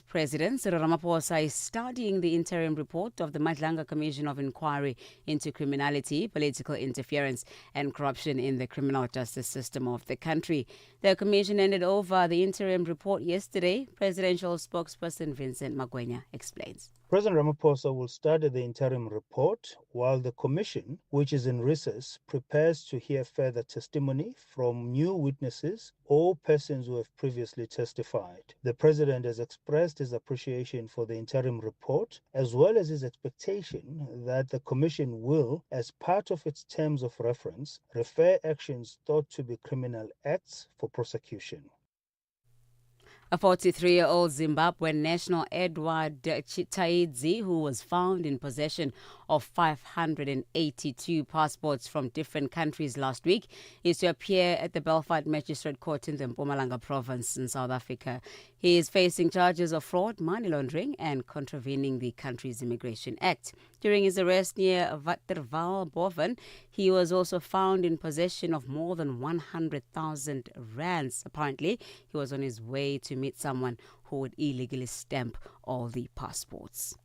President Cyril Ramaphosa is studying the interim report of the Madlanga Commission of Inquiry into Criminality, Political Interference and Corruption in the Criminal Justice System of the country. The commission handed over the interim report yesterday. Presidential spokesperson Vincent Magwenya explains. President Ramaphosa will study the interim report while the commission, which is in recess, prepares to hear further testimony from new witnesses or persons who have previously testified. The president has expressed his appreciation for the interim report, as well as his expectation that the commission will, as part of its terms of reference, refer actions thought to be criminal acts for prosecution. A 43-year-old Zimbabwean national, Edward Chitaidzi, who was found in possession of 582 passports from different countries last week, is to appear at the Belfast Magistrate Court in the Mpumalanga province in South Africa. He is facing charges of fraud, money laundering and contravening the country's Immigration Act. During his arrest near Waterval, Boven, he was also found in possession of more than 100,000 rands. Apparently, he was on his way to meet someone who would illegally stamp all the passports.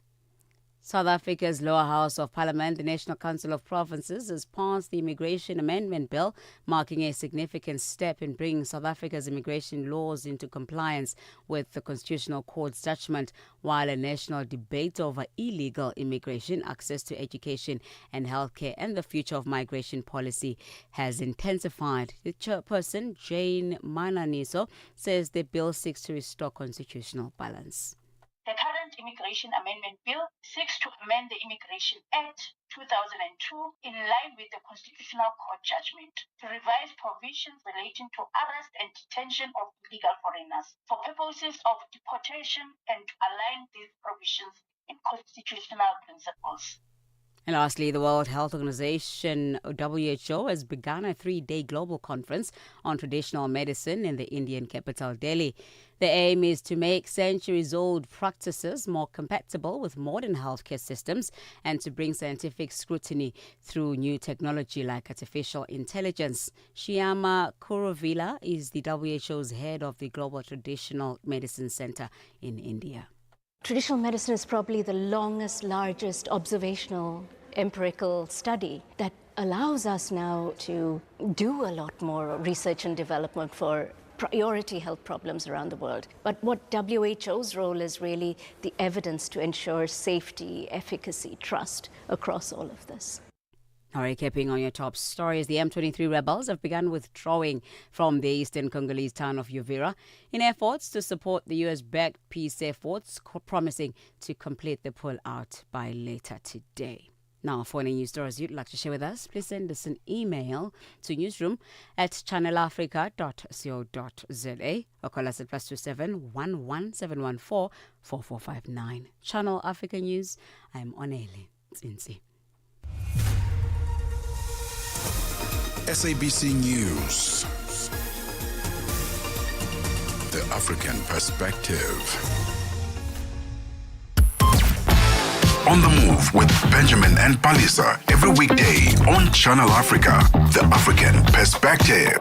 South Africa's lower house of parliament, the National Council of Provinces, has passed the Immigration Amendment Bill, marking a significant step in bringing South Africa's immigration laws into compliance with the Constitutional Court's judgment, while a national debate over illegal immigration, access to education and healthcare, and the future of migration policy has intensified. The chairperson, Jane Mananiso, says the bill seeks to restore constitutional balance. The current Immigration Amendment Bill seeks to amend the Immigration Act 2002 in line with the Constitutional Court judgment to revise provisions relating to arrest and detention of illegal foreigners for purposes of deportation and to align these provisions in constitutional principles. And lastly, the World Health Organization, WHO, has begun a 3-day global conference on traditional medicine in the Indian capital, Delhi. The aim is to make centuries-old practices more compatible with modern healthcare systems and to bring scientific scrutiny through new technology like artificial intelligence. Shyama Kuravila is the WHO's head of the Global Traditional Medicine Center in India. Traditional medicine is probably the longest, largest observational empirical study that allows us now to do a lot more research and development for priority health problems around the world. But what WHO's role is really the evidence to ensure safety, efficacy, trust across all of this. All right, keeping on your top stories, the M23 rebels have begun withdrawing from the eastern Congolese town of Uvira in efforts to support the US-backed peace efforts, promising to complete the pull-out by later today. Now, for any news stories you'd like to share with us, please send us an email to newsroom@channelafrica.co.za or call us at +27 11 714 4459. Channel Africa News, I'm Onele Tsinsi. SABC News. The African Perspective. On the Move with Benjamin and Palesa every weekday on Channel Africa. The African Perspective.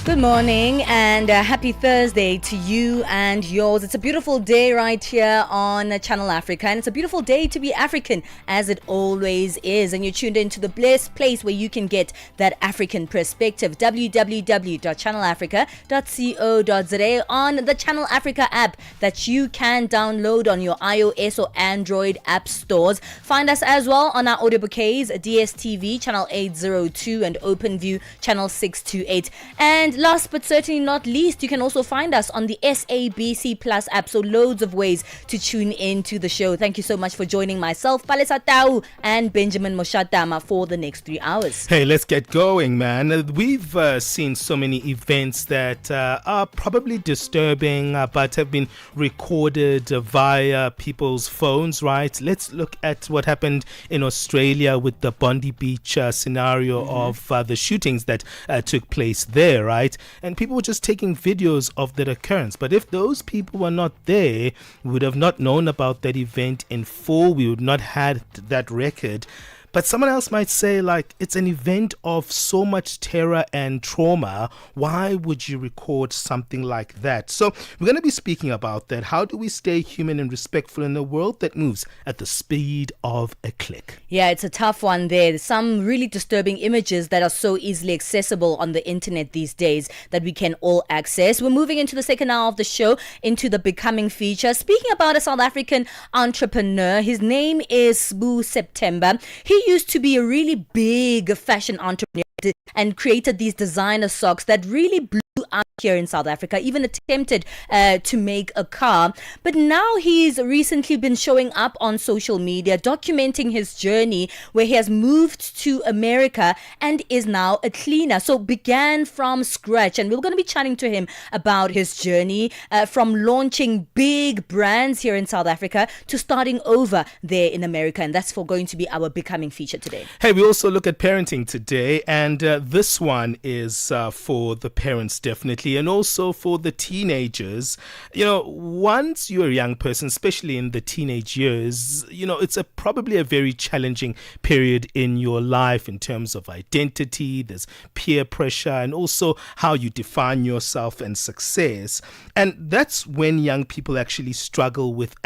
Good morning and happy Thursday to you and yours. It's a beautiful day right here on Channel Africa, and it's a beautiful day to be African, as it always is. And you're tuned into the blessed place where you can get that African perspective. www.channelafrica.co.za on the Channel Africa app that you can download on your iOS or Android app stores. Find us as well on our audio bouquets, DSTV channel 802 and OpenView channel 628. And last but certainly not least, you can also find us on the SABC Plus app. So loads of ways to tune into the show. Thank you so much for joining myself, Palesa and Benjamin Moshatama for the next 3 hours. Hey, let's get going, man. We've seen so many events that are probably disturbing, but have been recorded via people's phones, right? Let's look at what happened in Australia with the Bondi Beach scenario of the shootings that took place there, right? And people were just taking videos of that occurrence. But if those people were not there, we would have not known about that event in full. We would not had that record. But someone else might say, like, it's an event of so much terror and trauma. Why would you record something like that? So we're going to be speaking about that. How do we stay human and respectful in a world that moves at the speed of a click? Yeah, it's a tough one there. There's some really disturbing images that are so easily accessible on the internet these days that we can all access. We're moving into the second hour of the show, into the Becoming feature. Speaking about a South African entrepreneur, his name is Sbu September. He used to be a really big fashion entrepreneur and created these designer socks that really blew up here in South Africa, even attempted to make a car. But now he's recently been showing up on social media, documenting his journey where he has moved to America and is now a cleaner. So began from scratch, and we're going to be chatting to him about his journey from launching big brands here in South Africa to starting over there in America. And that's going to be our Becoming feature today. Hey, we also look at parenting today, and this one is for the parents, definitely, and also for the teenagers. You know, once you're a young person, especially in the teenage years, you know, it's probably a very challenging period in your life in terms of identity. There's peer pressure and also how you define yourself and success. And that's when young people actually struggle with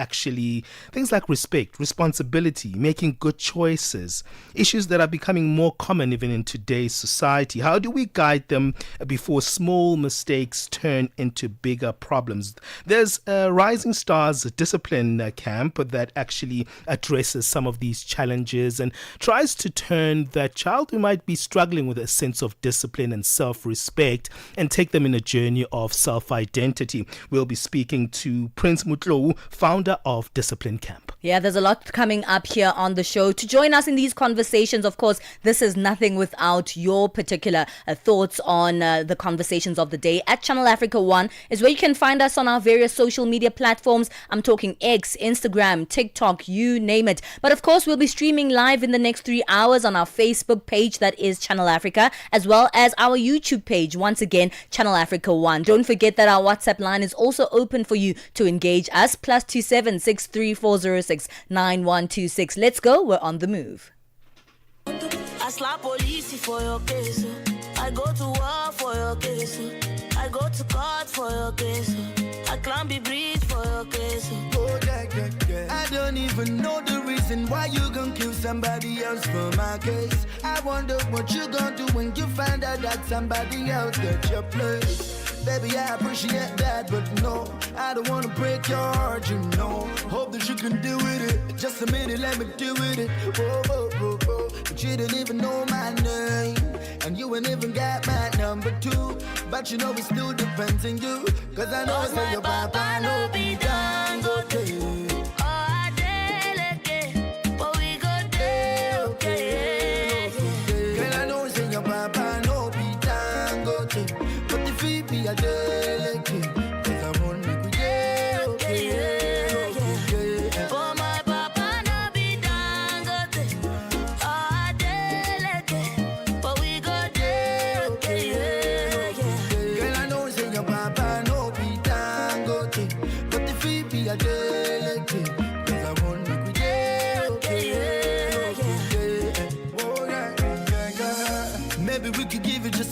things like respect, responsibility, making good choices, issues that are becoming more common even in today's society. How do we guide them before small mistakes turn into bigger problems? There's a Rising Stars discipline camp that actually addresses some of these challenges and tries to turn that child who might be struggling with a sense of discipline and self-respect and take them in a journey of self-identity. We'll be speaking to Prince Mutlou, founder of Discipline Camp. Yeah, there's a lot coming up here on the show. To join us in these conversations, of course, this is nothing without your particular thoughts on the conversations of the day. At Channel Africa 1 is where you can find us on our various social media platforms. I'm talking X, Instagram, TikTok, you name it. But of course, we'll be streaming live in the next 3 hours on our Facebook page, that is Channel Africa, as well as our YouTube page, once again, Channel Africa 1. Don't forget that our WhatsApp line is also open for you to engage us, +27 63406 9126. Let's go, we're on the move. I slap police for your case. I go to war for your case. I go to court for your case. I climb the bridge for your case. Oh, yeah. I don't even know the reason why you gon' kill somebody else for my case. I wonder what you gon' do when you find out that somebody else got your place. Baby, I appreciate that, but no, I don't wanna break your heart, you know. Hope that you can deal with it. Just a minute, let me deal with it. But you didn't even know my name, and you ain't even got my number two. But you know it still depends on you, cause I know it's on your papa, no be done, go to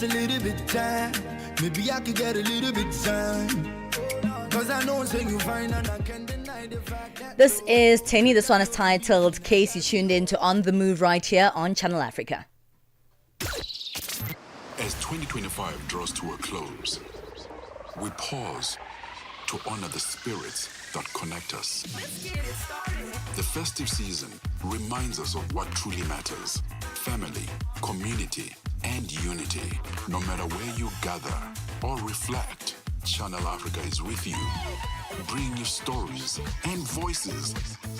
a little bit time. Maybe I could get a little bit time. Cause I know saying you fine and I can't deny the fact that This is Tenny. This one is titled Case. You tuned in to On the Move right here on Channel Africa. As 2025 draws to a close, we pause to honor the spirits that connect us. The festive season reminds us of what truly matters: family, community, and unity. No matter where you gather or reflect, Channel Africa is with you, bringing you stories and voices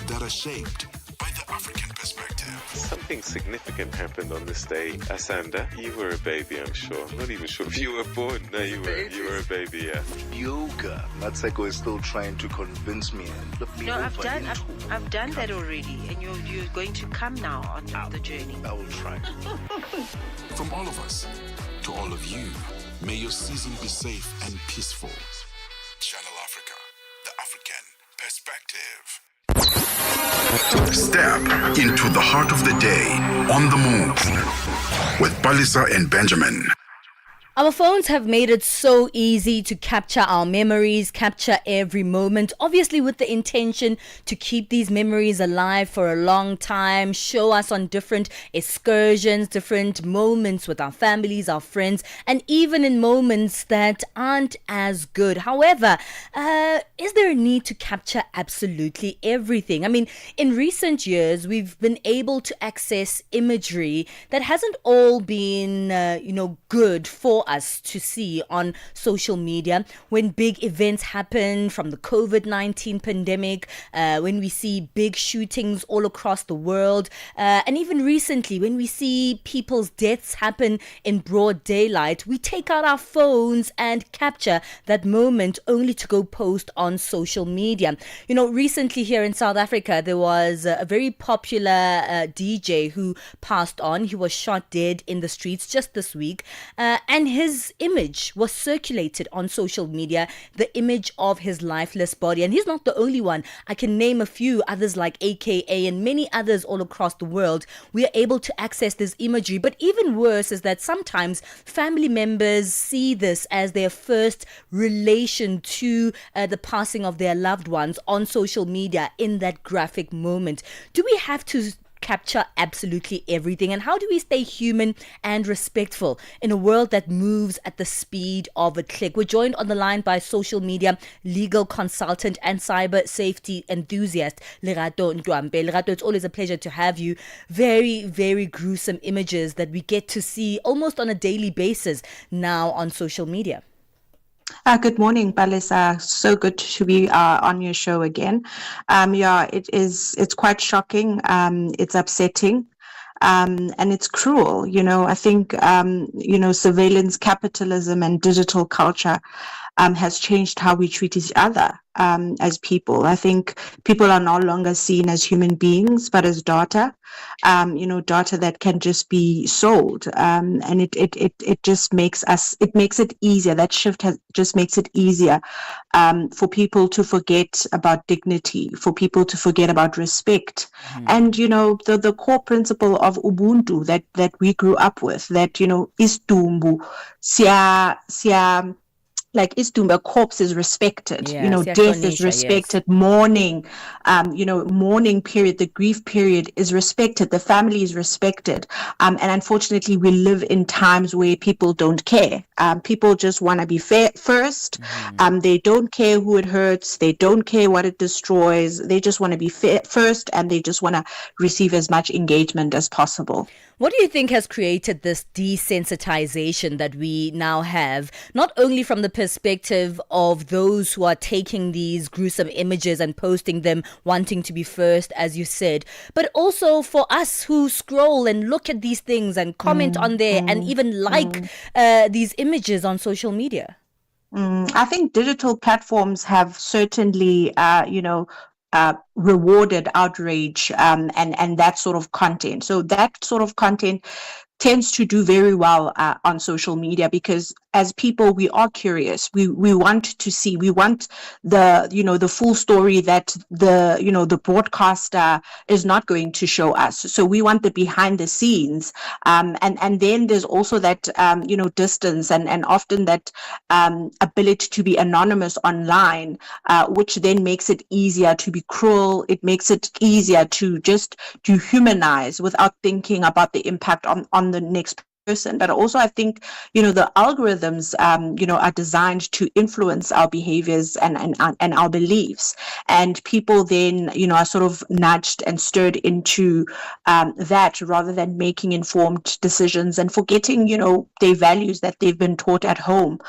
that are shaped by the African perspective. Something significant happened on this day. Asanda, you were a baby, I'm sure. I'm not even sure if you were born. No, you were a baby, yeah. Yoga. Matseko is still trying to convince me. No, I've done that already, and you're going to come now on the journey. I will try. From all of us to all of you, may your season be safe and peaceful. Channel Africa, the African perspective. Step into the heart of the day on the move with Palesa and Benjamin. Our phones have made it so easy to capture our memories, capture every moment, obviously with the intention to keep these memories alive for a long time, show us on different excursions, different moments with our families, our friends, and even in moments that aren't as good. However, is there a need to capture absolutely everything? I mean, in recent years, we've been able to access imagery that hasn't all been, good for us to see on social media. When big events happen, from the COVID-19 pandemic, when we see big shootings all across the world, and even recently when we see people's deaths happen in broad daylight, we take out our phones and capture that moment only to go post on social media. Recently here in South Africa, there was a very popular DJ who passed on. He was shot dead in the streets just this week, and his image was circulated on social media, the image of his lifeless body. And he's not the only one. I can name a few others like AKA and many others all across the world. We are able to access this imagery. But even worse is that sometimes family members see this as their first relation to the passing of their loved ones on social media in that graphic moment. Do we have to capture absolutely everything? And how do we stay human and respectful in a world that moves at the speed of a click? We're joined on the line by social media legal consultant and cyber safety enthusiast Lerato Ndwambe. Lerato, it's always a pleasure to have you. Very, very gruesome images that we get to see almost on a daily basis now on social media. Good morning, Palesa. So good to be on your show again. It's quite shocking. It's upsetting. And it's cruel. I think, surveillance capitalism and digital culture has changed how we treat each other as people. I think people are no longer seen as human beings, but as data, data that can just be sold. And it just makes it easier. That shift just makes it easier for people to forget about dignity, for people to forget about respect. And, the core principle of Ubuntu that we grew up with, that, istumbu, like Istumba, corpse is respected, death is respected, yes. Mourning, mourning period, the grief period is respected, the family is respected. And unfortunately, we live in times where people don't care. People just want to be first. They don't care who it hurts. They don't care what it destroys. They just want to be first, and they just want to receive as much engagement as possible. What do you think has created this desensitization that we now have, not only from the perspective of those who are taking these gruesome images and posting them, wanting to be first, as you said, but also for us who scroll and look at these things and comment on there and even like these images on social media? I think digital platforms have certainly, rewarded outrage and that sort of content. So that sort of content tends to do very well on social media, because as people, we are curious. We want to see. We want the full story that the broadcaster is not going to show us. So we want the behind the scenes. And then there's also that distance and often that ability to be anonymous online, which then makes it easier to be cruel. It makes it easier to just dehumanize without thinking about the impact on the next person. But also I think, the algorithms, are designed to influence our behaviors and our beliefs. And people then, are sort of nudged and stirred into that rather than making informed decisions and forgetting, their values that they've been taught at home.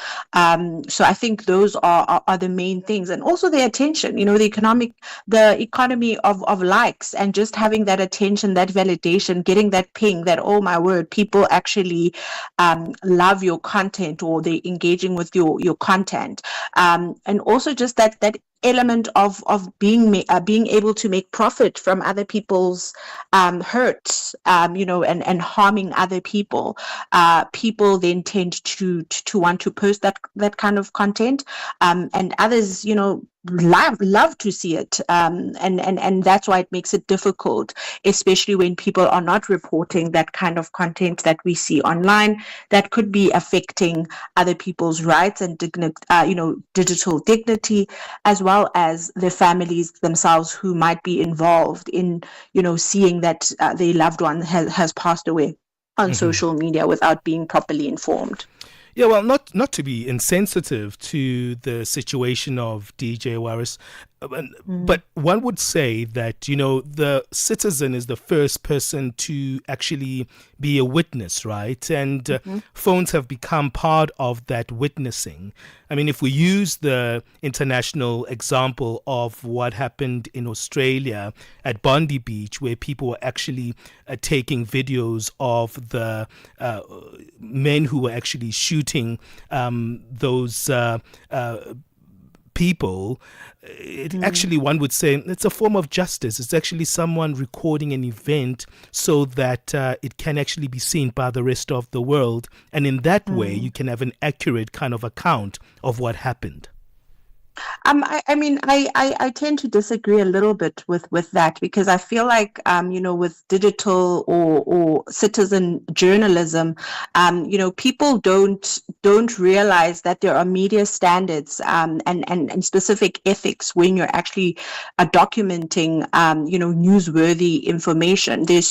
So I think those are the main things. And also the attention, the economy of likes, and just having that attention, that validation, getting that ping that, oh my word, people actually love your content, or they're engaging with your content. And also just that element of being able to make profit from other people's hurt, and harming other people, people then tend to want to post that kind of content, and others, love to see it, and that's why it makes it difficult, especially when people are not reporting that kind of content that we see online that could be affecting other people's rights and digital dignity, as well as the families themselves who might be involved in seeing that their loved one has passed away on social media without being properly informed. Yeah, well, not to be insensitive to the situation of DJ Waris, but one would say that, the citizen is the first person to actually be a witness, right? And phones have become part of that witnessing. I mean, if we use the international example of what happened in Australia at Bondi Beach, where people were actually taking videos of the men who were actually shooting those people, actually, one would say it's a form of justice. It's actually someone recording an event so that it can actually be seen by the rest of the world. And in that way, you can have an accurate kind of account of what happened. I tend to disagree a little bit with that, because I feel like, with digital or citizen journalism, people don't realize that there are media standards and specific ethics when you're actually documenting, newsworthy information. There's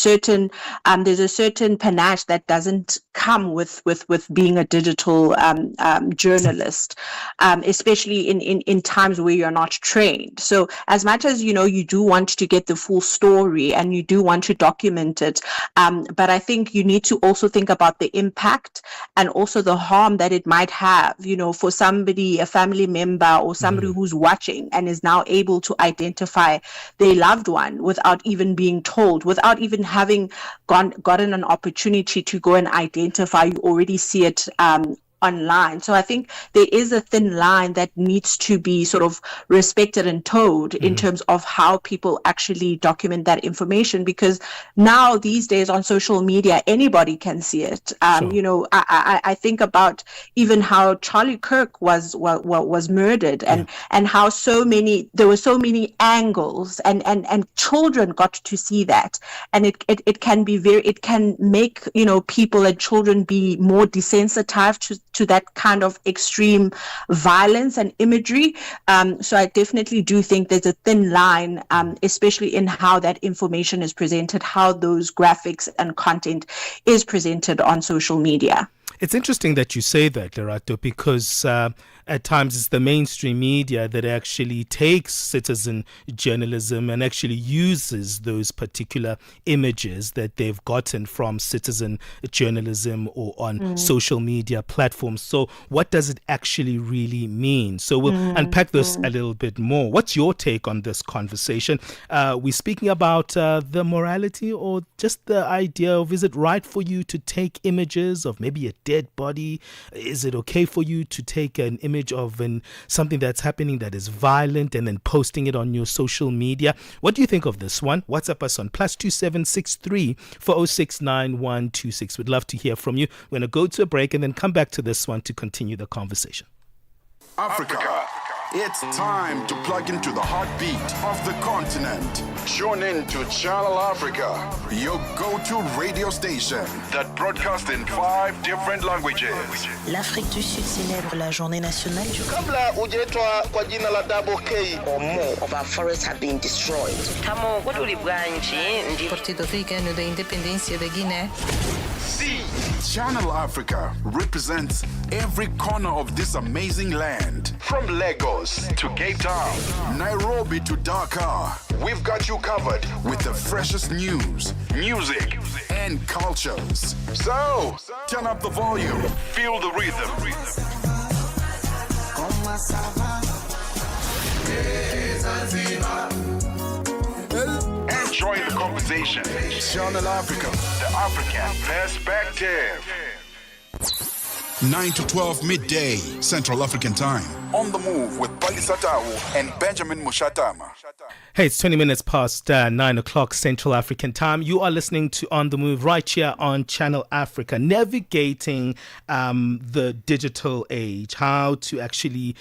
a certain panache that doesn't come with being a digital journalist, especially in times where you're not trained. So as much as you do want to get the full story and you do want to document it, but I think you need to also think about the impact and also the harm that it might have, for somebody, a family member or somebody who's watching and is now able to identify their loved one without even being told, without even having gotten an opportunity to go and identify. You already see it online. So I think there is a thin line that needs to be sort of respected and towed in terms of how people actually document that information, because now these days on social media, anybody can see it. Sure. I think about even how Charlie Kirk was murdered, and how there were so many angles, and children got to see that, and it can make people and children be more desensitized to that kind of extreme violence and imagery. So I definitely do think there's a thin line, especially in how that information is presented, how those graphics and content is presented on social media. It's interesting that you say that, Lerato, because at times it's the mainstream media that actually takes citizen journalism and actually uses those particular images that they've gotten from citizen journalism or on social media platforms. So what does it actually really mean? So we'll unpack this a little bit more. What's your take on this conversation? We're speaking about the morality, or just the idea of, is it right for you to take images of maybe a dead body? Is it okay for you to take an image of something that's happening that is violent and then posting it on your social media? What do you think of this one? WhatsApp us on +2763 406 9126. We'd love to hear from you. We're going to go to a break and then come back to this one to continue the conversation. Africa. It's time to plug into the heartbeat of the continent. Tune in to Channel Africa, your go-to radio station that broadcasts in 5 different languages. L'Afrique du Sud célèbre la journée nationale du Kabla hujaitwa kwa jina la Double K, or more of our forests have been destroyed. Tamo kutuli bwanji ndi Partido Africano da Independência da Guiné. See, Channel Africa represents every corner of this amazing land. From Lagos to Cape Town, Nairobi to Dakar, we've got you covered with the freshest news, music, and cultures. So, turn up the volume, feel the rhythm. Enjoy the conversation. Channel Africa, the African perspective. 9 to 12 midday, Central African Time. On the move with Palesa and Benjamin Moshatama. Hey, it's 20 minutes past 9 o'clock Central African Time. You are listening to On the Move right here on Channel Africa, navigating the digital age, how to actually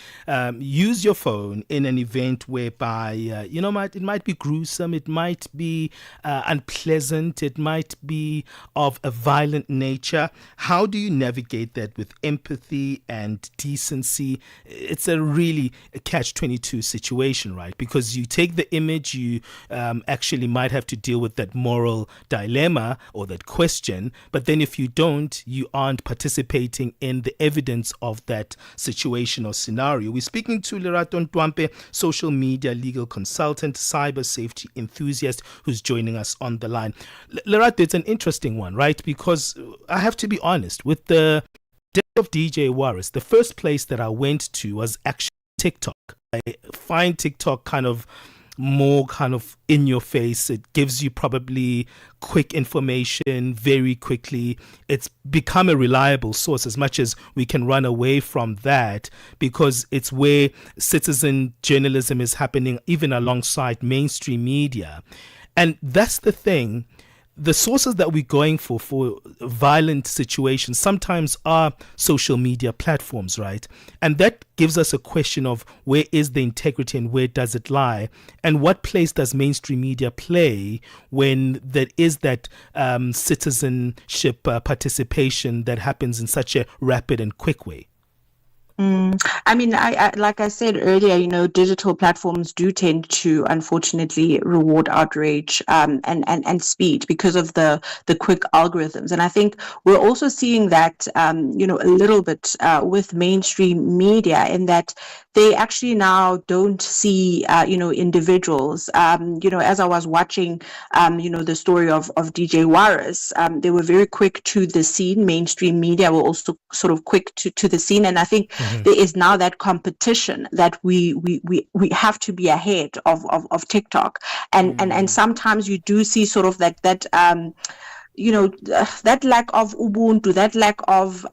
use your phone in an event whereby, it might be gruesome, it might be unpleasant, it might be of a violent nature. How do you navigate that with empathy and decency? It's a really catch-22 situation, right? Because you take the image, you actually might have to deal with that moral dilemma or that question, but then if you don't, you aren't participating in the evidence of that situation or scenario. We're speaking to Lerato Ntwampe, social media legal consultant, cyber safety enthusiast, who's joining us on the line. Lerato, it's an interesting one, right? Because I have to be honest, with the death of DJ Warris, the first place that I went to was actually TikTok. I find TikTok kind of more kind of in your face. It gives you probably quick information very quickly. It's become a reliable source, as much as we can run away from that, because it's where citizen journalism is happening even alongside mainstream media. And that's the thing. The sources that we're going for violent situations sometimes are social media platforms, right? And that gives us a question of where is the integrity and where does it lie? And what place does mainstream media play when there is that citizenship participation that happens in such a rapid and quick way? I mean, I like I said earlier, digital platforms do tend to, unfortunately, reward outrage and speed because of the quick algorithms. And I think we're also seeing that, a little bit with mainstream media, in that they actually now don't see, individuals. As I was watching, the story of DJ Warris, they were very quick to the scene. Mainstream media were also sort of quick to the scene. And I think there is now that competition that we have to be ahead of TikTok. And sometimes you do see sort of that that lack of ubuntu, that lack of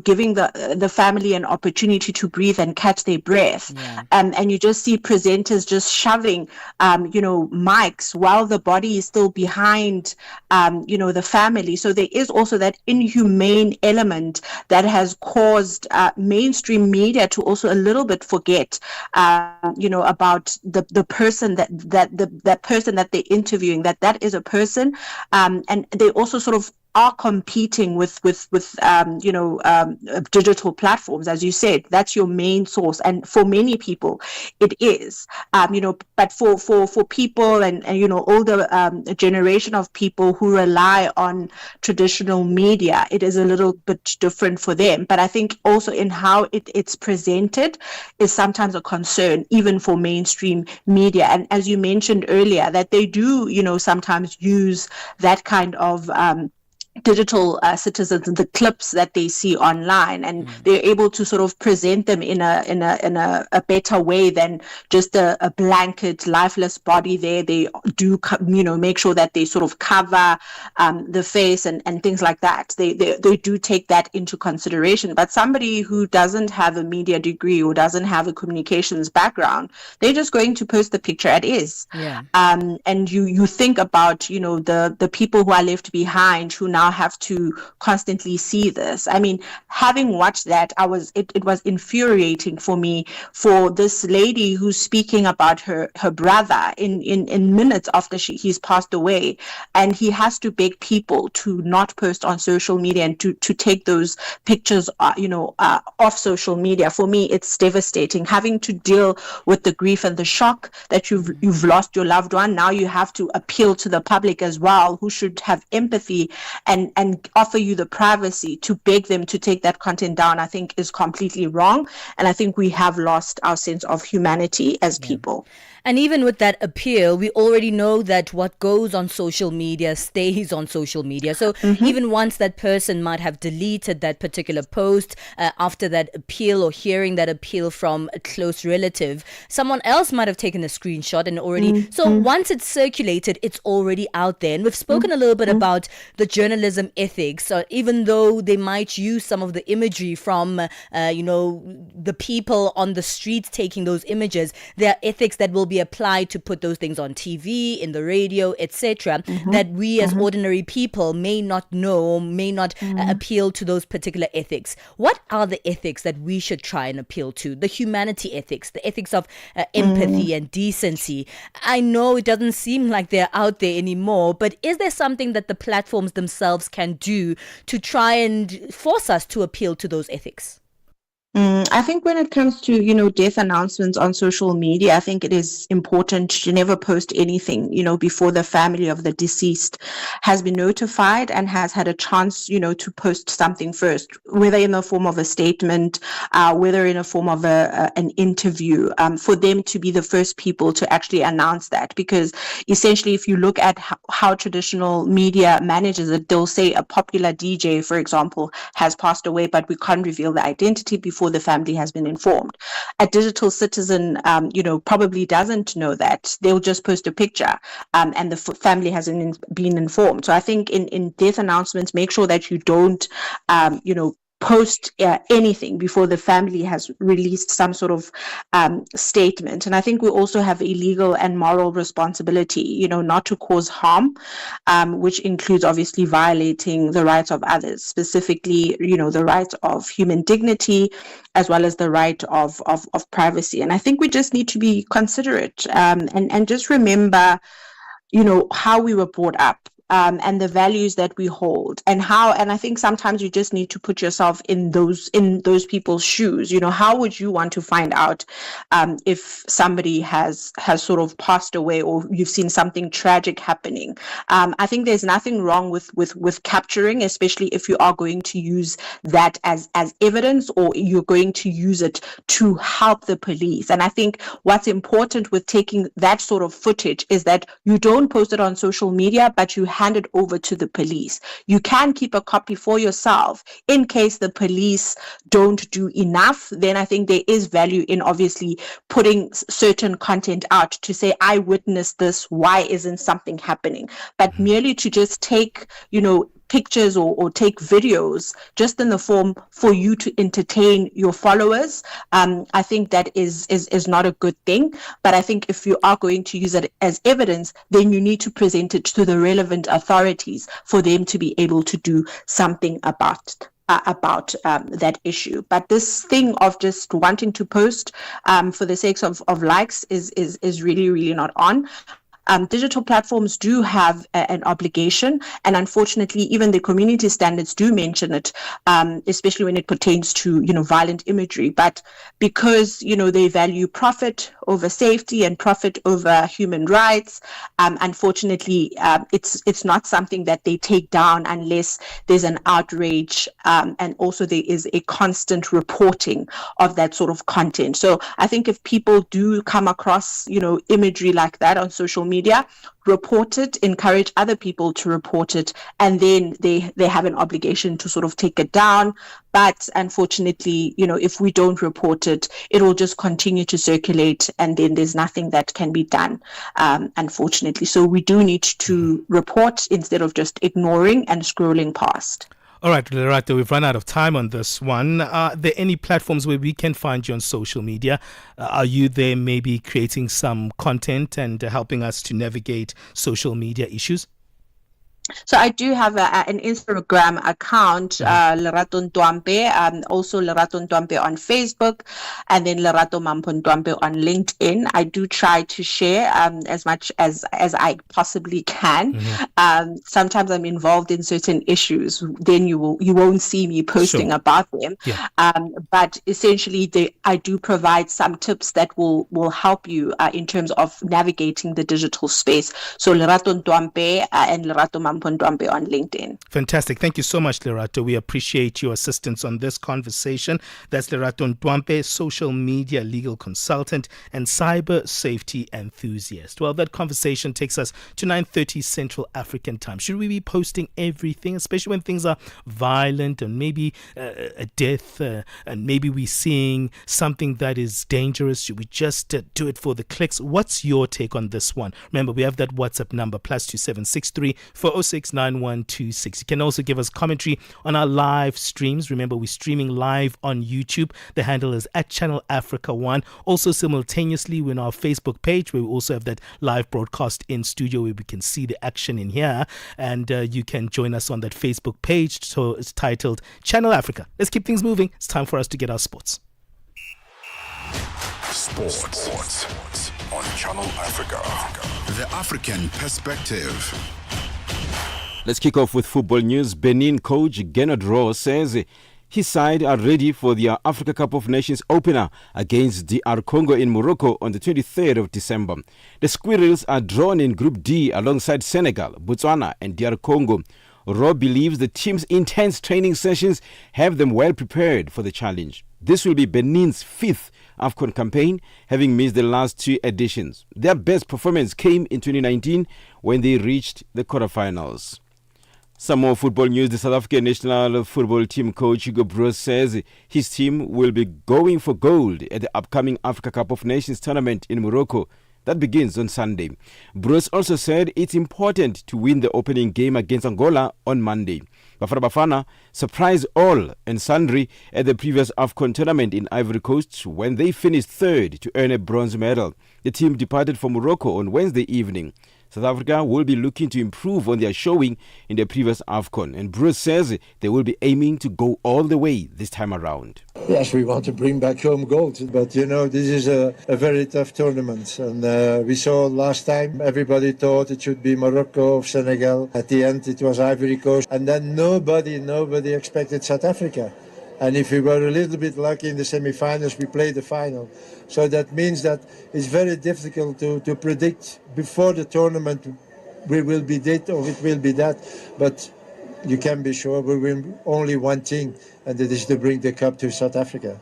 giving the family an opportunity to breathe and catch their breath. And you just see presenters just shoving mics while the body is still behind the family. So there is also that inhumane element that has caused mainstream media to also a little bit forget about the person that person that they're interviewing, that is a person, and they also sort of are competing with digital platforms. As you said, that's your main source, and for many people it is, but for people and older generation of people who rely on traditional media, it is a little bit different for them. But I think also in how it's presented is sometimes a concern even for mainstream media. And as you mentioned earlier, that they do sometimes use that kind of digital citizens, the clips that they see online, and they're able to sort of present them in a better way than just a blanket lifeless body there. They do make sure that they sort of cover the face and things like that. They do take that into consideration. But somebody who doesn't have a media degree or doesn't have a communications background, they're just going to post the picture as is. And you think about the people who are left behind, who now have to constantly see this. I mean, having watched that, it was infuriating for me, for this lady who's speaking about her brother in minutes after he's passed away, and he has to beg people to not post on social media and to take those pictures off social media. For me, it's devastating, having to deal with the grief and the shock that you've lost your loved one. Now you have to appeal to the public as well, who should have empathy and offer you the privacy to beg them to take that content down. I think is completely wrong. And I think we have lost our sense of humanity as people. And even with that appeal, we already know that what goes on social media stays on social media. So even once that person might have deleted that particular post after that appeal or hearing that appeal from a close relative, someone else might have taken a screenshot and already. So once it's circulated, it's already out there. And we've spoken a little bit about the journalism ethics, even though they might use some of the imagery from, the people on the streets taking those images. There are ethics that will be applied to put those things on TV, in the radio, etc., that we as ordinary people may not know or may not appeal to those particular ethics. What are the ethics that we should try and appeal to? The humanity ethics, the ethics of empathy and decency. I know it doesn't seem like they're out there anymore, but is there something that the platforms themselves can do to try and force us to appeal to those ethics? I think when it comes to, death announcements on social media, I think it is important to never post anything, before the family of the deceased has been notified and has had a chance, to post something first, whether in the form of a statement, whether in a form of an interview, for them to be the first people to actually announce that. Because essentially, if you look at how traditional media manages it, they'll say a popular DJ, for example, has passed away, but we can't reveal the identity before the family has been informed. A digital citizen, probably doesn't know that. They'll just post a picture, and the family hasn't been informed. So I think in death announcements, make sure that you don't, post anything before the family has released some sort of statement. And I think we also have a legal and moral responsibility, not to cause harm, which includes obviously violating the rights of others, specifically, the rights of human dignity, as well as the right of privacy. And I think we just need to be considerate and just remember, how we were brought up. And the values that we hold, and I think sometimes you just need to put yourself in those people's shoes. How would you want to find out if somebody has sort of passed away, or you've seen something tragic happening? I think there's nothing wrong with capturing, especially if you are going to use that as evidence, or you're going to use it to help the police. And I think what's important with taking that sort of footage is that you don't post it on social media, but you hand it over to the police. You can keep a copy for yourself in case the police don't do enough. Then I think there is value in obviously putting certain content out to say, I witnessed this, why isn't something happening? But merely to just take, pictures or take videos just in the form for you to entertain your followers, I think that is not a good thing. But I think if you are going to use it as evidence, then you need to present it to the relevant authorities for them to be able to do something about that issue. But this thing of just wanting to post for the sake of likes is really, really not on. Digital platforms do have an obligation, and unfortunately, even the community standards do mention it, especially when it pertains to violent imagery. But because they value profit over safety and profit over human rights, unfortunately, it's not something that they take down unless there's an outrage, and also there is a constant reporting of that sort of content. So I think if people do come across imagery like that on social media, report it, encourage other people to report it, and then they have an obligation to sort of take it down. But unfortunately, if we don't report it, it will just continue to circulate, and then there's nothing that can be done, unfortunately. So we do need to report instead of just ignoring and scrolling past. All right, Lerato, we've run out of time on this one. Are there any platforms where we can find you on social media? Are you there maybe creating some content and helping us to navigate social media issues? So I do have an Instagram account, Lerato Ntwampe, also Lerato Ntwampe on Facebook, and then Lerato Mampo Ntwampe on LinkedIn. I do try to share as much as I possibly can. Sometimes I'm involved in certain issues, then you won't see me posting about them. Yeah. But essentially, I do provide some tips that will help you in terms of navigating the digital space. So Lerato Ntwampe and Lerato Mampo Ntwampe on LinkedIn. Fantastic. Thank you so much, Lerato. We appreciate your assistance on this conversation. That's Lerato Ntwampe, social media legal consultant and cyber safety enthusiast. Well, that conversation takes us to 9:30 Central African time. Should we be posting everything, especially when things are violent and maybe a death and maybe we're seeing something that is dangerous? Should we just do it for the clicks? What's your take on this one? Remember, we have that WhatsApp number, +2763 406 9126. You can also give us commentary on our live streams. Remember, we're streaming live on YouTube. The handle is @Channel Africa 1. Also, simultaneously, we're on our Facebook page, where we also have that live broadcast in studio where we can see the action in here. And you can join us on that Facebook page. So it's titled Channel Africa. Let's keep things moving. It's time for us to get our sports. Sports on Channel Africa. The African perspective. Let's kick off with football news. Benin coach Gennard Rowe says his side are ready for the Africa Cup of Nations opener against DR Congo in Morocco on the 23rd of December. The Squirrels are drawn in Group D alongside Senegal, Botswana and DR Congo. Rowe believes the team's intense training sessions have them well prepared for the challenge. This will be Benin's 5th AFCON campaign, having missed the last 2 editions. Their best performance came in 2019 when they reached the quarterfinals. Some more football news. The South African national football team coach Hugo Broos says his team will be going for gold at the upcoming Africa Cup of Nations tournament in Morocco. That begins on Sunday. Broos also said it's important to win the opening game against Angola on Monday. Bafana Bafana surprised all and sundry at the previous AFCON tournament in Ivory Coast when they finished 3rd to earn a bronze medal. The team departed for Morocco on Wednesday evening. South Africa will be looking to improve on their showing in the previous AFCON, and Bruce says they will be aiming to go all the way this time around. Yes, we want to bring back home gold, but this is a very tough tournament, and we saw last time everybody thought it should be Morocco or Senegal. At the end it was Ivory Coast, and then nobody expected South Africa. And if we were a little bit lucky in the semi-finals, we played the final. So that means that it's very difficult to predict before the tournament we will be this or it will be that. But you can be sure we win only one thing, and that is to bring the cup to South Africa.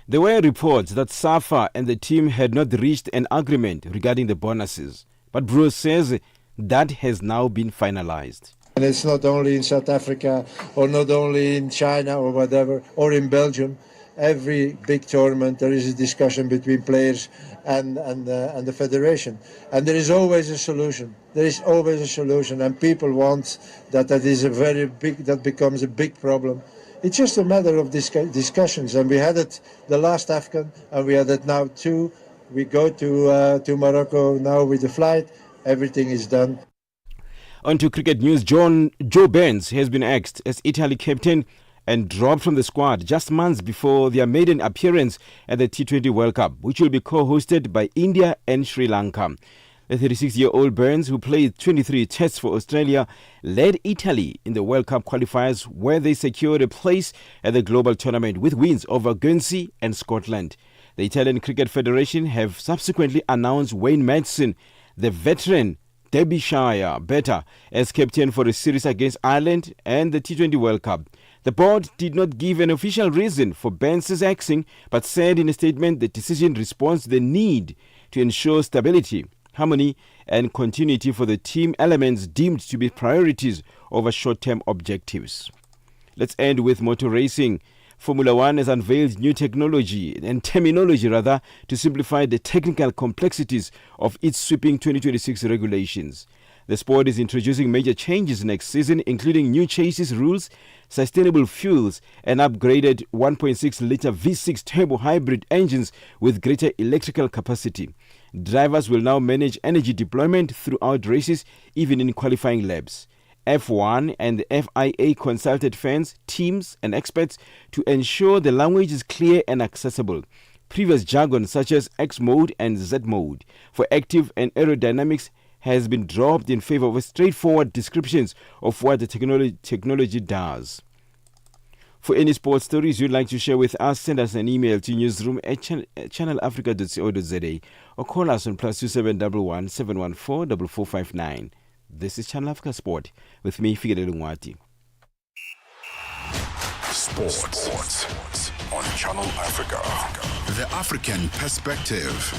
There were reports that SAFA and the team had not reached an agreement regarding the bonuses. But Bruce says that has now been finalized. And it's not only in South Africa or not only in China or whatever, or in Belgium. Every big tournament there is a discussion between players and the federation. And there is always a solution. There is always a solution, and people want that is a very big, that becomes a big problem. It's just a matter of discussions, and we had it the last AFCON, and we had it now too. We go to Morocco now with the flight. Everything is done. On to cricket news. Joe Burns has been axed as Italy captain and dropped from the squad just months before their maiden appearance at the T20 World Cup, which will be co-hosted by India and Sri Lanka. The 36-year-old Burns, who played 23 tests for Australia, led Italy in the World Cup qualifiers, where they secured a place at the global tournament with wins over Guernsey and Scotland. The Italian Cricket Federation have subsequently announced Wayne Madsen, the veteran Derbyshire batter, as captain for a series against Ireland and the T20 World Cup. The board did not give an official reason for Burns' axing, but said in a statement the decision responds to the need to ensure stability, harmony and continuity for the team elements deemed to be priorities over short-term objectives. Let's end with motor racing. Formula One has unveiled new technology and terminology to simplify the technical complexities of its sweeping 2026 regulations. The sport is introducing major changes next season, including new chassis rules, sustainable fuels, and upgraded 1.6-litre V6 turbo hybrid engines with greater electrical capacity. Drivers will now manage energy deployment throughout races, even in qualifying laps. F1 and the FIA consulted fans, teams and experts to ensure the language is clear and accessible. Previous jargon such as X mode and Z mode for active and aerodynamics has been dropped in favor of straightforward descriptions of what the technology does. For any sports stories you'd like to share with us, send us an email to newsroom@channelafrica.co.za or call us on +2711 714 4459. This is Channel Africa Sport with me, Figile Lungwati. Sports on Channel Africa. The African perspective.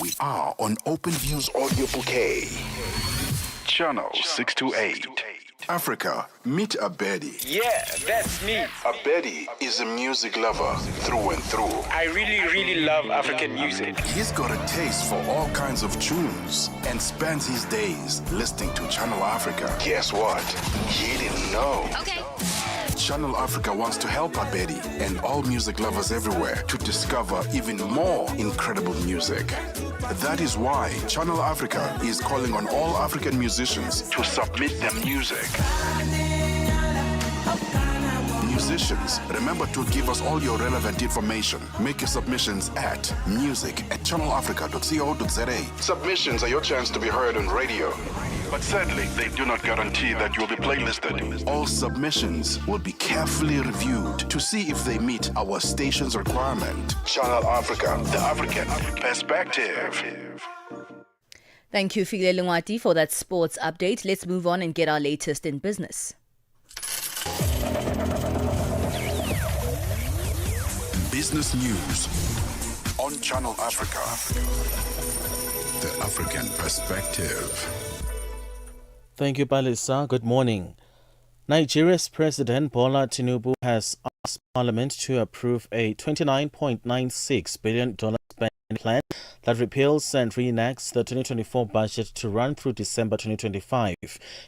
We are on Open Views Audio Bouquet. Channel 628. Africa, meet Abedi. Yeah, that's me. Abedi is a music lover through and through. I really love African music. He's got a taste for all kinds of tunes and spends his days listening to Channel Africa. Guess what? He didn't know. Okay. Channel Africa wants to help Abedi and all music lovers everywhere to discover even more incredible music. That is why Channel Africa is calling on all African musicians to submit their music. Musicians, remember to give us all your relevant information. Make your submissions at music@channelafrica.co.za. Submissions are your chance to be heard on radio. But sadly, they do not guarantee that you will be playlisted. All submissions will be carefully reviewed to see if they meet our station's requirement. Channel Africa, the African perspective. Thank you, Figile Lungwati, for that sports update. Let's move on and get our latest in business. Business news on Channel Africa. The African perspective. Thank you, Palesa. Good morning. Nigeria's President Bola Tinubu has asked Parliament to approve a $29.96 billion spending plan that repeals and reenacts the 2024 budget to run through December 2025,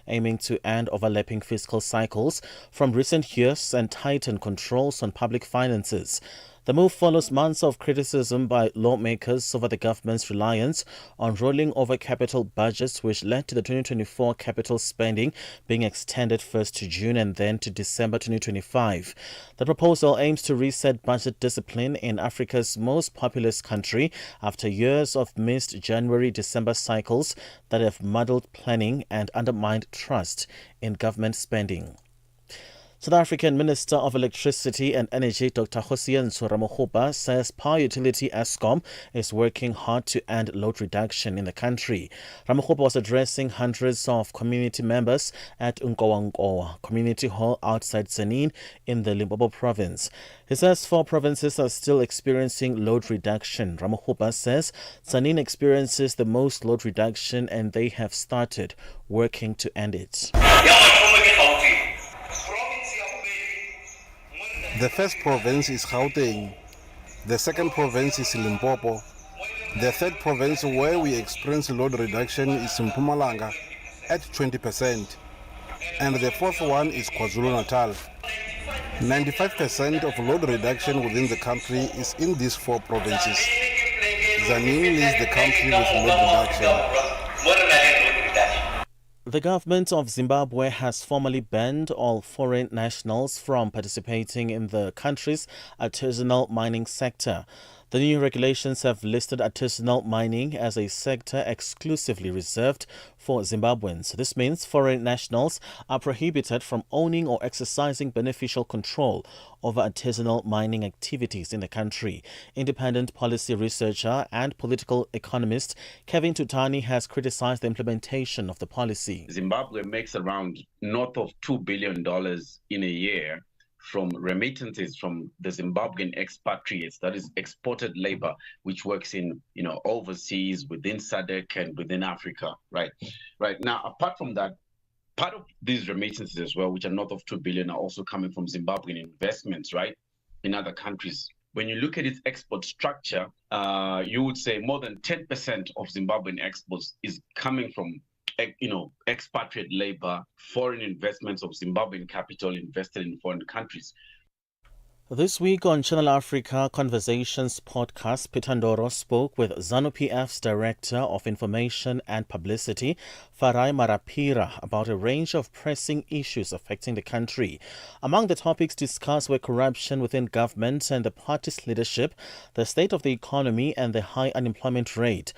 aiming to end overlapping fiscal cycles from recent years and tighten controls on public finances. The move follows months of criticism by lawmakers over the government's reliance on rolling over capital budgets, which led to the 2024 capital spending being extended first to June and then to December 2025. The proposal aims to reset budget discipline in Africa's most populous country after years of missed January-December cycles that have muddled planning and undermined trust in government spending. South African Minister of Electricity and Energy Dr. Hosiyensu Ramokgopa says power utility Eskom is working hard to end load reduction in the country. Ramokgopa was addressing hundreds of community members at Nkowankowa Community Hall outside Tzaneen in the Limpopo province. He says 4 provinces are still experiencing load reduction. Ramokgopa says Tzaneen experiences the most load reduction and they have started working to end it. The first province is Gauteng, the second province is Limpopo, the third province where we experience load reduction is Mpumalanga at 20%, and the fourth one is KwaZulu-Natal. 95% of load reduction within the country is in these 4 provinces. Tzaneen leads the country with load reduction. The government of Zimbabwe has formally banned all foreign nationals from participating in the country's artisanal mining sector. The new regulations have listed artisanal mining as a sector exclusively reserved for Zimbabweans. This means foreign nationals are prohibited from owning or exercising beneficial control over artisanal mining activities in the country. Independent policy researcher and political economist Kevin Tutani has criticized the implementation of the policy. Zimbabwe makes around north of $2 billion in a year from remittances from the Zimbabwean expatriates, that is exported labor, which works in, overseas, within SADC and within Africa, right? Now, apart from that, part of these remittances as well, which are north of 2 billion, are also coming from Zimbabwean investments, right, in other countries. When you look at its export structure, you would say more than 10% of Zimbabwean exports is coming from expatriate labor, foreign investments of Zimbabwean capital invested in foreign countries. This week on Channel Africa Conversations podcast, Peter Ndoro spoke with ZANU-PF's Director of Information and Publicity, Farai Marapira, about a range of pressing issues affecting the country. Among the topics discussed were corruption within government and the party's leadership, the state of the economy and the high unemployment rate.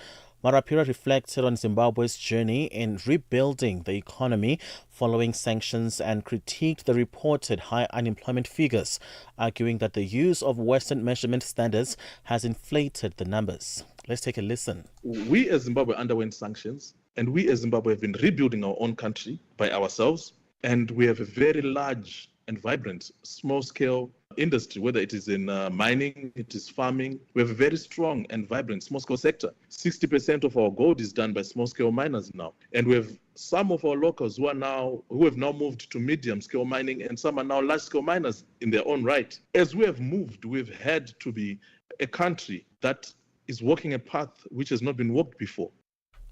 Marapira reflected on Zimbabwe's journey in rebuilding the economy following sanctions and critiqued the reported high unemployment figures, arguing that the use of Western measurement standards has inflated the numbers. Let's take a listen. We as Zimbabwe underwent sanctions And we as Zimbabwe have been rebuilding our own country by ourselves. And we have a very large and vibrant small-scale industry, whether it is in mining, it is farming. We have a very strong and vibrant small-scale sector. 60% of our gold is done by small-scale miners now. And we have some of our locals who have now moved to medium-scale mining, and some are now large-scale miners in their own right. As we have moved, we've had to be a country that is walking a path which has not been walked before.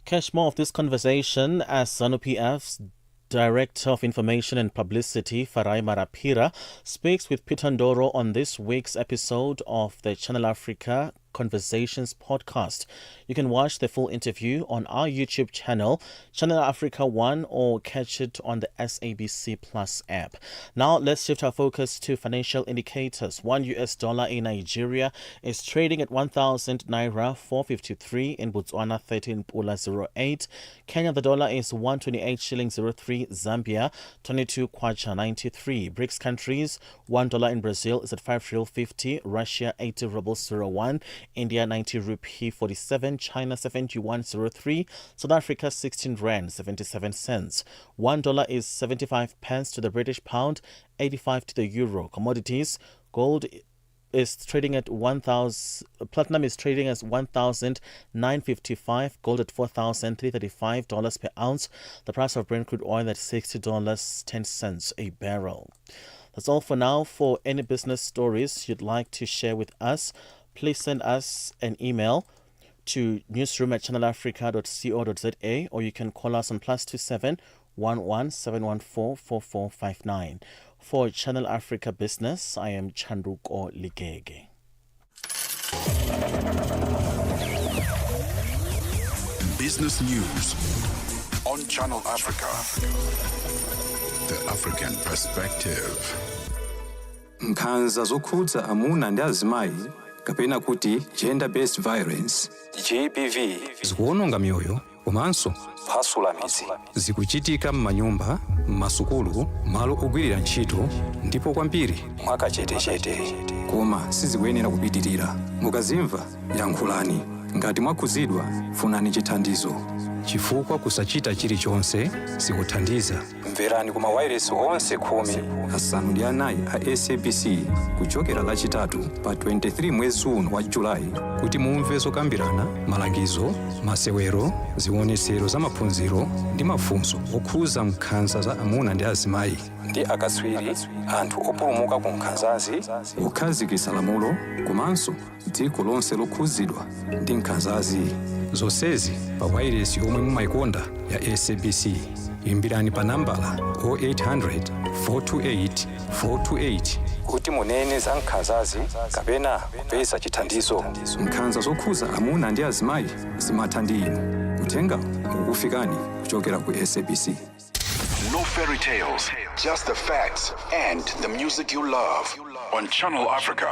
Catch more of this conversation as ZANU-PF's Director of Information and Publicity, Farai Marapira, speaks with Peter Ndoro on this week's episode of the Channel Africa Conversations podcast. You can watch the full interview on our YouTube channel, Channel Africa 1, or catch it on the SABC Plus app. Now let's shift our focus to financial indicators. $1 in Nigeria is trading at 1,000 naira 453, in Botswana 13.08. Kenya, the dollar is 128 shillings 03. Zambia 22 kwacha 93. BRICS countries, $1 in Brazil is at 5 real 50. Russia 80 rubles 01. India 90 rupee 47, China 71.03, South Africa 16 rand 77 cents. $1 is 75 pence to the British pound, 85 to the euro. Commodities, gold is trading at 1,000, platinum is trading as 1,955, gold at $4,335 per ounce. The price of Brent crude oil at $60.10 a barrel. That's all for now. For any business stories you'd like to share with us, please send us an email to newsroom@channelafrica.co.za, or you can call us on +27 11 714 4459. For Channel Africa Business, I am Chanduko Ligege. Business news on Channel Africa. The African perspective. Nkhanza zokhudza amuna ndi azimayi kapena kuti gender-based violence GBV zikuwononga mioyo komanso kuphwasula midzi. Zikuchitika m'manyumba, m'masukulu, malo ogwirira ntchito, ndipo kwambiri mwakachetechete. Koma sizikuyenera kupitirira. Mukazimva yankhulani. Ngati mwakhudzidwa, funani chithandizo. Chifukwa kusachita chilichonse sikuthandiza. Mverani kuma wireless onse 14 a SABC kuchokera lachitatu pa 23 mwezi uno wa Julai kuti mumve zokambirana, malangizo, masewero, zionetsero za maphunziro ndi mafunso okhuza nkhanza za amuna ndi azimayi ndi akatswiri, anthu opulumuka ku nkhanzazi, kukhazikitsa lamulo komanso dziko lonse lokhudzidwa ndi nkhanzazi. Zonsezi pa wireless yomwe mumayikonda ya SABC. Imbirani pa nambala 0800 428 428 kuti munene za nkhanzazi kapena kupeza chithandizo. Nkhanza zokhuza amuna ndi azimayi zimatha ndi inu. Kutenga ukufikani kuchokera ku SABC. No fairy tales, just the facts and the music you love on Channel Africa.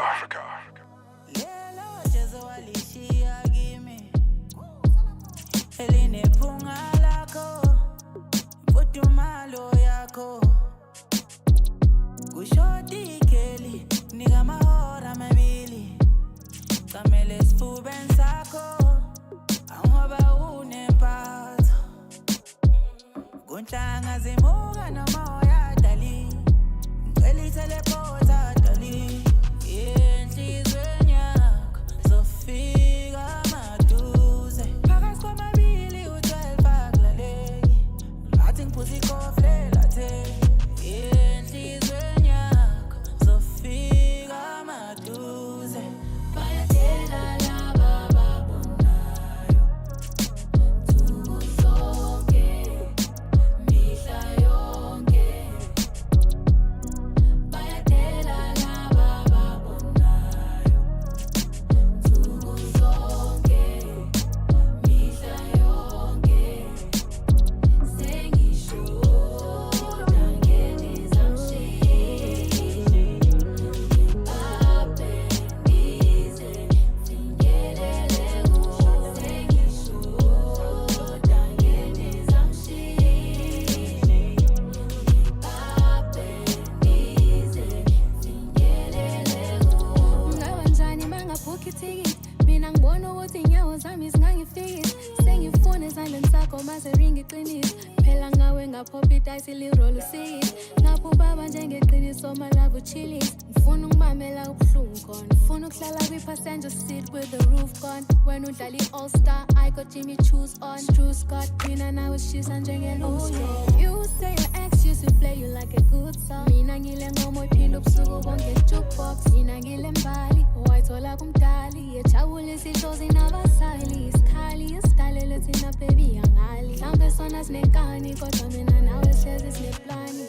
seringi qinisa phela ngawe ngaphopha idayisi lirole usikisa ngaphubaba njengeqiniso malavu uchilisa ngifuna ukubamela ubuhlungu khona ngifuna ukuhlala kwi-passenger seat with the roof gone wena udlala i-all-star I got Jimmy choose on True Scott mina nawe shisa njenge-loose you say your ex used to play you like a good song mina ngile ngoma iphinde ubusuku bonke jukebox mina ngile mbali owayithola kumdali yejabulisa ihlozi nabasali isikhali isidalele thina baby yangali mhlawumbe sona sinenkani kodwa mina nawe sihlezi sineplani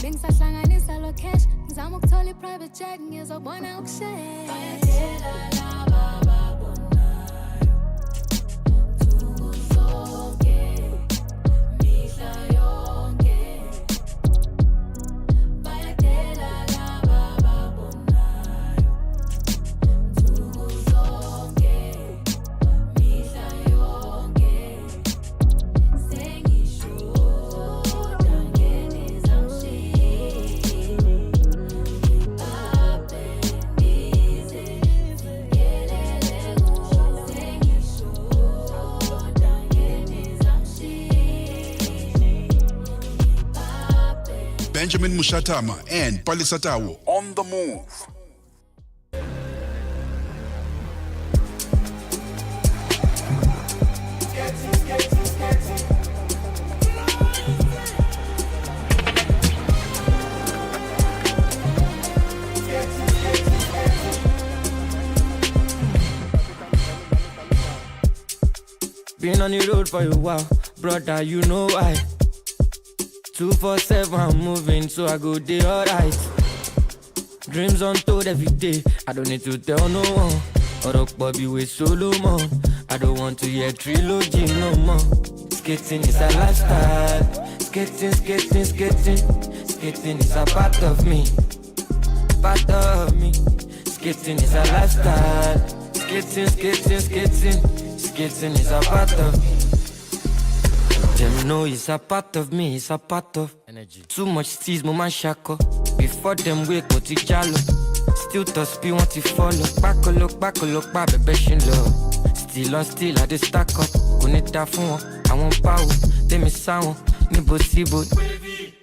bengisahlanganisa lo cash ngizama ukuthola i-private jet ngizobona ukushare bayadela laba babonayo nsuku zonke mihla yonke bayadela laba babonayo nsuku zonke mihla yonke sengishoda ngenizamshini ngibambe ngize ngifinyelele kuwo sengishoda ngenizamshini ngibambe Benjamin Moshatama and Palesa on the move. Been on the road for a while, brother, you know why. 247, I'm moving, so I go day alright. Dreams untold every day, I don't need to tell no one. Or rock Bobby with Solomon, I don't want to hear trilogy no more. Skating is a lifestyle, skating, skating, skating. Skating is a part of me, part of me. Skating is a lifestyle, skating, skating, skating. Skating is a part of me. Them know it's a part of me, it's a part of energy. Too much steez, mama shako. Before them wake, what it jalo. Still to speed, want to follow. Back a look, baby, beshin low. Still on still, I just stack up. Kunita phone, I want power. They me sound, nibo sibo.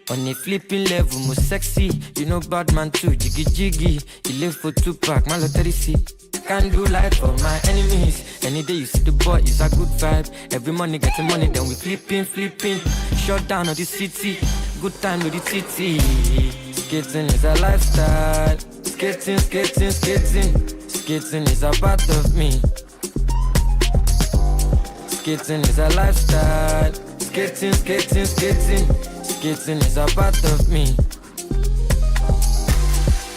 On a flipping level, more sexy. You know bad man too, jiggy jiggy. You live for 2 pack, my lottery seat. Can't do life for my enemies. Any day you see the boy, it's a good vibe. Every money getting money, then we flipping. Shut down on the city, good time with the TT. Skating is a lifestyle. Skating. Skating is a part of me. Skating is a lifestyle. Skating. Skating is a part of me.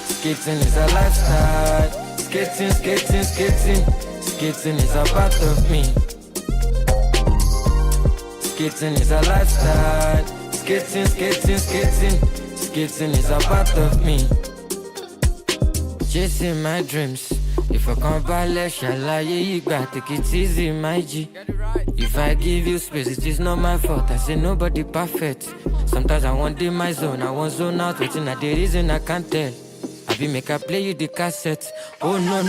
Skating is a lifestyle. Skating. Skating is a part of me. Skating is a lifestyle. Skating. Skating is a part of me. Chasing my dreams. If I can't balance, you got take it easy, my G. If I give you space, it is not my fault. I say nobody perfect. Sometimes I want in my zone, I want zone out, waiting at the reason I can't tell. I be make I play you the cassette. Oh no.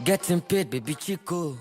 Getting paid, baby Chico.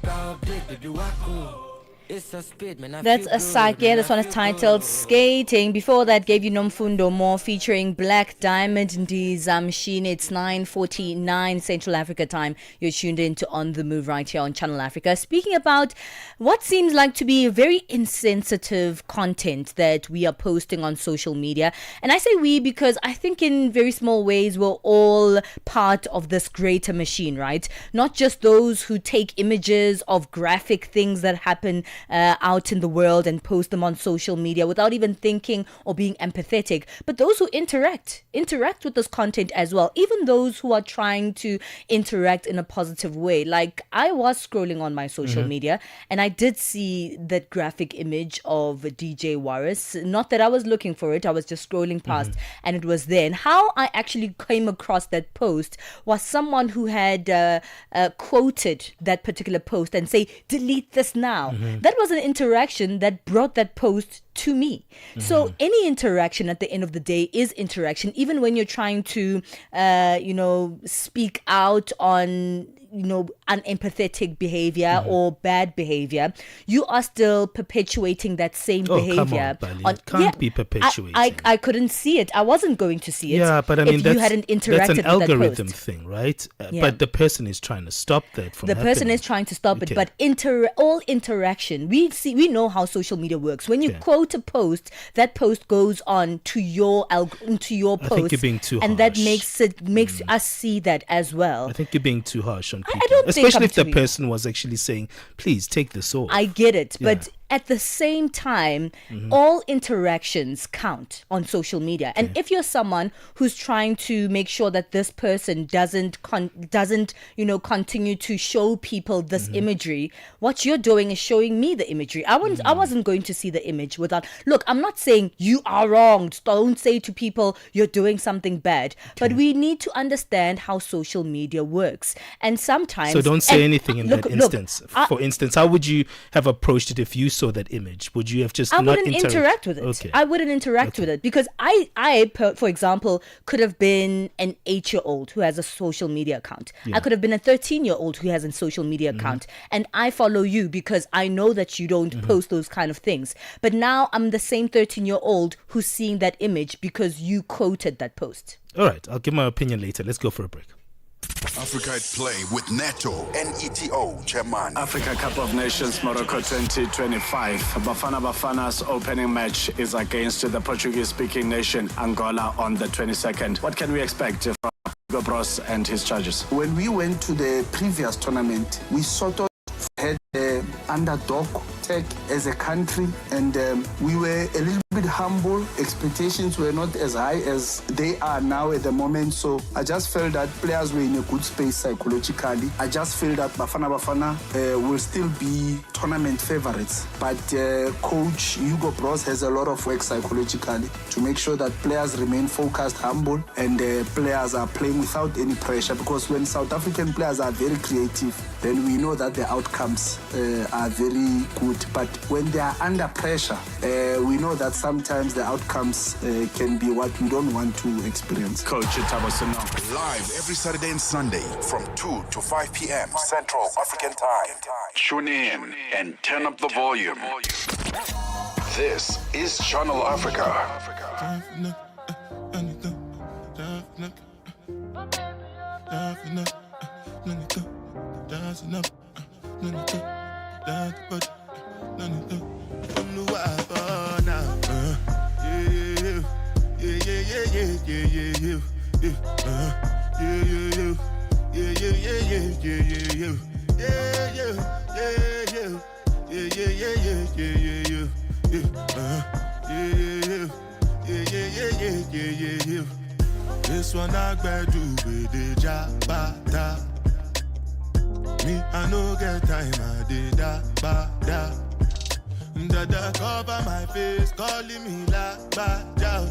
Power play, baby Wacko. It's a speed, man. That's a Sake. This one is titled Skating. Before that, gave you Nomfundo More featuring Black Diamond Ndizamshini. It's 9:49 Central Africa time. You're tuned in to On the Move right here on Channel Africa. Speaking about what seems like to be very insensitive content that we are posting on social media. And I say we because I think in very small ways we're all part of this greater machine, right? Not just those who take images of graphic things that happen out in the world and post them on social media without even thinking or being empathetic, but those who interact with this content as well, even those who are trying to interact in a positive way. Like, I was scrolling on my social media and I did see that graphic image of DJ Waris. Not that I was looking for it, I was just scrolling past and it was there. And how I actually came across that post was someone who had quoted that particular post and say, delete this now. That was an interaction that brought that post to me. So any interaction at the end of the day is interaction, even when you're trying to speak out on unempathetic behavior or bad behavior, you are still perpetuating that same behavior. Come on, Bali. It can't be perpetuating. I couldn't see it. I wasn't going to see it. Yeah, but I mean, if you hadn't interacted that's an with algorithm that post. thing, right? But the person is trying to stop that from happening. The person is trying to stop it, but all interaction, we know how social media works. When you quote a post, that post goes on to your post. I think you're being too harsh. And that makes us see that as well. I think you're being too harsh on people. I don't think Especially I'm if the too- person was actually saying, please take this off. I get it, but at the same time, all interactions count on social media. And if you're someone who's trying to make sure that this person doesn't continue to show people this imagery, what you're doing is showing me the imagery. I wasn't going to see the image without. Look, I'm not saying you are wrong. Don't say to people you're doing something bad. But we need to understand how social media works. And sometimes, so don't say anything in that instance. For instance, how would you have approached it if you saw that image? Would you have just I not wouldn't interact with it. Okay. I wouldn't interact with it because I, for example, could have been an 8-year-old who has a social media account. I could have been a 13-year-old who has a social media account, and I follow you because I know that you don't post those kind of things. But now I'm the same 13-year-old who's seeing that image because you quoted that post. All right, I'll give my opinion later. Let's go for a break. Africa at Play with Neto, NETO, Chairman. Africa Cup of Nations Morocco 2025. Bafana's opening match is against the Portuguese-speaking nation Angola on the 22nd. What can we expect from Hugo Bros and his charges? When we went to the previous tournament, we sort of had the underdog tag as a country, and we were a little bit humble. Expectations were not as high as they are now at the moment. So I just felt that players were in a good space psychologically. I just feel that Bafana will still be tournament favorites. But coach Hugo Bros has a lot of work psychologically to make sure that players remain focused, humble, and players are playing without any pressure. Because when South African players are very creative, then we know that the outcomes are very good. But when they are under pressure, we know that sometimes the outcomes can be what we don't want to experience. Coach Tabasino. Live every Saturday and Sunday from 2 to 5 p.m. Central African Time. Tune in and turn up the volume. This is Channel Africa. This one I better do with the jabata. Me, I no get time, I did da. Dada cover my face, calling me la ba da.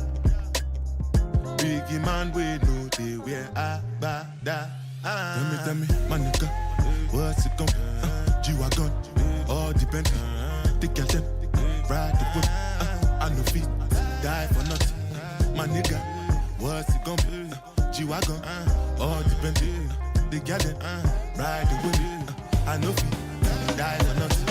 Biggie man, we know they wear a ba da. Tell me, my nigga, what's it gon' G-Wagon, all depend. Take your time, ride the whip. I no fit, die for nothing. My nigga, what's it gon' be? G-Wagon, all depend. They got it, ride the whip. I no fit, die for nothing.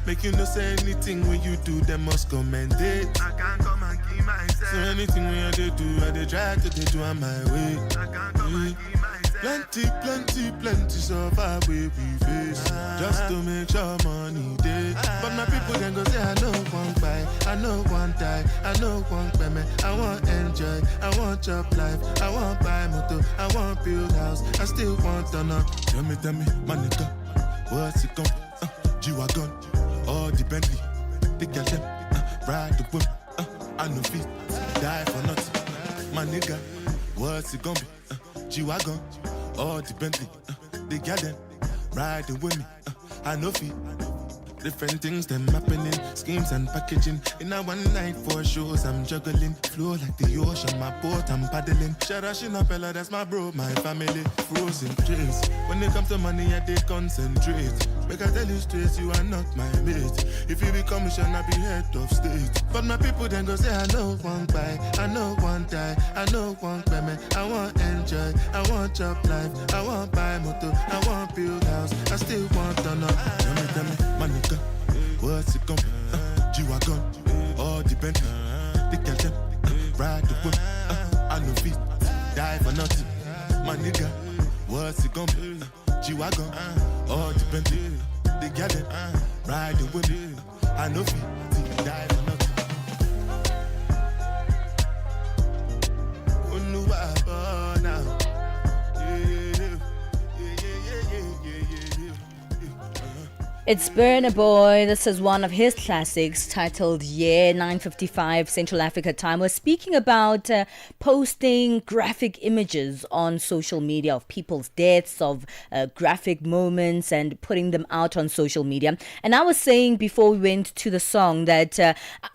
Make you no say anything when you do, they must commend it. I can't come and keep myself. So anything when I do, I dey try to do on my way. I can't come and keep myself. Plenty so far we face. Just to make sure money day. But my people then go say I know one buy, I know one die, I know one payment. I want enjoy, I want job life, I want buy motor, I want build house, I still want to know. Tell me, my nigga, what's it gon' G-Wagon, all the Bentley, take your time, ride the whip, I no fit, die for nothing. My nigga, what's it gon' be? G-Wagon, all the Bentley, they got them, ride the with me, I no fit. Different things them happening, schemes and packaging. In a one night for shows, I'm juggling. Flow like the ocean, my boat, I'm paddling. Sharashina fella, that's my bro, my family. Frozen dreams. When it comes to money, I did concentrate. Make I tell you straight, you are not my mate. If you become mission, I be head of state. But my people then go say, I know one buy, I know one die, I I know one payment, I want enjoy, I want job life, I want buy motor, I want build house, I still want to know. Tell me, my nigga, what's it gon' be? G-Wagon, all depend. The girl them, ride the whip, I know feet, die for nothing. My nigga, what's it gon' be? G-Wagon, all depend. The girl them, ride the whip, I know feet, die for nothing. It's Burna Boy. This is one of his classics titled 9:55 Central Africa time. We're speaking about posting graphic images on social media of people's deaths, of graphic moments, and putting them out on social media. And I was saying before we went to the song that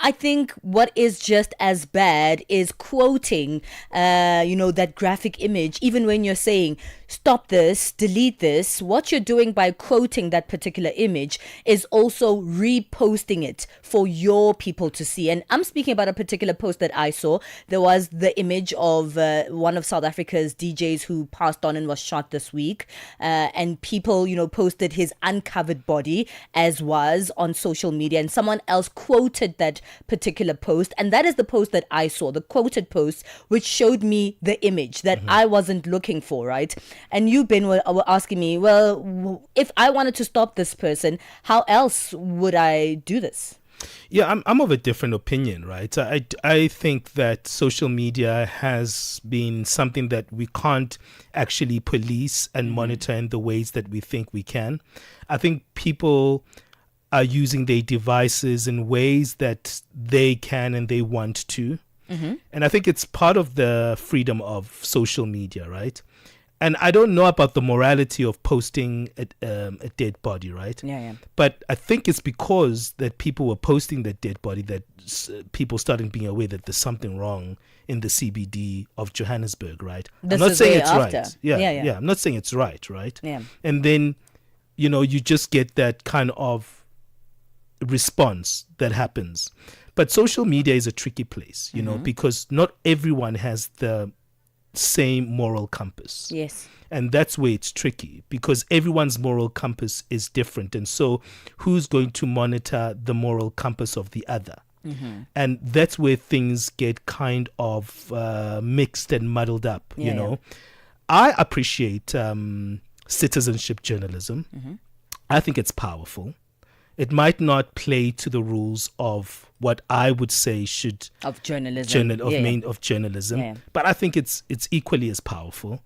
I think what is just as bad is quoting, that graphic image, even when you're saying, stop this, delete this. What you're doing by quoting that particular image is also reposting it for your people to see. And I'm speaking about a particular post that I saw. There was the image of one of South Africa's DJs who passed on and was shot this week. And people, posted his uncovered body as was on social media. And someone else quoted that particular post. And that is the post that I saw, the quoted post, which showed me the image that I wasn't looking for, right? And you, Ben, were asking me, well, if I wanted to stop this person, how else would I do this? Yeah, I'm of a different opinion, right? I think that social media has been something that we can't actually police and monitor in the ways that we think we can. I think people are using their devices in ways that they can and they want to. And I think it's part of the freedom of social media, right? And I don't know about the morality of posting a dead body, right? Yeah. But I think it's because that people were posting that dead body that people started being aware that there's something wrong in the CBD of Johannesburg, right? I'm not saying it's right. Yeah. I'm not saying it's right? Yeah. And then, you just get that kind of response that happens. But social media is a tricky place, because not everyone has the same moral compass. Yes. And that's where it's tricky, because everyone's moral compass is different. And so who's going to monitor the moral compass of the other? And that's where things get kind of mixed and muddled up, you know. I appreciate citizenship journalism. I think it's powerful. It might not play to the rules of what I would say should of journalism, of journalism, but I think it's equally as powerful.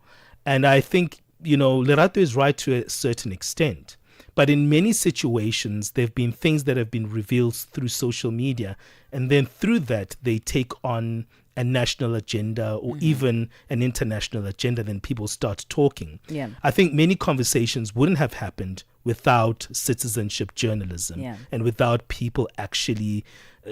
And I think Lerato is right to a certain extent, but in many situations there've been things that have been revealed through social media, and then through that they take on a national agenda or even an international agenda. Then people start talking. I think many conversations wouldn't have happened without citizenship journalism and without people actually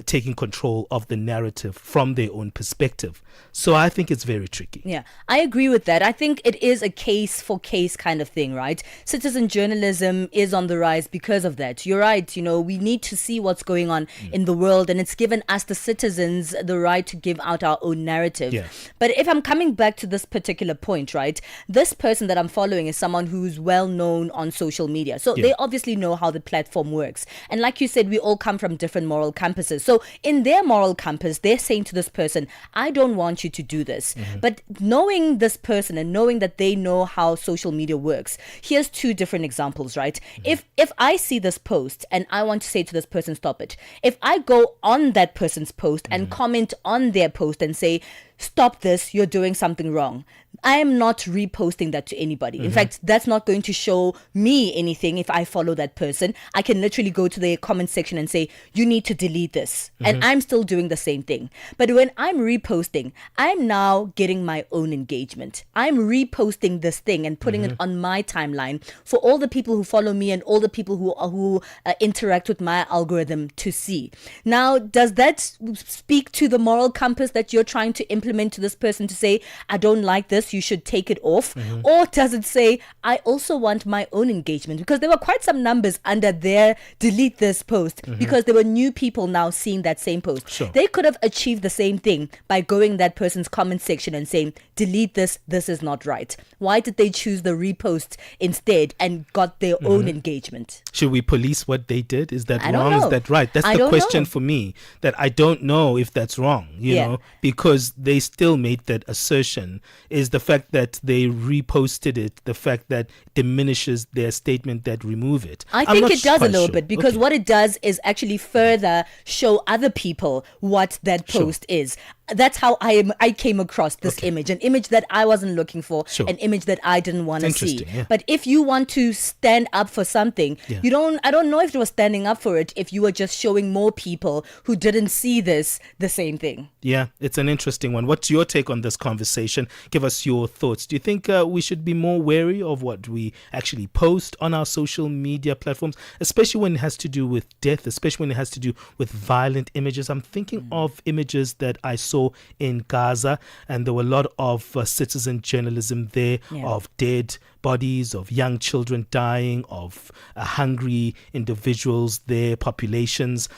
taking control of the narrative from their own perspective. So I think it's very tricky. Yeah, I agree with that. I think it is a case for case kind of thing, right? Citizen journalism is on the rise because of that. You're right. We need to see what's going on in the world, and it's given us, the citizens, the right to give out our own narrative. But if I'm coming back to this particular point, right, this person that I'm following is someone who's well known on social media. So they obviously know how the platform works. And like you said, we all come from different moral compasses. So in their moral compass, they're saying to this person, I don't want you to do this. But knowing this person and knowing that they know how social media works, here's two different examples, right? If I see this post and I want to say to this person, stop it. If I go on that person's post and comment on their post and say, stop this, you're doing something wrong, I am not reposting that to anybody. In fact, that's not going to show me anything if I follow that person. I can literally go to the comment section and say, you need to delete this. And I'm still doing the same thing. But when I'm reposting, I'm now getting my own engagement. I'm reposting this thing and putting it on my timeline for all the people who follow me and all the people who interact with my algorithm to see. Now, does that speak to the moral compass that you're trying to implement compliment to this person to say, I don't like this, you should take it off? Mm-hmm. Or does it say, I also want my own engagement? Because there were quite some numbers under their delete this post, because there were new people now seeing that same post. Sure. They could have achieved the same thing by going that person's comment section and saying, delete this is not right. Why did they choose the repost instead and got their own engagement? Should we police what they did? Is that I don't wrong? know. Is that right? That's I the don't question know. for me, that I don't know if that's wrong, you Yeah. know, because they still made that assertion. Is the fact that they reposted it, the fact that diminishes their statement that remove it? I I'm think not it does a quite little sure. bit, because Okay. what it does is actually further show other people what that post is. That's how I came across this image, an image that I wasn't looking for, Sure. an image that I didn't want to see. Interesting, yeah. But if you want to stand up for something, Yeah. I don't know if it was standing up for it if you were just showing more people who didn't see this the same thing. Yeah, it's an interesting one. What's your take on this conversation? Give us your thoughts. Do you think we should be more wary of what we actually post on our social media platforms, especially when it has to do with death, especially when it has to do with violent images? I'm thinking of images that I saw in Gaza, and there were a lot of citizen journalism there, Yeah. of dead bodies, of young children dying, of hungry individuals there, populations.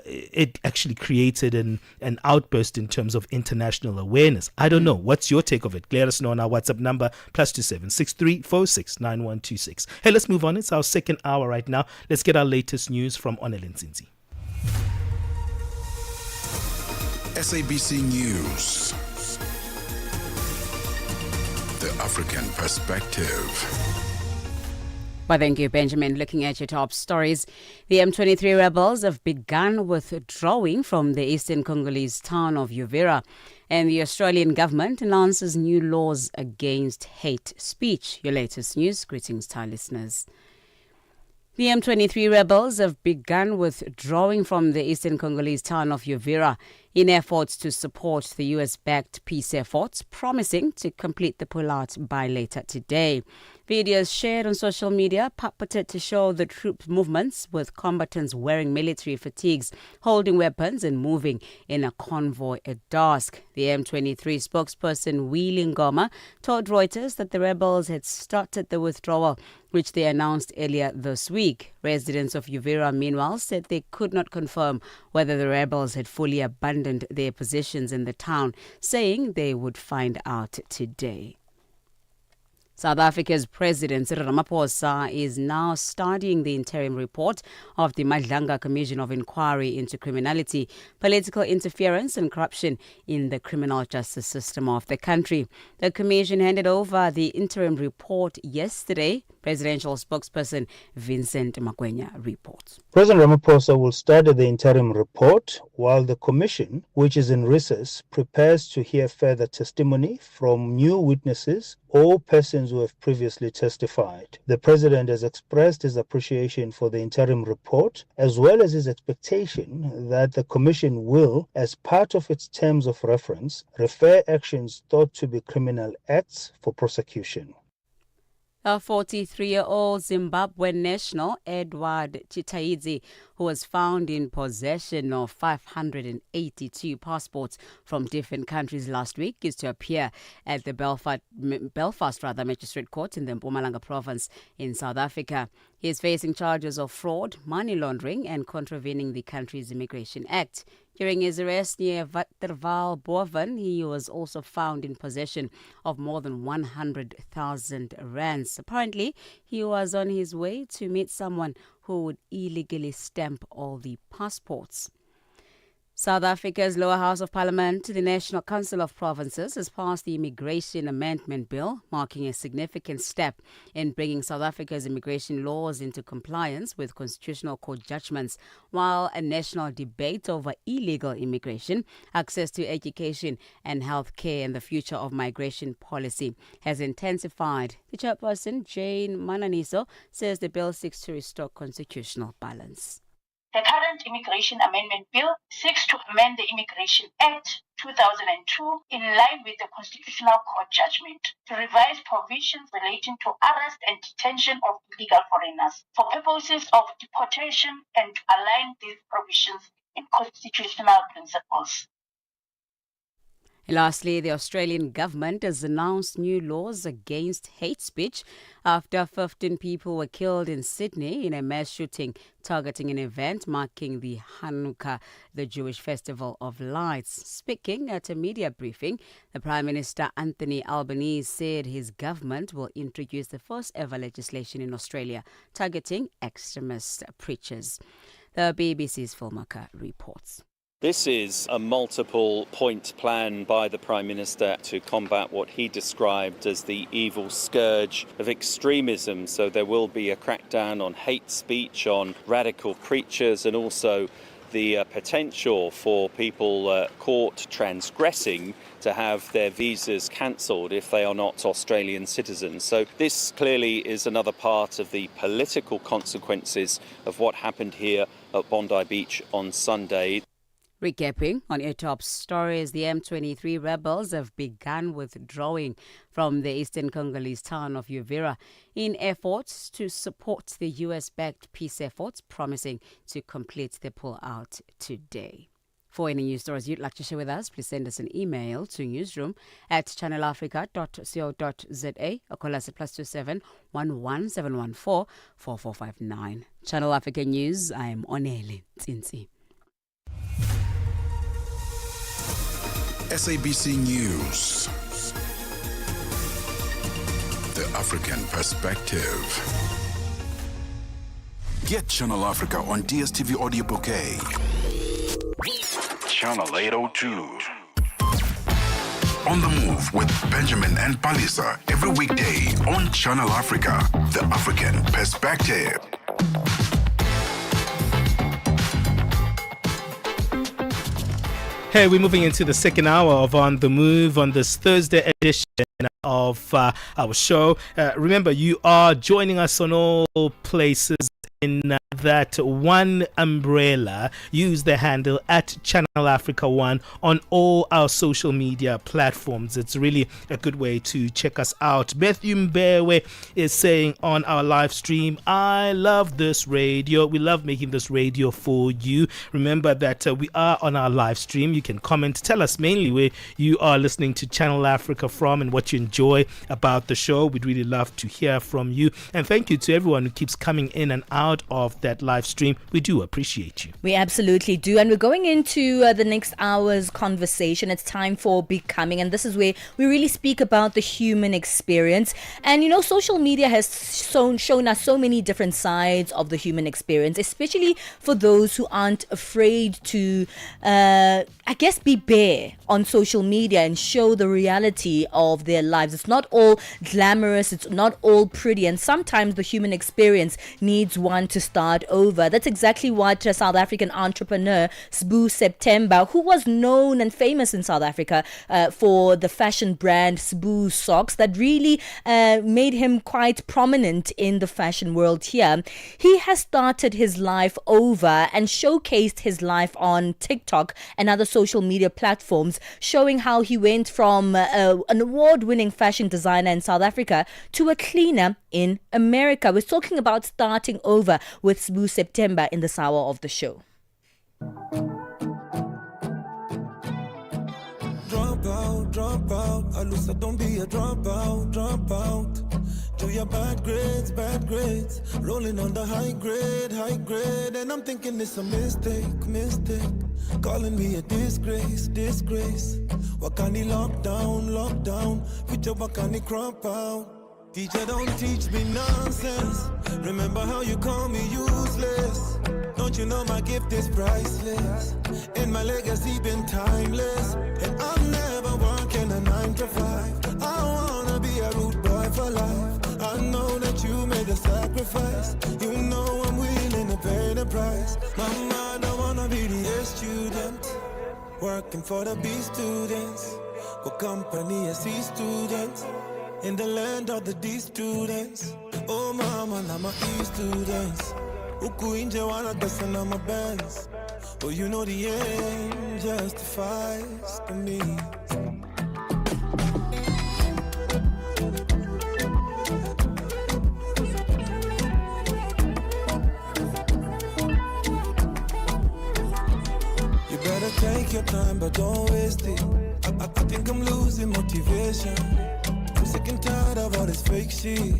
It actually created an outburst in terms of international awareness. I don't know. What's your take of it? Let us know on our WhatsApp number, +27 6346 9126. Hey, let's move on. It's our second hour right now. Let's get our latest news from Onelin Zinzi. SABC News. The African Perspective. Well, thank you, Benjamin. Looking at your top stories, the M23 rebels have begun withdrawing from the eastern Congolese town of Uvira, and the Australian government announces new laws against hate speech. Your latest news. Greetings to our listeners. The M23 rebels have begun withdrawing from the eastern Congolese town of Uvira in efforts to support the US-backed peace efforts, promising to complete the pullout by later today. Videos shared on social media purported to show the troops' movements, with combatants wearing military fatigues, holding weapons and moving in a convoy at dusk. The M23 spokesperson Willy Ngoma told Reuters that the rebels had started the withdrawal, which they announced earlier this week. Residents of Uvira, meanwhile, said they could not confirm whether the rebels had fully abandoned their positions in the town, saying they would find out today. South Africa's President Cyril Ramaphosa is now studying the interim report of the Madlanga Commission of Inquiry into Criminality, Political Interference and Corruption in the criminal justice system of the country. The commission handed over the interim report yesterday. Presidential spokesperson Vincent Magwenya reports. President Ramaphosa will study the interim report while the commission, which is in recess, prepares to hear further testimony from new witnesses or persons who have previously testified. The president has expressed his appreciation for the interim report, as well as his expectation that the commission will, as part of its terms of reference, refer actions thought to be criminal acts for prosecution. A 43-year-old Zimbabwean national, Edward Chitaidze, who was found in possession of 582 passports from different countries last week, is to appear at the Belfast Magistrate Court in the Mpumalanga province in South Africa. He is facing charges of fraud, money laundering and contravening the country's Immigration Act. During his arrest near Waterval Boven, he was also found in possession of more than 100,000 rands. Apparently, he was on his way to meet someone who would illegally stamp all the passports. South Africa's lower house of parliament, the National Council of Provinces, has passed the Immigration Amendment Bill, marking a significant step in bringing South Africa's immigration laws into compliance with constitutional court judgments, while a national debate over illegal immigration, access to education and health care, and the future of migration policy has intensified. The chairperson, Jane Mananiso, says the bill seeks to restore constitutional balance. The current Immigration Amendment Bill seeks to amend the Immigration Act 2002 in line with the Constitutional Court judgment to revise provisions relating to arrest and detention of illegal foreigners for purposes of deportation and to align these provisions in constitutional principles. Lastly, the Australian government has announced new laws against hate speech after 15 people were killed in Sydney in a mass shooting targeting an event marking the Hanukkah, the Jewish festival of lights. Speaking at a media briefing, the Prime Minister Anthony Albanese said his government will introduce the first ever legislation in Australia targeting extremist preachers. The BBC's Phil Mucker reports. This is a multiple-point plan by the Prime Minister to combat what he described as the evil scourge of extremism. So there will be a crackdown on hate speech, on radical preachers, and also the potential for people caught transgressing to have their visas cancelled if they are not Australian citizens. So this clearly is another part of the political consequences of what happened here at Bondi Beach on Sunday. Recapping on your top stories, the M23 rebels have begun withdrawing from the eastern Congolese town of Uvira in efforts to support the US-backed peace efforts, promising to complete the pullout today. For any news stories you'd like to share with us, please send us an email to newsroom@channelafrica.co.za or call us at +27 11 714 4459. Channel Africa News, I am Onele Tsinsi. SABC News. The African Perspective. Get Channel Africa on DSTV Audio Bouquet. Channel 802. On the Move with Benjamin and Palesa every weekday on Channel Africa. The African Perspective. Hey, we're moving into the second hour of On the Move on this Thursday edition of our show. Remember, you are joining us on all places in that one umbrella. Use the handle at Channel Africa 1 on all our social media platforms. It's really a good way to check us out. Matthew Mbewe is saying on our live stream, I love this radio. We love making this radio for you. Remember that we are on our live stream. You can comment. Tell us mainly where you are listening to Channel Africa from and what you enjoy about the show. We'd really love to hear from you. And thank you to everyone who keeps coming in and out of that live stream. We do appreciate you. We absolutely do. And we're going into the next hour's conversation. It's time for Becoming. And this is where we really speak about the human experience. And, you know, social media has shown us so many different sides of the human experience, especially for those who aren't afraid to, be bare on social media and show the reality of their lives. It's not all glamorous. It's not all pretty. And sometimes the human experience needs one to start over. That's exactly what South African entrepreneur Sbu September, who was known and famous in South Africa for the fashion brand Sbu Socks, that really made him quite prominent in the fashion world here. He has started his life over and showcased his life on TikTok and other social media platforms, showing how he went from an award-winning fashion designer in South Africa to a cleaner in America. We're talking about starting over with Sbu September in this hour of the show. Drop out. Alusa, don't be a dropout. Do your bad grades. Rolling on the high grade. And I'm thinking it's a mistake. Calling me a disgrace. Wakani lockdown. Future Wakani crop out. Teacher, don't teach me nonsense. Remember how you call me useless. Don't you know my gift is priceless? And my legacy been timeless. And I'm never working a 9 to 5. I wanna be a rude boy for life. I know that you made a sacrifice. You know I'm willing to pay the price. Mama, I don't wanna be the A student, working for the B students. Go company as C students. In the land of the D students. Oh mama, now my E students. Uku inje wana dasa na my bands. But you know the end justifies the means. You better take your time, but don't waste it. I think losing motivation. I'm sick and tired of all this fake shit.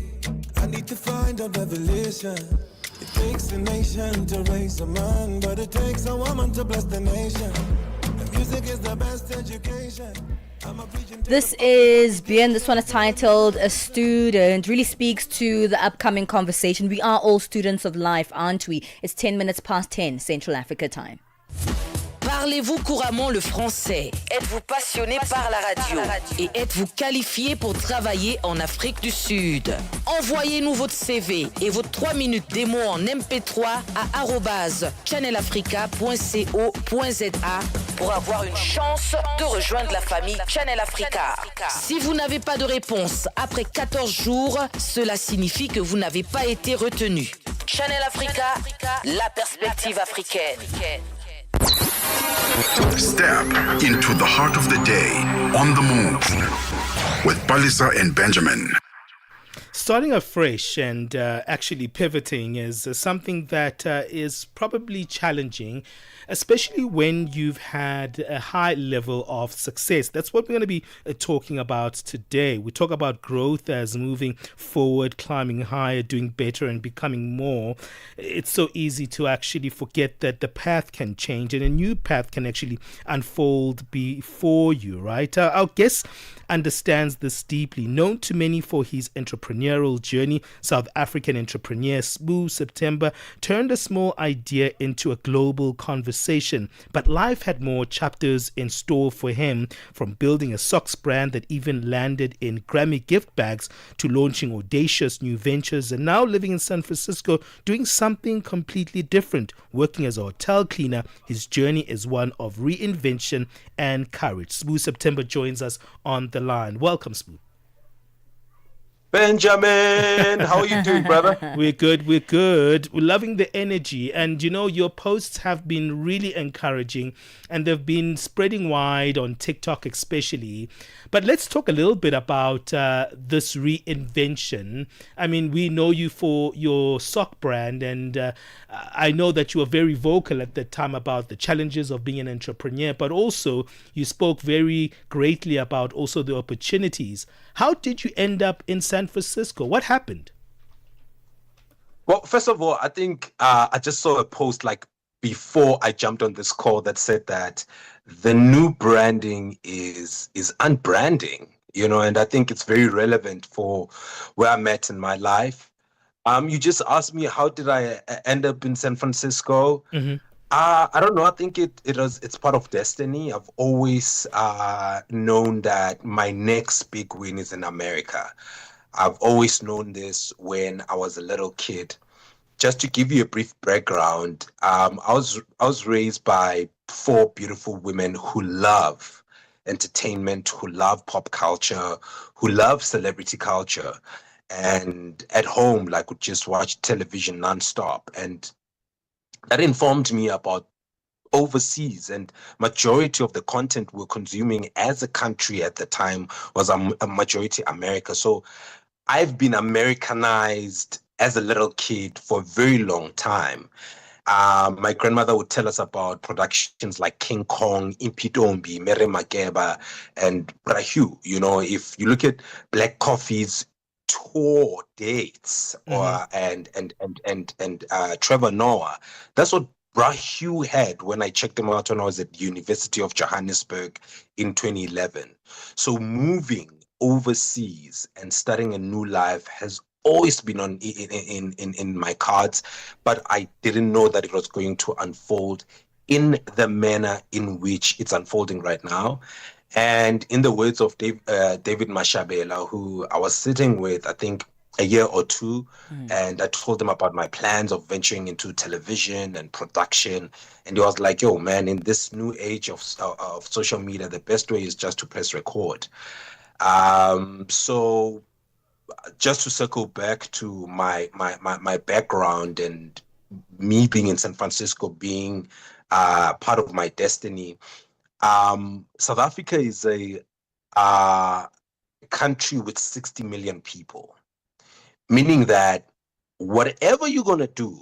I need to find a revelation. It takes a nation to raise a man, but it takes a woman to bless the nation. The music is the best education. This is Bien. This one is titled A Student. Really speaks to the upcoming conversation. We are all students of life, aren't we? It's 10 minutes past 10 Central Africa time. Parlez-vous couramment le français? Êtes-vous passionné par la radio? Et êtes-vous qualifié pour travailler en Afrique du Sud? Envoyez-nous votre CV et vos 3 minutes démo en MP3 à @channelafrica.co.za pour avoir une chance de rejoindre la famille Channel Africa. Si vous n'avez pas de réponse après 14 jours, cela signifie que vous n'avez pas été retenu. Channel Africa, la perspective africaine. Step into the heart of the day on the move with Palesa and Benjamin. Starting afresh and actually pivoting is something that is probably challenging, especially when you've had a high level of success. That's what we're going to be talking about today. We talk about growth as moving forward, climbing higher, doing better and becoming more. It's so easy to actually forget that the path can change and a new path can actually unfold before you, right? Our guest understands this deeply. Known to many for his entrepreneurial journey, South African entrepreneur Moshatama turned a small idea into a global conversation. But life had more chapters in store for him, from building a socks brand that even landed in Grammy gift bags to launching audacious new ventures and now living in San Francisco doing something completely different. Working as a hotel cleaner, his journey is one of reinvention and courage. Moshatama joins us on the line. Welcome, Smooth. Benjamin, how are you doing, brother? We're good. We're loving the energy. And, you know, your posts have been really encouraging and they've been spreading wide on TikTok especially. But let's talk a little bit about this reinvention. I mean, we know you for your sock brand, and I know that you were very vocal at the time about the challenges of being an entrepreneur, but also you spoke very greatly about also the opportunities. How did you end up in San Francisco? What happened? Well, first of all, I think I just saw a post like before I jumped on this call that said that the new branding is unbranding, you know, and I think it's very relevant for where I'm at in my life. You just asked me, how did I end up in San Francisco? Mm-hmm. I don't know. I think it's part of destiny. I've always known that my next big win is in America. I've always known this when I was a little kid. Just to give you a brief background, I was raised by 4 beautiful women who love entertainment, who love pop culture, who love celebrity culture, and at home, like, would just watch television nonstop. And that informed me about overseas, and majority of the content we're consuming as a country at the time was a majority America. So I've been Americanized as a little kid for a very long time. My grandmother would tell us about productions like King Kong, Impitombi, Mere Makeba, and Brahu. You know, if you look at Black Coffee's tour dates, or and Trevor Noah, that's what Brahu had when I checked them out when I was at the University of Johannesburg in 2011. So moving overseas and starting a new life has always been in my cards, but I didn't know that it was going to unfold in the manner in which it's unfolding right now. And in the words of David Mashabela, who I was sitting with, I think, a year or two, and I told him about my plans of venturing into television and production. And he was like, yo, man, in this new age of social media, the best way is just to press record. So just to circle back to my background and me being in San Francisco being part of my destiny, South Africa is a country with 60 million people, meaning that whatever you're going to do,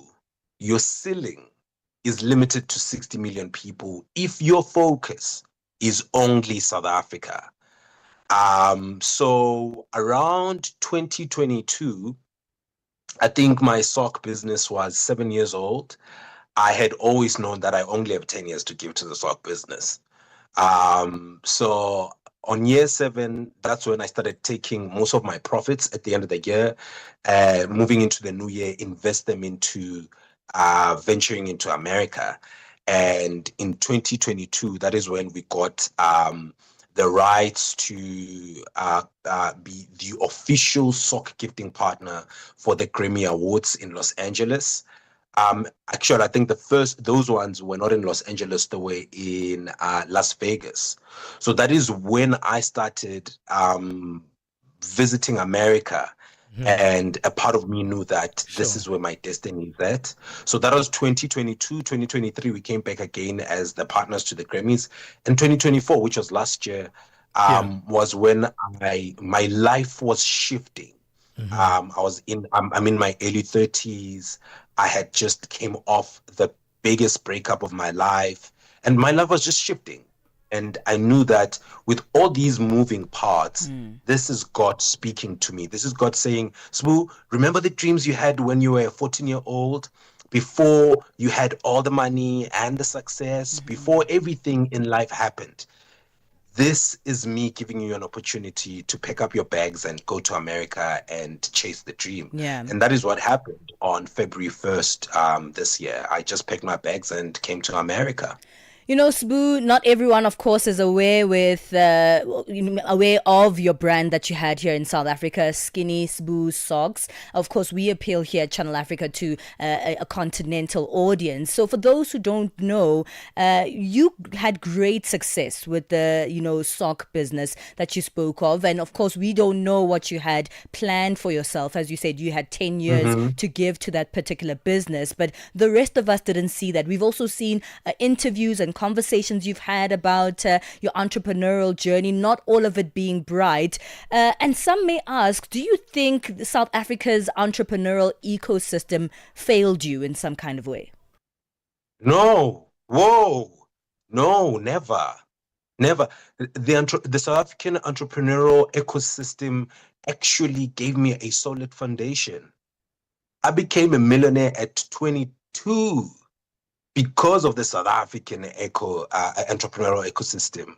your ceiling is limited to 60 million people if your focus is only South Africa. So around 2022, I think my sock business was 7 years old. I had always known that I only have 10 years to give to the sock business. So on year 7, that's when I started taking most of my profits at the end of the year, moving into the new year, invest them into venturing into America. And in 2022, that is when we got the rights to be the official sock gifting partner for the Grammy Awards in Los Angeles. Actually, I think those ones were not in Los Angeles, they were in Las Vegas. So that is when I started visiting America. And a part of me knew that this is where my destiny is at. So that was 2022. 2023, we came back again as the partners to the Grammys. And 2024, which was last year, was when my life was shifting. I'm in my early 30s. I had just came off the biggest breakup of my life, and my life was just shifting. And I knew that with all these moving parts, this is God speaking to me. This is God saying, Sbu, remember the dreams you had when you were a 14-year-old? Before you had all the money and the success, before everything in life happened. This is me giving you an opportunity to pick up your bags and go to America and chase the dream. Yeah. And that is what happened on February 1st this year. I just packed my bags and came to America. You know, Sbu, not everyone, of course, is aware of your brand that you had here in South Africa, Skinny Sbu Socks. Of course, we appeal here at Channel Africa to a continental audience. So for those who don't know, you had great success with the, sock business that you spoke of. And of course, we don't know what you had planned for yourself. As you said, you had 10 years to give to that particular business. But the rest of us didn't see that. We've also seen interviews and conversations you've had about your entrepreneurial journey, not all of it being bright. And some may ask, do you think South Africa's entrepreneurial ecosystem failed you in some kind of way? No. Whoa. No, never. Never. The South African entrepreneurial ecosystem actually gave me a solid foundation. I became a millionaire at 22. Because of the South African entrepreneurial ecosystem.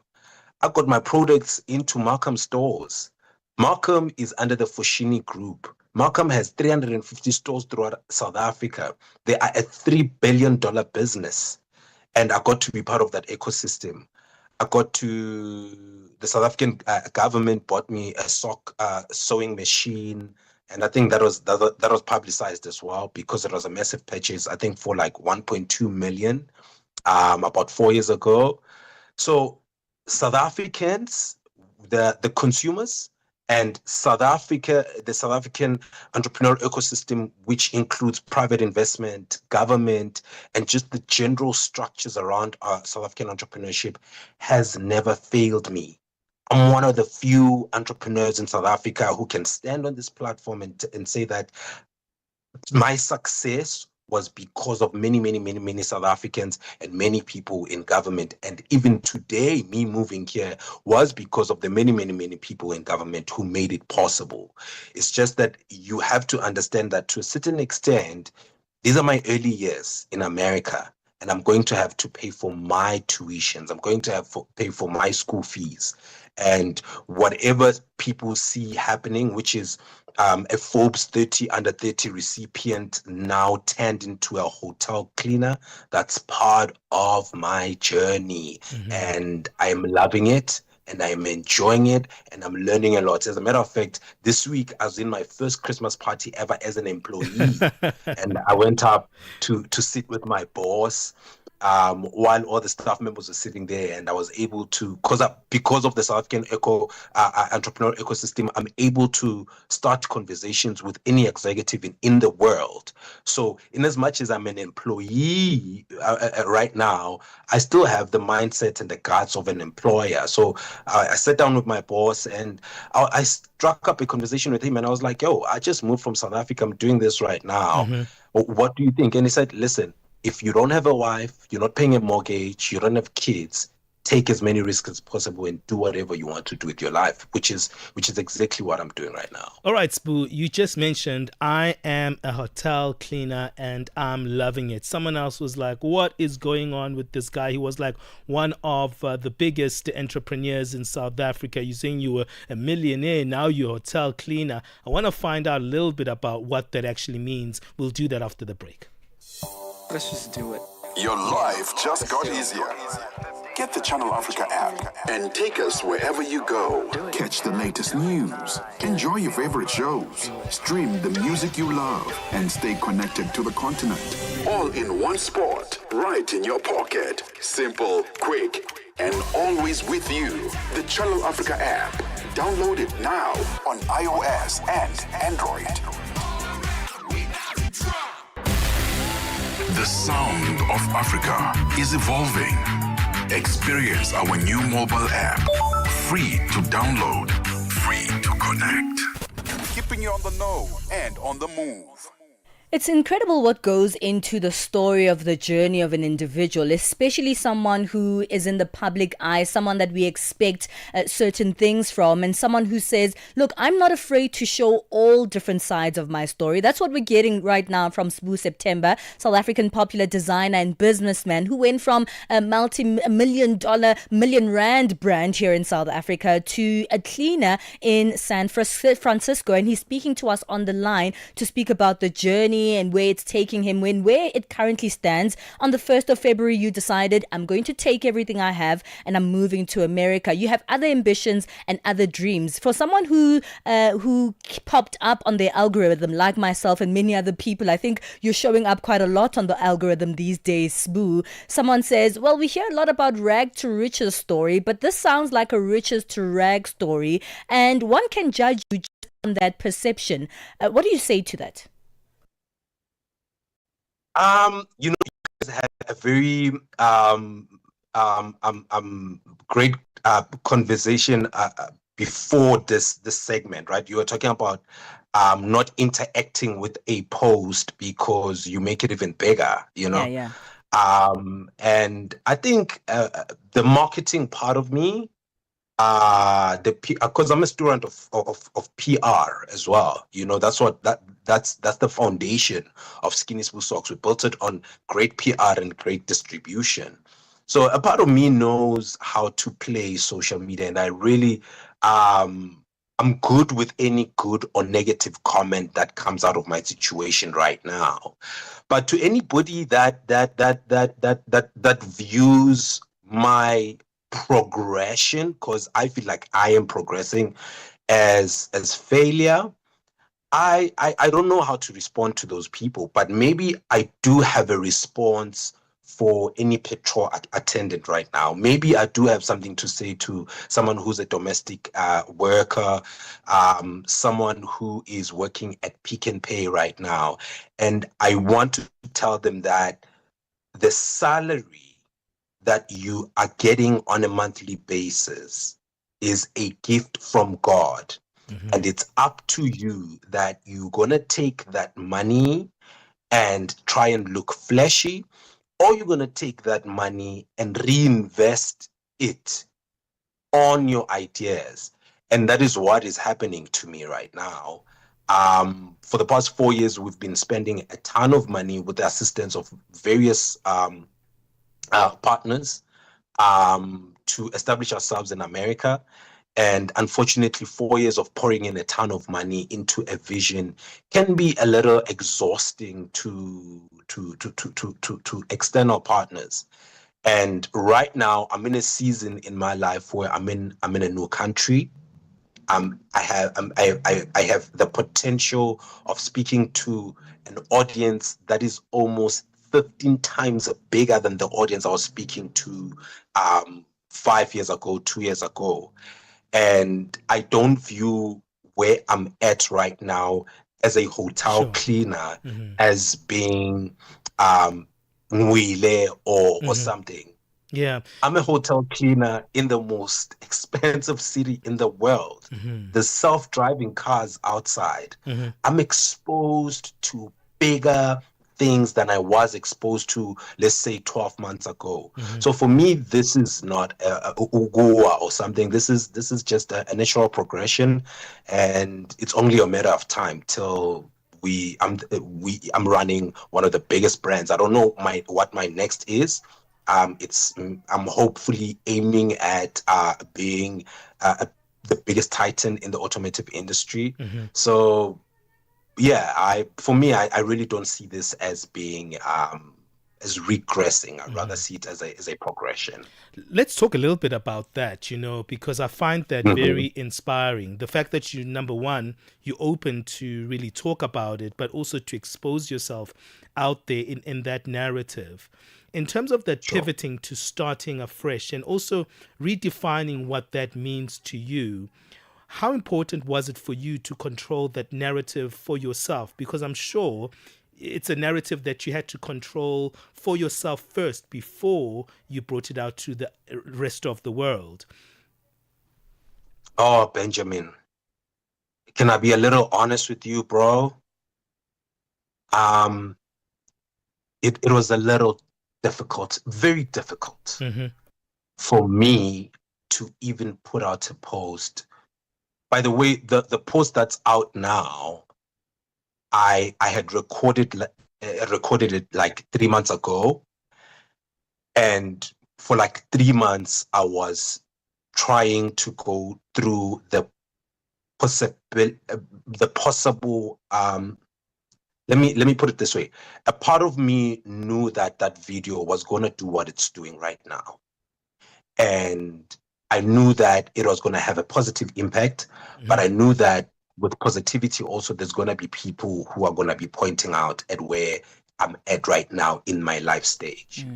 I got my products into Markham stores. Markham is under the Foschini Group. Markham has 350 stores throughout South Africa. They are a $3 billion business. And I got to be part of that ecosystem. The South African government bought me a sock sewing machine. And I think that was publicized as well because it was a massive purchase, I think for like 1.2 million about 4 years ago. So South Africans, the consumers, and the South African entrepreneurial ecosystem, which includes private investment, government, and just the general structures around South African entrepreneurship, has never failed me. I'm one of the few entrepreneurs in South Africa who can stand on this platform and say that my success was because of many South Africans and many people in government. And even today, me moving here was because of the many people in government who made it possible. It's just that you have to understand that to a certain extent, these are my early years in America. And I'm going to have to pay for my tuitions. I'm going to have to pay for my school fees. And whatever people see happening, which is a Forbes 30 under 30 recipient now turned into a hotel cleaner, that's part of my journey. And I'm loving it. And I'm enjoying it, and I'm learning a lot. As a matter of fact, this week I was in my first Christmas party ever as an employee, and I went up to sit with my boss while all the staff members were sitting there, and I was able to, because of the South African entrepreneurial ecosystem, I'm able to start conversations with any executive in the world. So, in as much as I'm an employee right now, I still have the mindset and the guts of an employer. So I sat down with my boss and I struck up a conversation with him, and I was like, yo, I just moved from South Africa. I'm doing this right now. What do you think? And he said, listen, if you don't have a wife, you're not paying a mortgage, you don't have kids, take as many risks as possible and do whatever you want to do with your life, which is exactly what I'm doing right now. All right, Spoo, you just mentioned I am a hotel cleaner and I'm loving it. Someone else was like, what is going on with this guy? He was like one of the biggest entrepreneurs in South Africa. You're saying you were a millionaire, now you're a hotel cleaner. I want to find out a little bit about what that actually means. We'll do that after the break. Let's just do it. Your life just got easier. Get the Channel Africa app and take us wherever you go. Catch the latest news, enjoy your favorite shows, stream the music you love, and stay connected to the continent. All in one spot, right in your pocket. Simple, quick, and always with you. The Channel Africa app. Download it now on iOS and Android. The sound of Africa is evolving. Experience our new mobile app. Free to download, free to connect. Keeping you on the know and on the move. It's incredible what goes into the story of the journey of an individual, especially someone who is in the public eye, someone that we expect certain things from, and someone who says, look, I'm not afraid to show all different sides of my story. That's what we're getting right now from Spoo September, South African popular designer and businessman who went from a multi-million rand brand here in South Africa to a cleaner in San Francisco. And he's speaking to us on the line to speak about the journey and where it's taking him, where it currently stands. On the 1st of February, you decided, I'm going to take everything I have and I'm moving to America. You have other ambitions and other dreams. For someone who popped up on their algorithm, like myself and many other people, I think you're showing up quite a lot on the algorithm these days, Spoo. Someone says, well, we hear a lot about rag to riches story, but this sounds like a riches to rag story, and one can judge you just on that perception. What do you say to that? You guys had a very great conversation before this segment, right? You were talking about not interacting with a post because you make it even bigger, you know? Yeah. And I think the marketing part of me, because I'm a student of PR as well, you know, that's the foundation of Skinny Spoo Socks. We built it on great PR and great distribution. So a part of me knows how to play social media, and I really I'm good with any good or negative comment that comes out of my situation right now. But to anybody that views my progression, because I feel like I am progressing, as failure, I don't know how to respond to those people, but maybe I do have a response for any petrol attendant right now. Maybe I do have something to say to someone who's a domestic worker, someone who is working at Pick n Pay right now, and I want to tell them that the salary that you are getting on a monthly basis is a gift from God. Mm-hmm. And it's up to you that you're going to take that money and try and look flashy, or you're going to take that money and reinvest it on your ideas. And that is what is happening to me right now. For the past 4 years, we've been spending a ton of money with the assistance of various partners to establish ourselves in America. And unfortunately, 4 years of pouring in a ton of money into a vision can be a little exhausting to external partners. And right now, I'm in a season in my life where I'm in a new country. I have the potential of speaking to an audience that is almost 15 times bigger than the audience I was speaking to 5 years ago, 2 years ago. And I don't view where I'm at right now as a hotel cleaner as being Mwile or something. Yeah. I'm a hotel cleaner in the most expensive city in the world. The self-driving cars outside. I'm exposed to bigger, things than I was exposed to, let's say 12 months ago. Mhm. So for me, this is not a ugoa or something. This is just a natural progression, and it's only a matter of time till I'm running one of the biggest brands. I don't know what my next is. I'm hopefully aiming at being the biggest titan in the automotive industry. Mhm. So yeah, I really don't see this as being as regressing. I'd rather see it as a progression. Let's talk a little bit about that, because I find that Mhm. very inspiring. The fact that you, number one, you're open to really talk about it, but also to expose yourself out there in that narrative. In terms of that pivoting to starting afresh and also redefining what that means to you, how important was it for you to control that narrative for yourself? Because I'm sure it's a narrative that you had to control for yourself first before you brought it out to the rest of the world. Oh, Benjamin, can I be a little honest with you, bro? It was a little difficult, very difficult for me to even put out a post. By the way, the post that's out now, I had recorded it like 3 months ago, and for like 3 months I was trying to go through the possible let me put it this way. A part of me knew that video was going to do what it's doing right now, and I knew that it was going to have a positive impact, but I knew that with positivity also there's going to be people who are going to be pointing out at where I'm at right now in my life stage.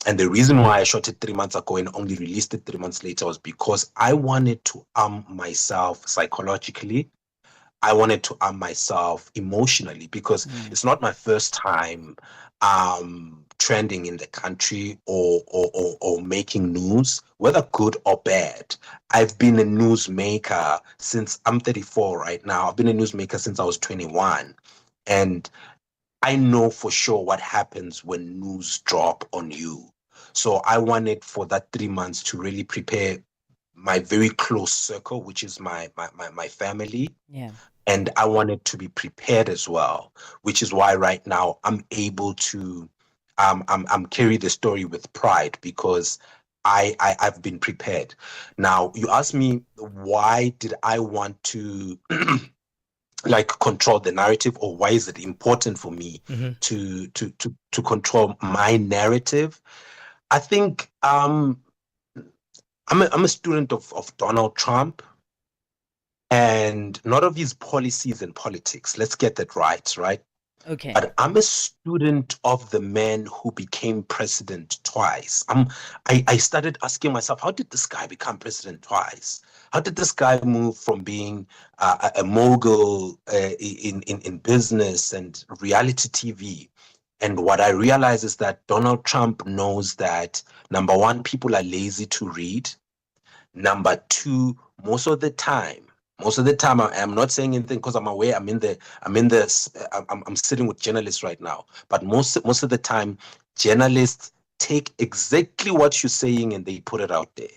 And the reason why I shot it 3 months ago and only released it 3 months later was because I wanted to arm myself psychologically. I wanted to arm myself emotionally, because it's not my first time trending in the country or making news, whether good or bad. I've been a newsmaker since I'm 34 right now. I've been a newsmaker since I was 21. And I know for sure what happens when news drop on you. So I wanted for that 3 months to really prepare my very close circle, which is my family. Yeah. And I wanted to be prepared as well, which is why right now I'm able to I'm carry the story with pride, because I've been prepared. Now you ask me, why did I want to like control the narrative, or why is it important for me to control my narrative? I think I'm a student of Donald Trump, and not of his policies and politics. Let's get that right? Okay. But I'm a student of the man who became president twice. I started asking myself, how did this guy become president twice? How did this guy move from being a mogul in business and reality TV? And what I realize is that Donald Trump knows that, number one, people are lazy to read. Number two, most of the time, I'm not saying anything because I'm aware. I'm sitting with journalists right now. But most of the time, journalists take exactly what you're saying and they put it out there.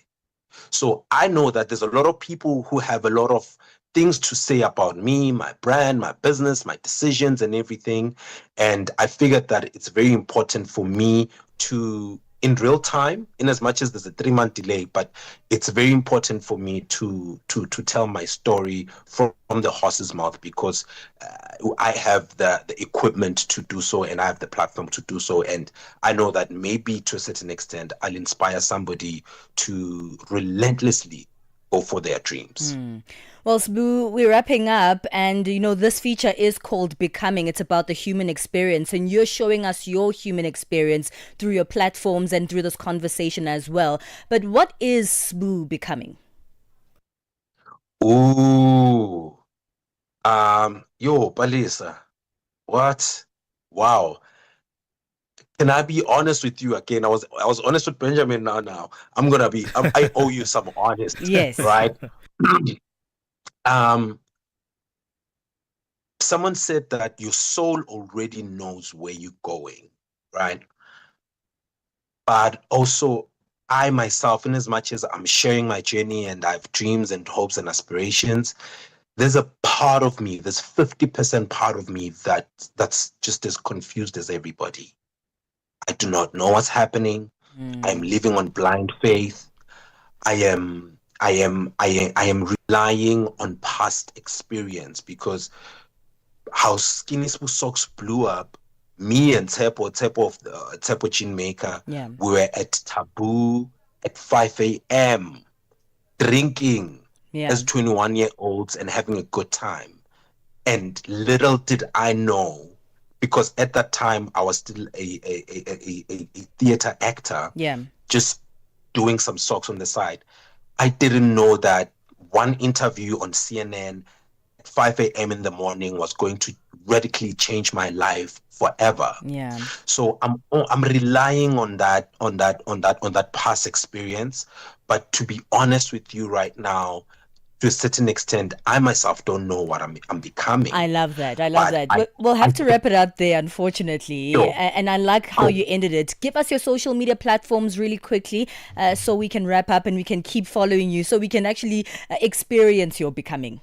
So I know that there's a lot of people who have a lot of things to say about me, my brand, my business, my decisions and everything. And I figured that it's very important for me to, in real time, in as much as there's a 3-month delay, but it's very important for me to tell my story from the horse's mouth, because I have the equipment to do so, and I have the platform to do so. And I know that maybe to a certain extent, I'll inspire somebody to relentlessly go for their dreams. Well, Sbu, we're wrapping up, and this feature is called Becoming. It's about the human experience, and you're showing us your human experience through your platforms and through this conversation as well. But what is Sbu becoming? Ooh, Palesa, what? Wow. Can I be honest with you again? I was honest with Benjamin. Now I'm gonna be. I owe you some honest. Yes. Right. someone said that your soul already knows where you're going, right? But also, I myself, in as much as I'm sharing my journey and I have dreams and hopes and aspirations, there's a part of me, there's 50% part of me that's just as confused as everybody. I do not know what's happening. I'm living on blind faith. I am relying on past experience, because how Skinny Smooth Socks blew up, me and Tepo Chinmaker, Yeah. we were at Taboo at 5 a.m. drinking as 21-year-olds and having a good time. And little did I know, because at that time I was still a theater actor, just doing some socks on the side. I didn't know that one interview on CNN at 5 a.m. in the morning was going to radically change my life forever. Yeah. So I'm relying on that past experience. But to be honest with you right now, to a certain extent, I myself don't know what I'm becoming. I love that. We'll have to wrap it up there, unfortunately. Sure. And I like how you ended it. Give us your social media platforms really quickly, so we can wrap up and we can keep following you, so we can actually experience your becoming.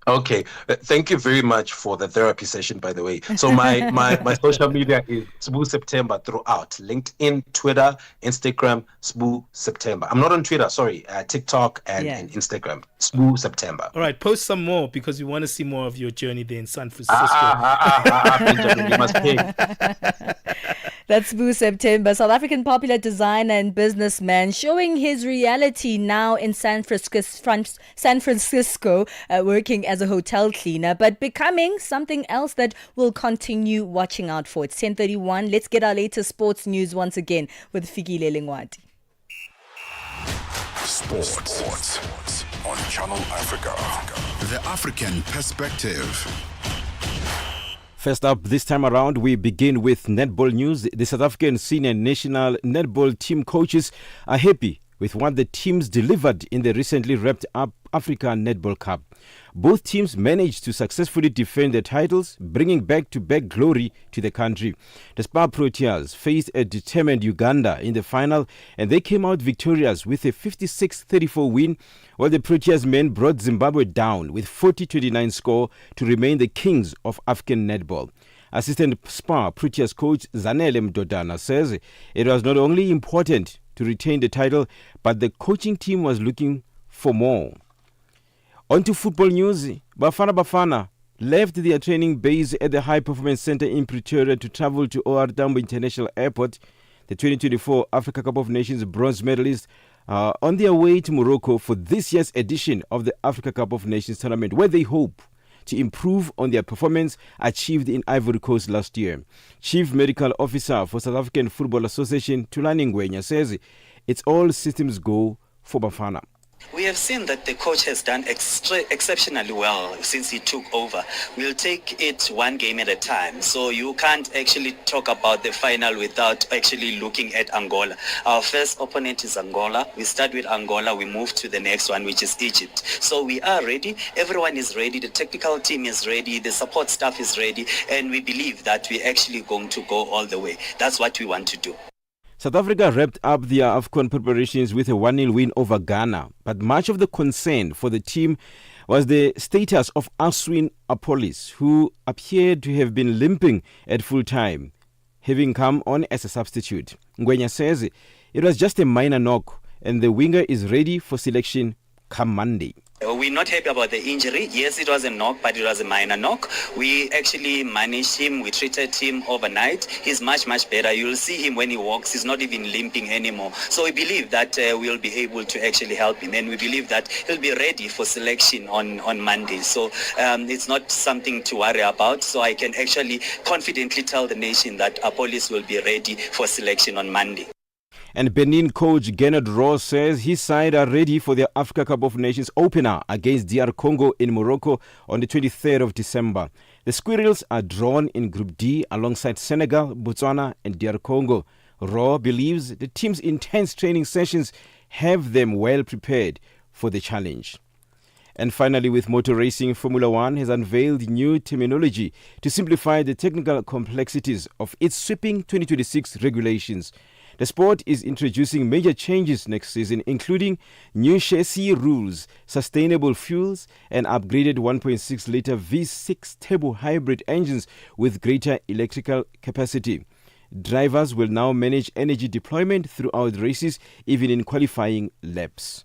Okay, thank you very much for the therapy session, by the way. So my social media is Smooth September throughout. LinkedIn, Twitter, Instagram, Smooth September. I'm not on Twitter, sorry, TikTok and Instagram. Smooth September. All right, post some more, because we want to see more of your journey there in San Francisco. Benjamin, you must pay. That's Smooth September, South African popular designer and businessman, showing his reality now in San Francisco, working as a hotel cleaner, but becoming something else that we'll continue watching out for. It's 10:31. Let's get our latest sports news once again with Fikile Lengwati. Sports on Channel Africa. The African perspective. First up, this time around, we begin with netball news. The South African senior national netball team coaches are happy with what the teams delivered in the recently wrapped up Africa Netball Cup. Both teams managed to successfully defend their titles, bringing back-to-back glory to the country. The Spar Proteas faced a determined Uganda in the final, and they came out victorious with a 56-34 win, while the Proteas men brought Zimbabwe down with 40-29 score to remain the kings of African netball. Assistant Spar Proteas coach Zanele Mdodana says it was not only important to retain the title, but the coaching team was looking for more. On to football news. Bafana left their training base at the High Performance Center in Pretoria to travel to OR Tambo International Airport. The 2024 Africa Cup of Nations bronze medalists are on their way to Morocco for this year's edition of the Africa Cup of Nations tournament, where they hope to improve on their performance achieved in Ivory Coast last year. Chief Medical Officer for South African Football Association, Thulani Ngwenya, says it's all systems go for Bafana. We have seen that the coach has done exceptionally well since he took over. We'll take it one game at a time. So you can't actually talk about the final without actually looking at Angola. Our first opponent is Angola. We start with Angola. We move to the next one, which is Egypt. So we are ready. Everyone is ready. The technical team is ready. The support staff is ready. And we believe that we're actually going to go all the way. That's what we want to do. South Africa wrapped up their AFCON preparations with a 1-0 win over Ghana, but much of the concern for the team was the status of Aswin Apolis, who appeared to have been limping at full time, having come on as a substitute. Ngwenya says it was just a minor knock and the winger is ready for selection come Monday. We're not happy about the injury. Yes, it was a knock, but it was a minor knock. We actually managed him. We treated him overnight. He's much, much better. You'll see him when he walks. He's not even limping anymore. So we believe that we'll be able to actually help him. And we believe that he'll be ready for selection on Monday. So it's not something to worry about. So I can actually confidently tell the nation that Apolis will be ready for selection on Monday. And Benin coach Gennard Ross says his side are ready for the Africa Cup of Nations opener against DR Congo in Morocco on the 23rd of December. The Squirrels are drawn in Group D alongside Senegal, Botswana and DR Congo. Ross believes the team's intense training sessions have them well prepared for the challenge. And finally, with motor racing, Formula One has unveiled new terminology to simplify the technical complexities of its sweeping 2026 regulations. The sport is introducing major changes next season, including new chassis rules, sustainable fuels, and upgraded 1.6-litre V6 turbo hybrid engines with greater electrical capacity. Drivers will now manage energy deployment throughout races, even in qualifying laps.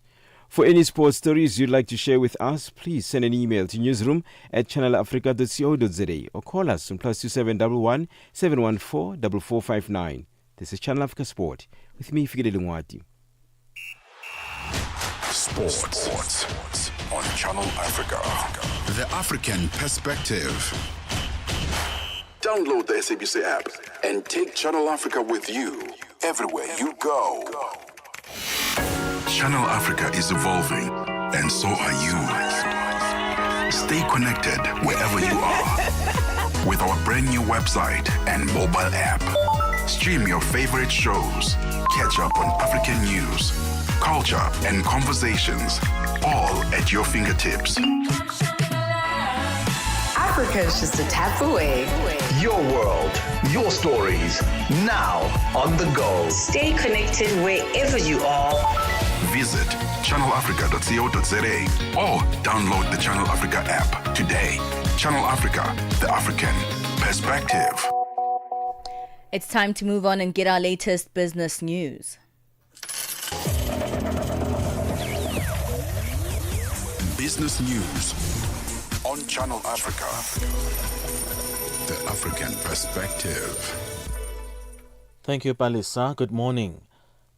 For any sports stories you'd like to share with us, please send an email to newsroom@channelafrica.co.za or call us on +2711 714 4459. This is Channel Africa Sport with me, Fikile Lungwati. Sports on Channel Africa. The African perspective. Download the SABC app and take Channel Africa with you everywhere you go. Channel Africa is evolving, and so are you. Stay connected wherever you are with our brand new website and mobile app. Stream your favorite shows, catch up on African news, culture, and conversations, all at your fingertips. Africa is just a tap away. Your world, your stories, now on the go. Stay connected wherever you are. Visit channelafrica.co.za or download the Channel Africa app today. Channel Africa, the African perspective. It's time to move on and get our latest business news. Business news on Channel Africa, the African perspective. Thank you, Palesa. Good morning.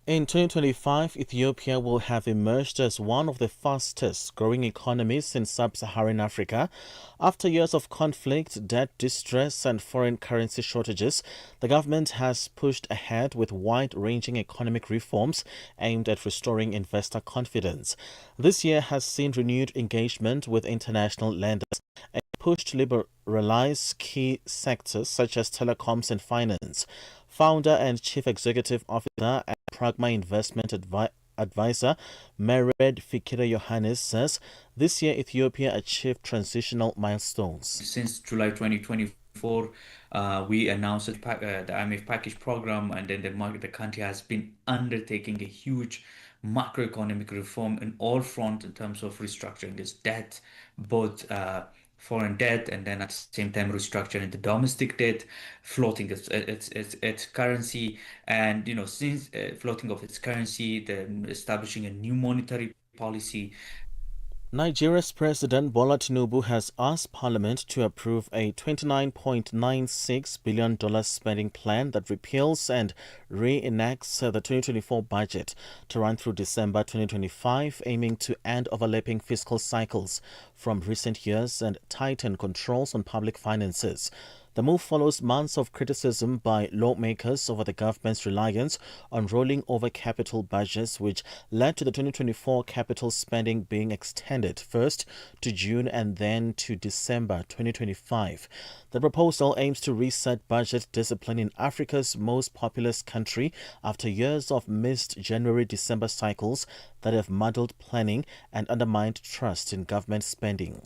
In 2025, Ethiopia will have emerged as one of the fastest growing economies in sub-Saharan Africa. After years of conflict, debt distress, and foreign currency shortages, the government has pushed ahead with wide-ranging economic reforms aimed at restoring investor confidence. This year has seen renewed engagement with international lenders and pushed to liberalize key sectors such as telecoms and finance. Founder and Chief Executive Officer at Pragma Investment Advisor Mered Fikire Yohannes says this year Ethiopia achieved transitional milestones. Since July 2024, we announced the IMF package program, and then the country has been undertaking a huge macroeconomic reform in all fronts in terms of restructuring its debt, both foreign debt, and then at the same time restructuring the domestic debt, floating its currency, and since floating of its currency, then establishing a new monetary policy. Nigeria's President Bola Tinubu has asked Parliament to approve a $29.96 billion spending plan that repeals and reenacts the 2024 budget to run through December 2025, aiming to end overlapping fiscal cycles from recent years and tighten controls on public finances. The move follows months of criticism by lawmakers over the government's reliance on rolling over capital budgets, which led to the 2024 capital spending being extended first to June and then to December 2025. The proposal aims to reset budget discipline in Africa's most populous country after years of missed January-December cycles that have muddled planning and undermined trust in government spending.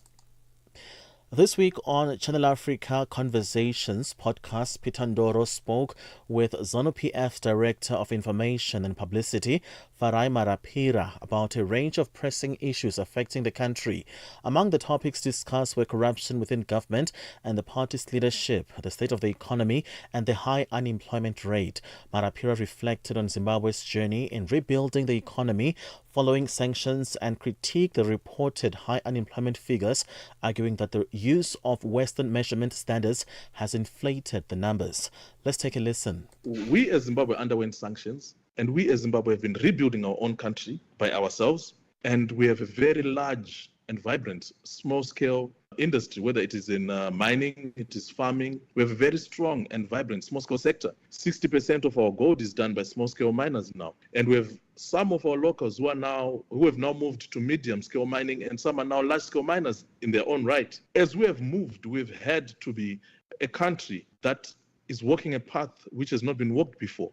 This week on Channel Africa Conversations podcast, Peter Ndoro spoke with ZANU-PF's Director of Information and Publicity, Farai Marapira, about a range of pressing issues affecting the country. Among the topics discussed were corruption within government and the party's leadership, the state of the economy, and the high unemployment rate. Marapira reflected on Zimbabwe's journey in rebuilding the economy following sanctions and critiqued the reported high unemployment figures, arguing that the use of Western measurement standards has inflated the numbers. Let's take a listen. We as Zimbabwe underwent sanctions, and we as Zimbabwe have been rebuilding our own country by ourselves, and we have a very large and vibrant small-scale industry, whether it is in mining, it is farming. We have a very strong and vibrant small-scale sector. 60% of our gold is done by small-scale miners now, and we have some of our locals who have now moved to medium-scale mining, and some are now large-scale miners in their own right. As we have moved, we've had to be a country that is walking a path which has not been walked before.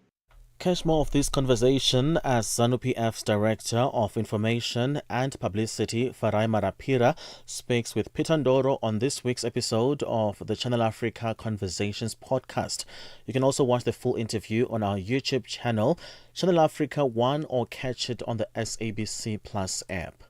Catch more of this conversation as ZANU-PF's Director of Information and Publicity, Farai Marapira, speaks with Peter Ndoro on this week's episode of the Channel Africa Conversations podcast. You can also watch the full interview on our YouTube channel, Channel Africa 1, or catch it on the SABC Plus app.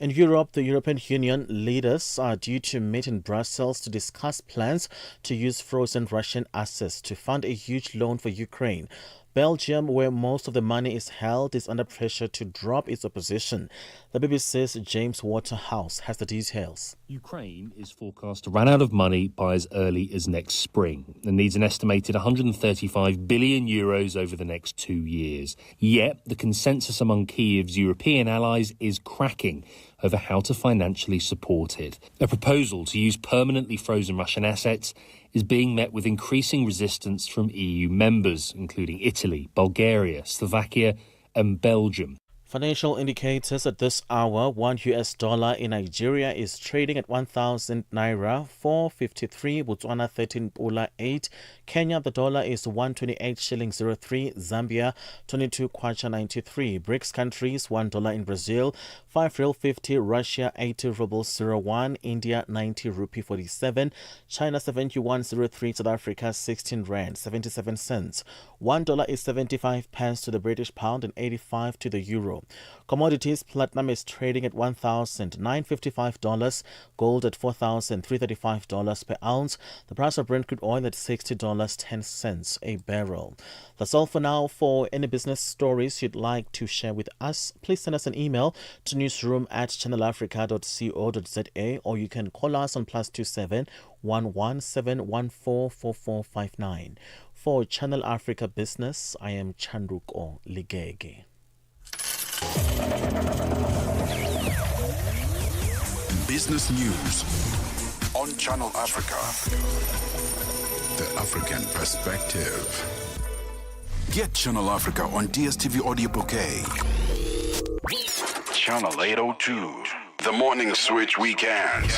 In Europe, the European Union leaders are due to meet in Brussels to discuss plans to use frozen Russian assets to fund a huge loan for Ukraine. Belgium, where most of the money is held, is under pressure to drop its opposition. The BBC's James Waterhouse has the details. Ukraine is forecast to run out of money by as early as next spring and needs an estimated 135 billion euros over the next 2 years. Yet, the consensus among Kyiv's European allies is cracking over how to financially support it. A proposal to use permanently frozen Russian assets is being met with increasing resistance from EU members, including Italy, Bulgaria, Slovakia and Belgium. Financial indicators at this hour: $1 in Nigeria is trading at 1,000 naira, 453, Botswana 13.8, Kenya the dollar is 128 shillings 03, Zambia 22 kwacha 93, BRICS countries $1 in Brazil, 5 real 50, Russia 80 rubles 01, India 90 rupee 47, China 71.03, South Africa 16 rand 77 cents. $1 is 75 pence to the British pound and 85 to the euro. Commodities: platinum is trading at $1,955, gold at $4,335 per ounce, the price of Brent crude oil at $60.10 a barrel. That's all for now. For any business stories you'd like to share with us, please send us an email to newsroom@channelafrica.co.za, or you can call us on +27 117144459. For Channel Africa Business, I am Chanduko Ligege. Business news on Channel Africa. The African perspective. Get Channel Africa on DSTV audio bouquet. Channel 802. The Morning Switch Weekend.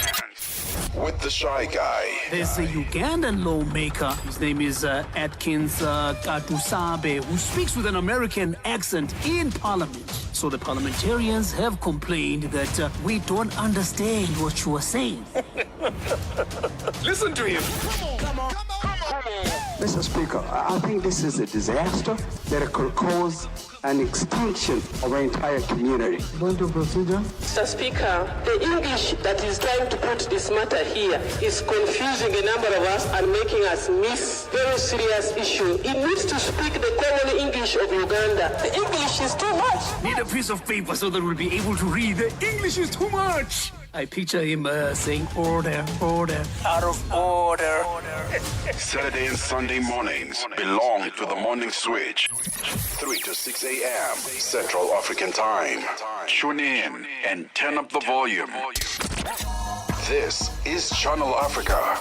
With the Shy Guy. There's a Ugandan lawmaker. His name is Atkins Katusabe, who speaks with an American accent in Parliament. So the parliamentarians have complained that we don't understand what you are saying. Listen to him. Come on. Mr. Speaker, I think this is a disaster that could cause an extinction of our entire community. Going to procedure? Mr. Speaker, the English that is trying to put this matter here is confusing a number of us and making us miss very serious issue. He needs to speak the common English of Uganda. The English is too much. Need a piece of paper so that we'll be able to read. The English is too much. I picture him saying order, out of order. Saturday and Sunday mornings belong to the Morning Switch. 3 to 6 a.m. Central African Time. Tune in and turn up the volume. This is Channel Africa.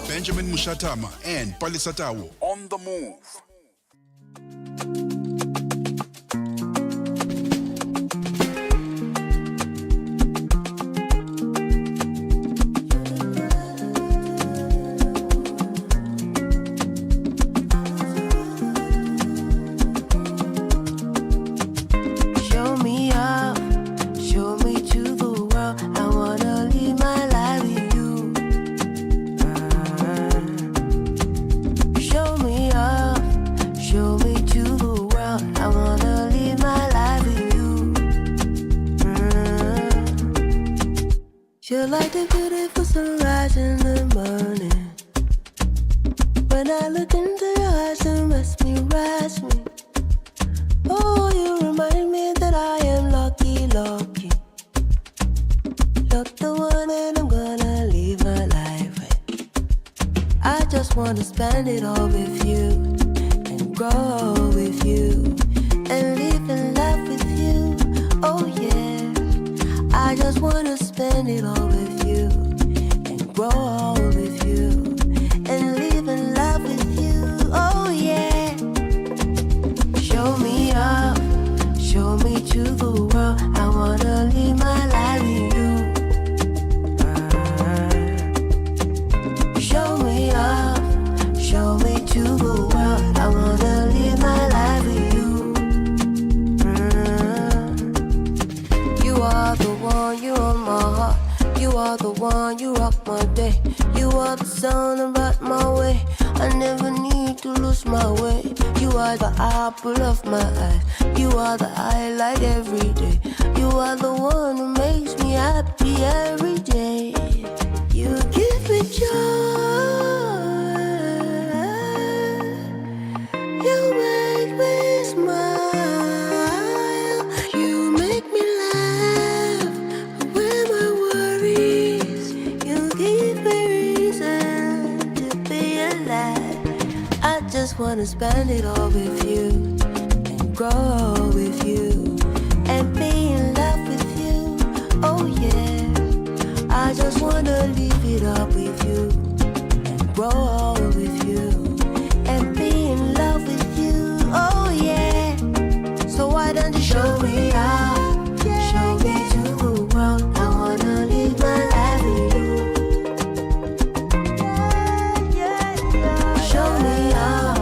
Benjamin Moshatama and Palesa on the move. You're like the beautiful sunrise in the morning. When I look into your eyes, you mesmerize me. Oh, you remind me that I am lucky, lucky. You're the one that I'm gonna live my life with. I just wanna spend it all with you and grow with you and live in love with you. Oh yeah, I just wanna spend it all with you and grow all with you and live in love with you. Oh yeah, show me up, show me to the world. I wanna live my life with you. Show me up, show me to the world. I wanna live my life with you. You are the one, you are my heart. You are the one, you rock my day. You are the sun about my way. I never need to lose my way. You are the apple of my eye. You are the highlight every day. You are the one who makes me happy every day. You give me joy. You make me smile. You make me laugh away my worries. You give me reason to be alive. I just wanna spend it all with you and grow with you and be in love with you. Oh yeah, I just wanna live it up with you and grow all with you and be in love with you. Oh yeah, so why don't you show me out, show me to the world. I wanna live my life with you. Show me out,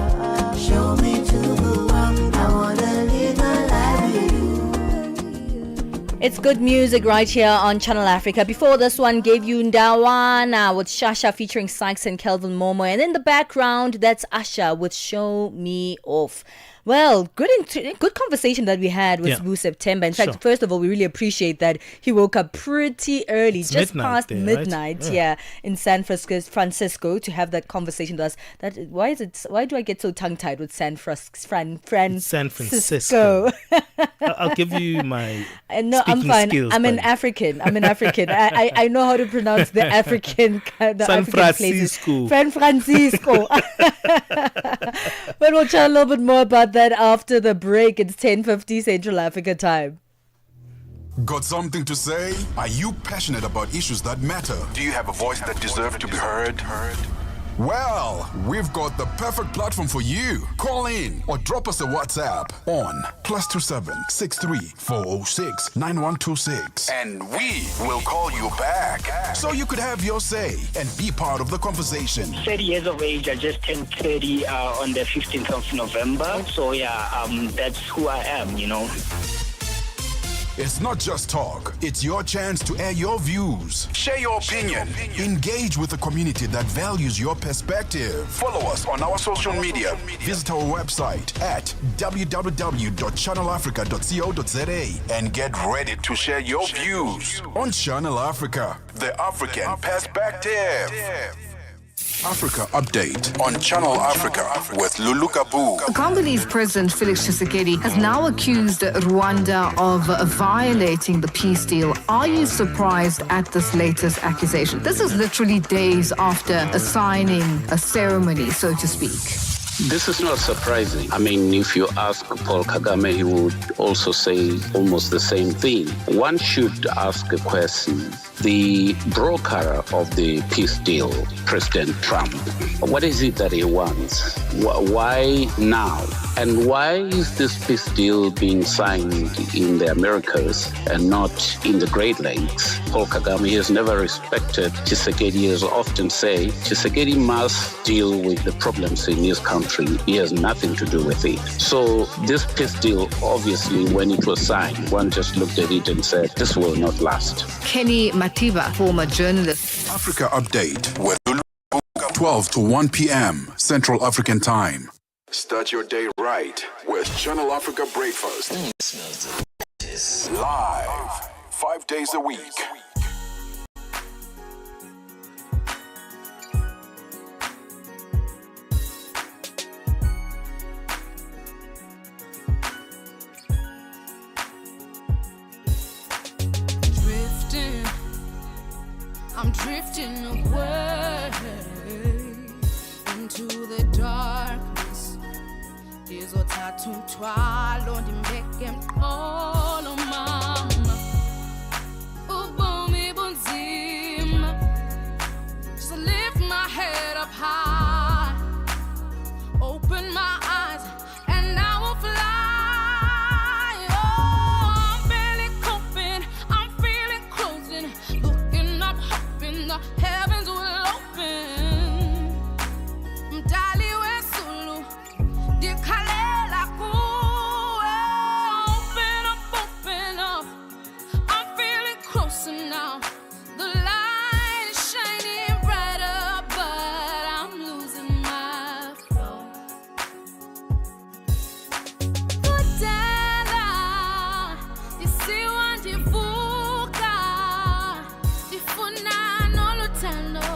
show me to the world. I wanna live my life with you. It's good music right here on Channel Africa. Before this one, gave you Ndawana with Shasha featuring Sykes and Kelvin Momo. And in the background, that's Asha with Show Me Off. Well, good conversation that we had with Sbu September. In fact, first of all, we really appreciate that he woke up pretty early, it's just past there, midnight, right? in San Francisco, to have that conversation with us. Why do I get so tongue-tied with San Francisco? I'll give you my no, I'm fine. Skills, I'm an African. I know how to pronounce the African San Francisco. San Francisco. But we'll chat a little bit more about that after the break. It's 10:50 Central Africa time. Got something to say? Are you passionate about issues that matter? Do you have a voice that deserves to be heard? Well, we've got the perfect platform for you. Call in or drop us a WhatsApp on +27 63 406 9126. And we will call you back. So you could have your say and be part of the conversation. 30 years of age. I just turned 30 on the 15th of November. So that's who I am, It's not just talk. It's your chance to air your views. Share your opinion. Engage with a community that values your perspective. Follow us on our social media. Visit our website at www.channelafrica.co.za and get ready to share your views on Channel Africa, the African perspective. Africa Update on Channel Africa with Lulu Kabu. Congolese President Felix Tshisekedi has now accused Rwanda of violating the peace deal. Are you surprised at this latest accusation? This is literally days after a signing a ceremony, so to speak. This is not surprising. I mean, if you ask Paul Kagame, he would also say almost the same thing. One should ask a question. The broker of the peace deal, President Trump, what is it that he wants? Why now? And why is this peace deal being signed in the Americas and not in the Great Lakes? Paul Kagame has never respected Tshisekedi, as often say. Tshisekedi must deal with the problems in his country. He has nothing to do with it. So this peace deal, obviously, when it was signed, one just looked at it and said, this will not last. Kenny Matiba, former journalist. Africa Update with 12 to 1 p.m. Central African Time. Start your day right with Channel Africa Breakfast. Live, 5 days a week. I'm drifting away into the darkness. Izothatha umthwalo ndimbeke mqolo mama. Ubomi bunzima. Just lift my head up high. Open my eyes and I will fly. Oh, I'm barely coping. I'm feeling closing. Looking up, hoping the heavens will open. Mdali wesulu. Dikhalela kuwe. Open up. I'm feeling closer now. The light is shining brighter, but I'm losing my flow. Kudala, ndisiwa ndivuka, ndifuna noluthando.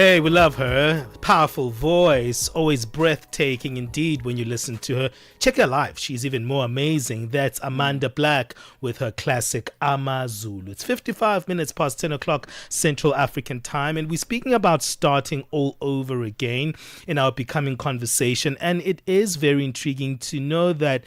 Hey, we love her. Powerful voice, always breathtaking indeed when you listen to her. Check her live. She's even more amazing. That's Amanda Black with her classic Amazulu. It's 55 minutes past 10 o'clock Central African time, and we're speaking about starting all over again in our Becoming conversation. And it is very intriguing to know that,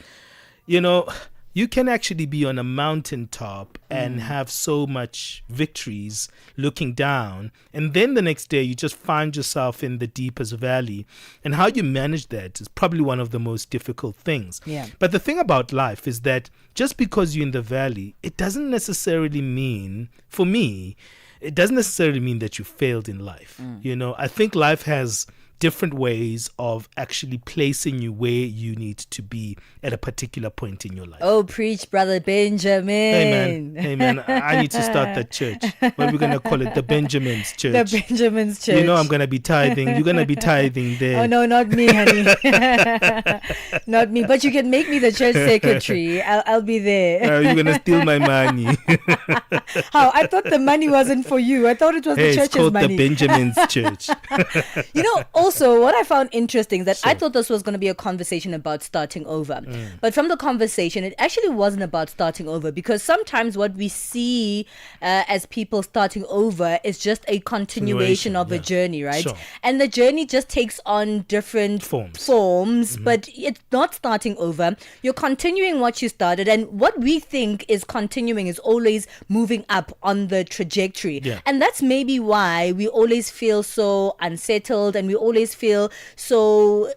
you know, you can actually be on a mountaintop and have so much victories looking down, and then the next day you just find yourself in the deepest valley. And how you manage that is probably one of the most difficult things. Yeah. But the thing about life is that just because you're in the valley, it doesn't necessarily mean, for me, it doesn't necessarily mean that you failed in life. You know, I think life has different ways of actually placing you where you need to be at a particular point in your life. Oh, preach, Brother Benjamin. Hey man, I need to start that church. What are we going to call it? The Benjamin's Church. The Benjamin's Church. You know I'm going to be tithing. You're going to be tithing there. Oh, no, not me, honey. Not me. But you can make me the church secretary. I'll be there. You're going to steal my money. How? I thought the money wasn't for you. I thought it was the church's it's called money. the Benjamin's Church. You know, also, what I found interesting is that I thought this was going to be a conversation about starting over. But from the conversation, it actually wasn't about starting over, because sometimes what we see as people starting over is just a continuation of a journey, right? Sure. And the journey just takes on different forms, but it's not starting over. You're continuing what you started, and what we think is continuing is always moving up on the trajectory. Yeah. And that's maybe why we always feel so unsettled, and we always feel so,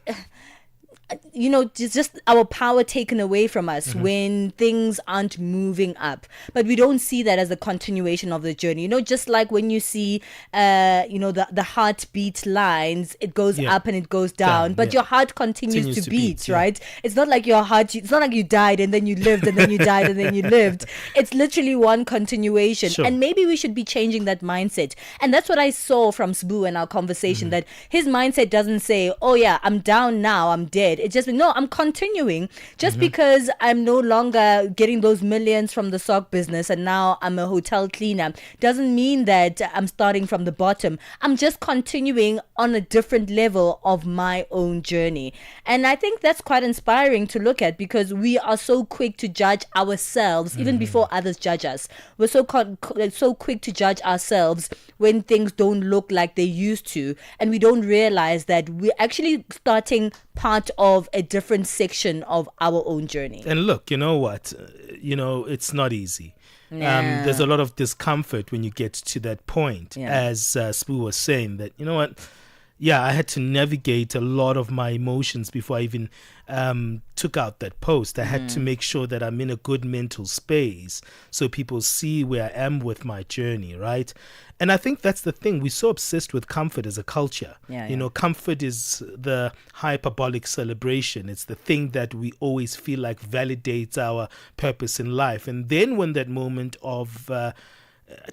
you know, just our power taken away from us when things aren't moving up. But we don't see that as a continuation of the journey. You know, just like when you see, you know, the heartbeat lines, it goes up and it goes down, but your heart continues to beat, right? It's not like your heart, it's not like you died and then you lived and then you died and then you lived. It's literally one continuation. Sure. And maybe we should be changing that mindset. And that's what I saw from Sbu in our conversation, that his mindset doesn't say, oh yeah, I'm down now, I'm dead. It just, no, I'm continuing. Just because I'm no longer getting those millions from the sock business and now I'm a hotel cleaner doesn't mean that I'm starting from the bottom. I'm just continuing on a different level of my own journey. And I think that's quite inspiring to look at, because we are so quick to judge ourselves even before others judge us. We're so quick to judge ourselves when things don't look like they used to, and we don't realize that we're actually starting part of a different section of our own journey. And look, you know what? You know, it's not easy. There's a lot of discomfort when you get to that point, as Spoo was saying, that, you know what? Yeah, I had to navigate a lot of my emotions before I even took out that post. I had to make sure that I'm in a good mental space so people see where I am with my journey, right? And I think that's the thing. We're so obsessed with comfort as a culture. You know, comfort is the hyperbolic celebration. It's the thing that we always feel like validates our purpose in life. And then when that moment of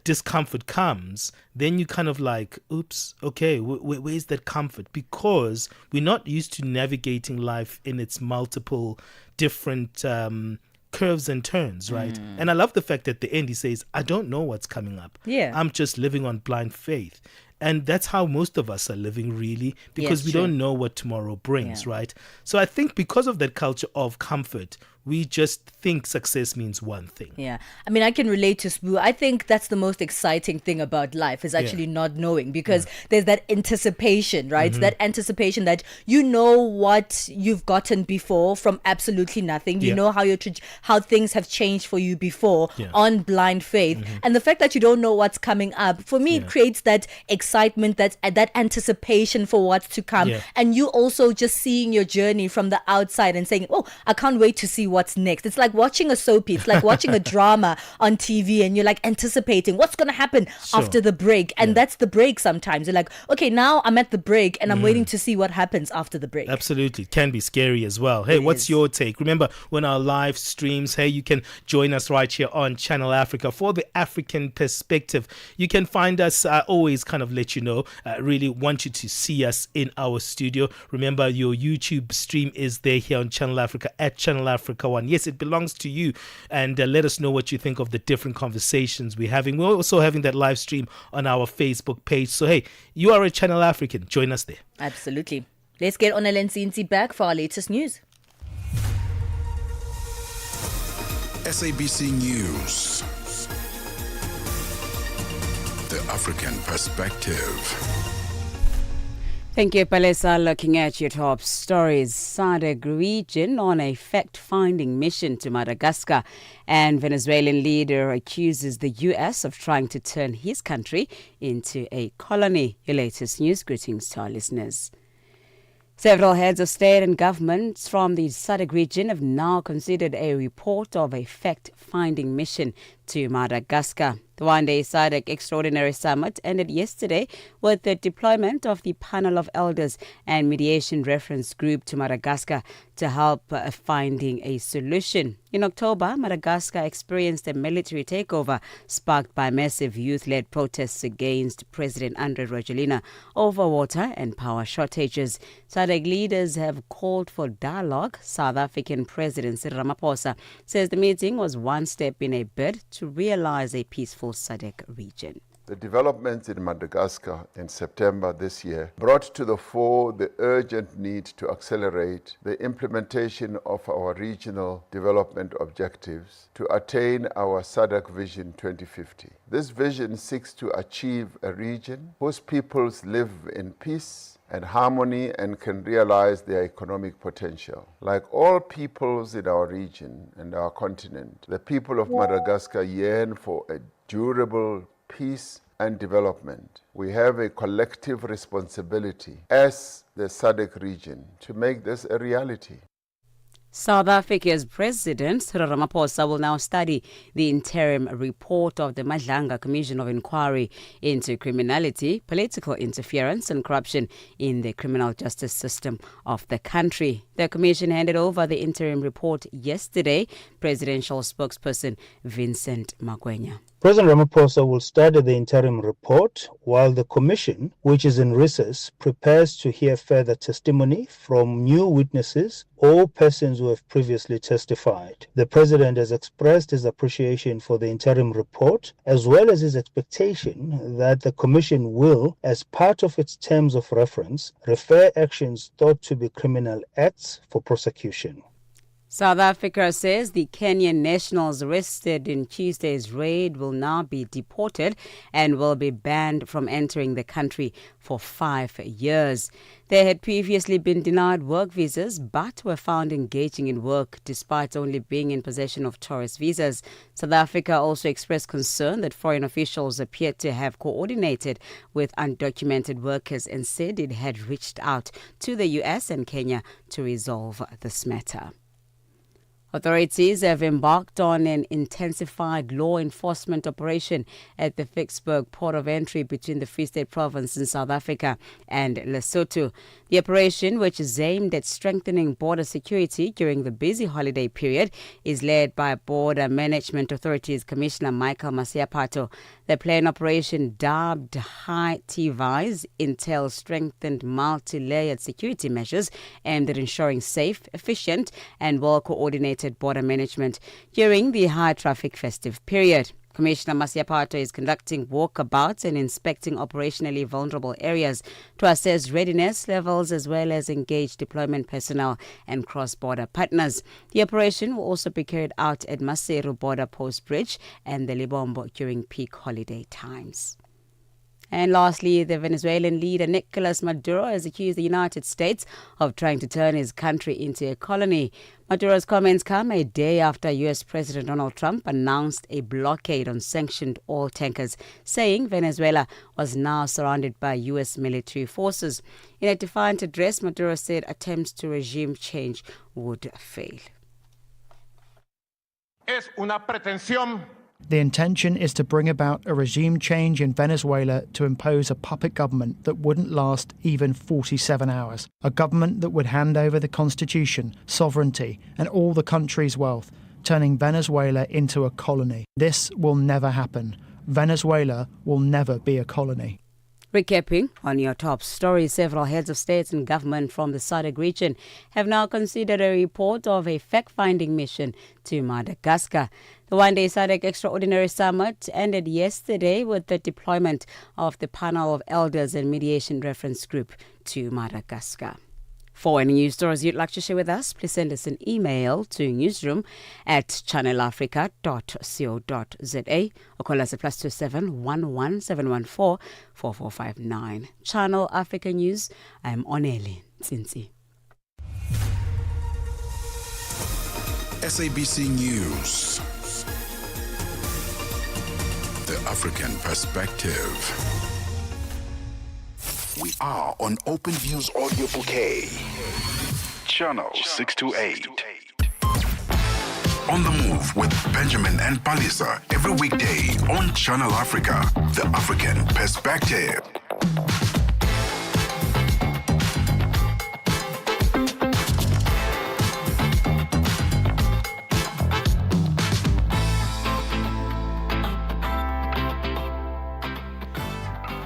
discomfort comes, then you kind of like, oops, okay, where's that comfort? Because we're not used to navigating life in its multiple different curves and turns, right? And I love the fact that at the end he says, I don't know what's coming up. I'm just living on blind faith. And that's how most of us are living, really, because we don't know what tomorrow brings, right? So I think because of that culture of comfort, we just think success means one thing. Yeah. I mean, I can relate to Spoo. I think that's the most exciting thing about life, is actually not knowing, because there's that anticipation, right? That anticipation that you know what you've gotten before from absolutely nothing. You know how things have changed for you before on blind faith. And the fact that you don't know what's coming up, for me, it creates that excitement, that anticipation for what's to come. And you also just seeing your journey from the outside and saying, oh, I can't wait to see what's next. It's like watching a soapie. It's like watching a drama on TV, and you're like anticipating what's going to happen after the break. And that's the break sometimes. You're like, okay, now I'm at the break and I'm waiting to see what happens after the break. Absolutely. It can be scary as well. Hey, what's your take? Remember, when our live streams, hey, you can join us right here on Channel Africa for the African perspective. You can find us, I always kind of let you know, really want you to see us in our studio. Remember, your YouTube stream is there here on Channel Africa, at Channel Africa Africa one. Yes, it belongs to you. And let us know what you think of the different conversations we're having. We're also having that live stream on our Facebook page. So, hey, you are a Channel African. Join us there. Absolutely. Let's get Onelen Sinti back for our latest news. SABC News. The African Perspective. Thank you, Palesa. Looking at your top stories. SADC region on a fact-finding mission to Madagascar, and Venezuelan leader accuses the U.S. of trying to turn his country into a colony. Your latest news. Greetings to our listeners. Several heads of state and governments from the SADC region have now considered a report of a fact-finding mission to Madagascar. The one-day SADC Extraordinary Summit ended yesterday with the deployment of the Panel of Elders and Mediation Reference Group to Madagascar to help finding a solution. In October, Madagascar experienced a military takeover sparked by massive youth-led protests against President Andry Rajoelina over water and power shortages. SADC leaders have called for dialogue. South African President Cyril Ramaphosa says the meeting was one step in a bid to realize a peaceful SADC region. The developments in Madagascar in September this year brought to the fore the urgent need to accelerate the implementation of our regional development objectives to attain our SADC Vision 2050. This vision seeks to achieve a region whose peoples live in peace and harmony and can realize their economic potential. Like all peoples in our region and our continent, the people of Madagascar yearn for a durable peace and development. We have a collective responsibility as the SADC region to make this a reality. South Africa's President Cyril Ramaphosa will now study the interim report of the Madlanga Commission of Inquiry into Criminality, Political Interference and Corruption in the Criminal Justice System of the country. The commission handed over the interim report yesterday. Presidential spokesperson Vincent Magwenya. President Ramaphosa will study the interim report while the commission, which is in recess, prepares to hear further testimony from new witnesses or persons who have previously testified. The president has expressed his appreciation for the interim report, as well as his expectation that the commission will, as part of its terms of reference, refer actions thought to be criminal acts for prosecution. South Africa says the Kenyan nationals arrested in Tuesday's raid will now be deported and will be banned from entering the country for 5 years. They had previously been denied work visas but were found engaging in work despite only being in possession of tourist visas. South Africa also expressed concern that foreign officials appeared to have coordinated with undocumented workers and said it had reached out to the US and Kenya to resolve this matter. Authorities have embarked on an intensified law enforcement operation at the Vicksburg port of entry between the Free State Province in South Africa and Lesotho. The operation, which is aimed at strengthening border security during the busy holiday period, is led by Border Management Authorities Commissioner Michael Masiapato. The planned operation, dubbed High T-Vise, entails strengthened multi-layered security measures aimed at ensuring safe, efficient and well-coordinated border management during the high-traffic festive period. Commissioner Masiapato is conducting walkabouts and inspecting operationally vulnerable areas to assess readiness levels as well as engage deployment personnel and cross-border partners. The operation will also be carried out at Maseru Border Post Bridge and the Libombo during peak holiday times. And lastly, the Venezuelan leader Nicolas Maduro has accused the United States of trying to turn his country into a colony. Maduro's comments come a day after U.S. President Donald Trump announced a blockade on sanctioned oil tankers, saying Venezuela was now surrounded by U.S. military forces. In a defiant address, Maduro said attempts to regime change would fail. Es una pretensión. The intention is to bring about a regime change in Venezuela to impose a puppet government that wouldn't last even 47 hours. A government that would hand over the constitution, sovereignty, and all the country's wealth, turning Venezuela into a colony. This will never happen. Venezuela will never be a colony. Recapping on your top stories, several heads of states and government from the SADC region have now considered a report of a fact-finding mission to Madagascar. The one-day SADC Extraordinary Summit ended yesterday with the deployment of the panel of elders and mediation reference group to Madagascar. For any news stories you'd like to share with us, please send us an email to newsroom@channelafrica.co.za or call us at +27 11 714 4459. Channel Africa News, I'm Oneli Tsinsi. SABC News. The African Perspective. We are on OpenView's audio bouquet. Channel 628. On the Move with Benjamin and Palesa every weekday on Channel Africa. The African Perspective.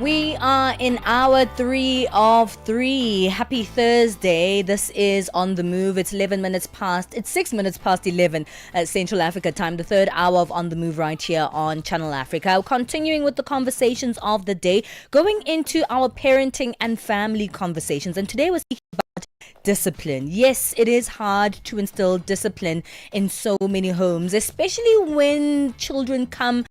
We are in hour 3 of 3. Happy Thursday. This is On the Move. It's 6 minutes past 11 at Central Africa time. The third hour of On the Move right here on Channel Africa. Continuing with the conversations of the day, going into our parenting and family conversations. And today we're speaking about discipline. Yes, it is hard to instill discipline in so many homes, especially when children come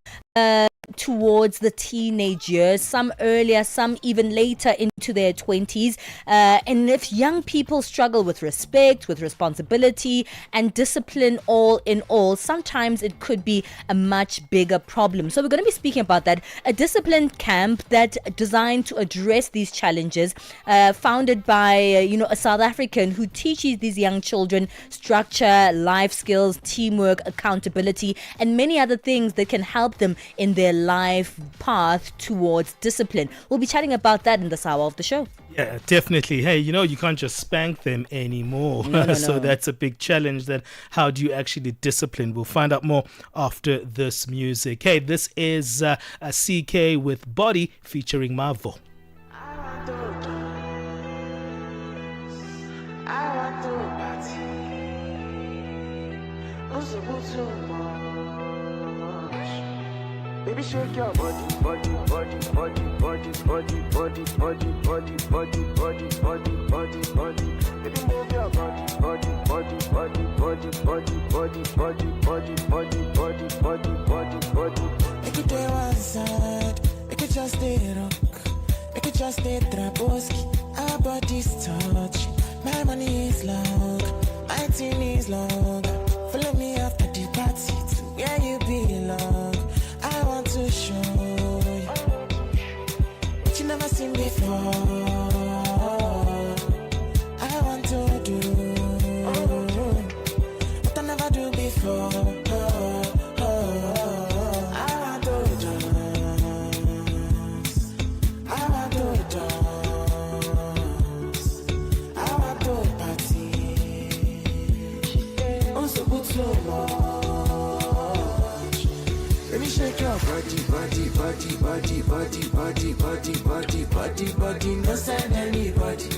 towards the teenage years, some earlier, some even later into their 20s. And if young people struggle with respect, with responsibility and discipline all in all, sometimes it could be a much bigger problem. So we're going to be speaking about that. A discipline camp that designed to address these challenges, founded by, a South African who teaches these young children structure, life skills, teamwork, accountability, and many other things that can help them in their life path towards discipline. We'll be chatting about that in this hour of the show. Yeah, definitely. Hey, you can't just spank them anymore. No. So that's a big challenge. That how do you actually discipline? We'll find out more after this music. Hey, this is a CK with Body featuring Mavo. Baby, shake your body, body, body, body, body, body, body, body, body, body, body, body, body, body. Baby, move your body, body, body, body, body, body, body, body, body, body, body, body, body, body. Make it day one side, make it just stay rock, make it just stay traboski. Our bodies touch, my money is long, my team is long. Follow me after the party to where you belong. I want to show you what you never seen before. I want to do what I never do before. I want to dance. I want to dance. I want to party. I'm so good so much. Let me shake your body, body, body, body, body, body, body, body, body, body, no send anybody.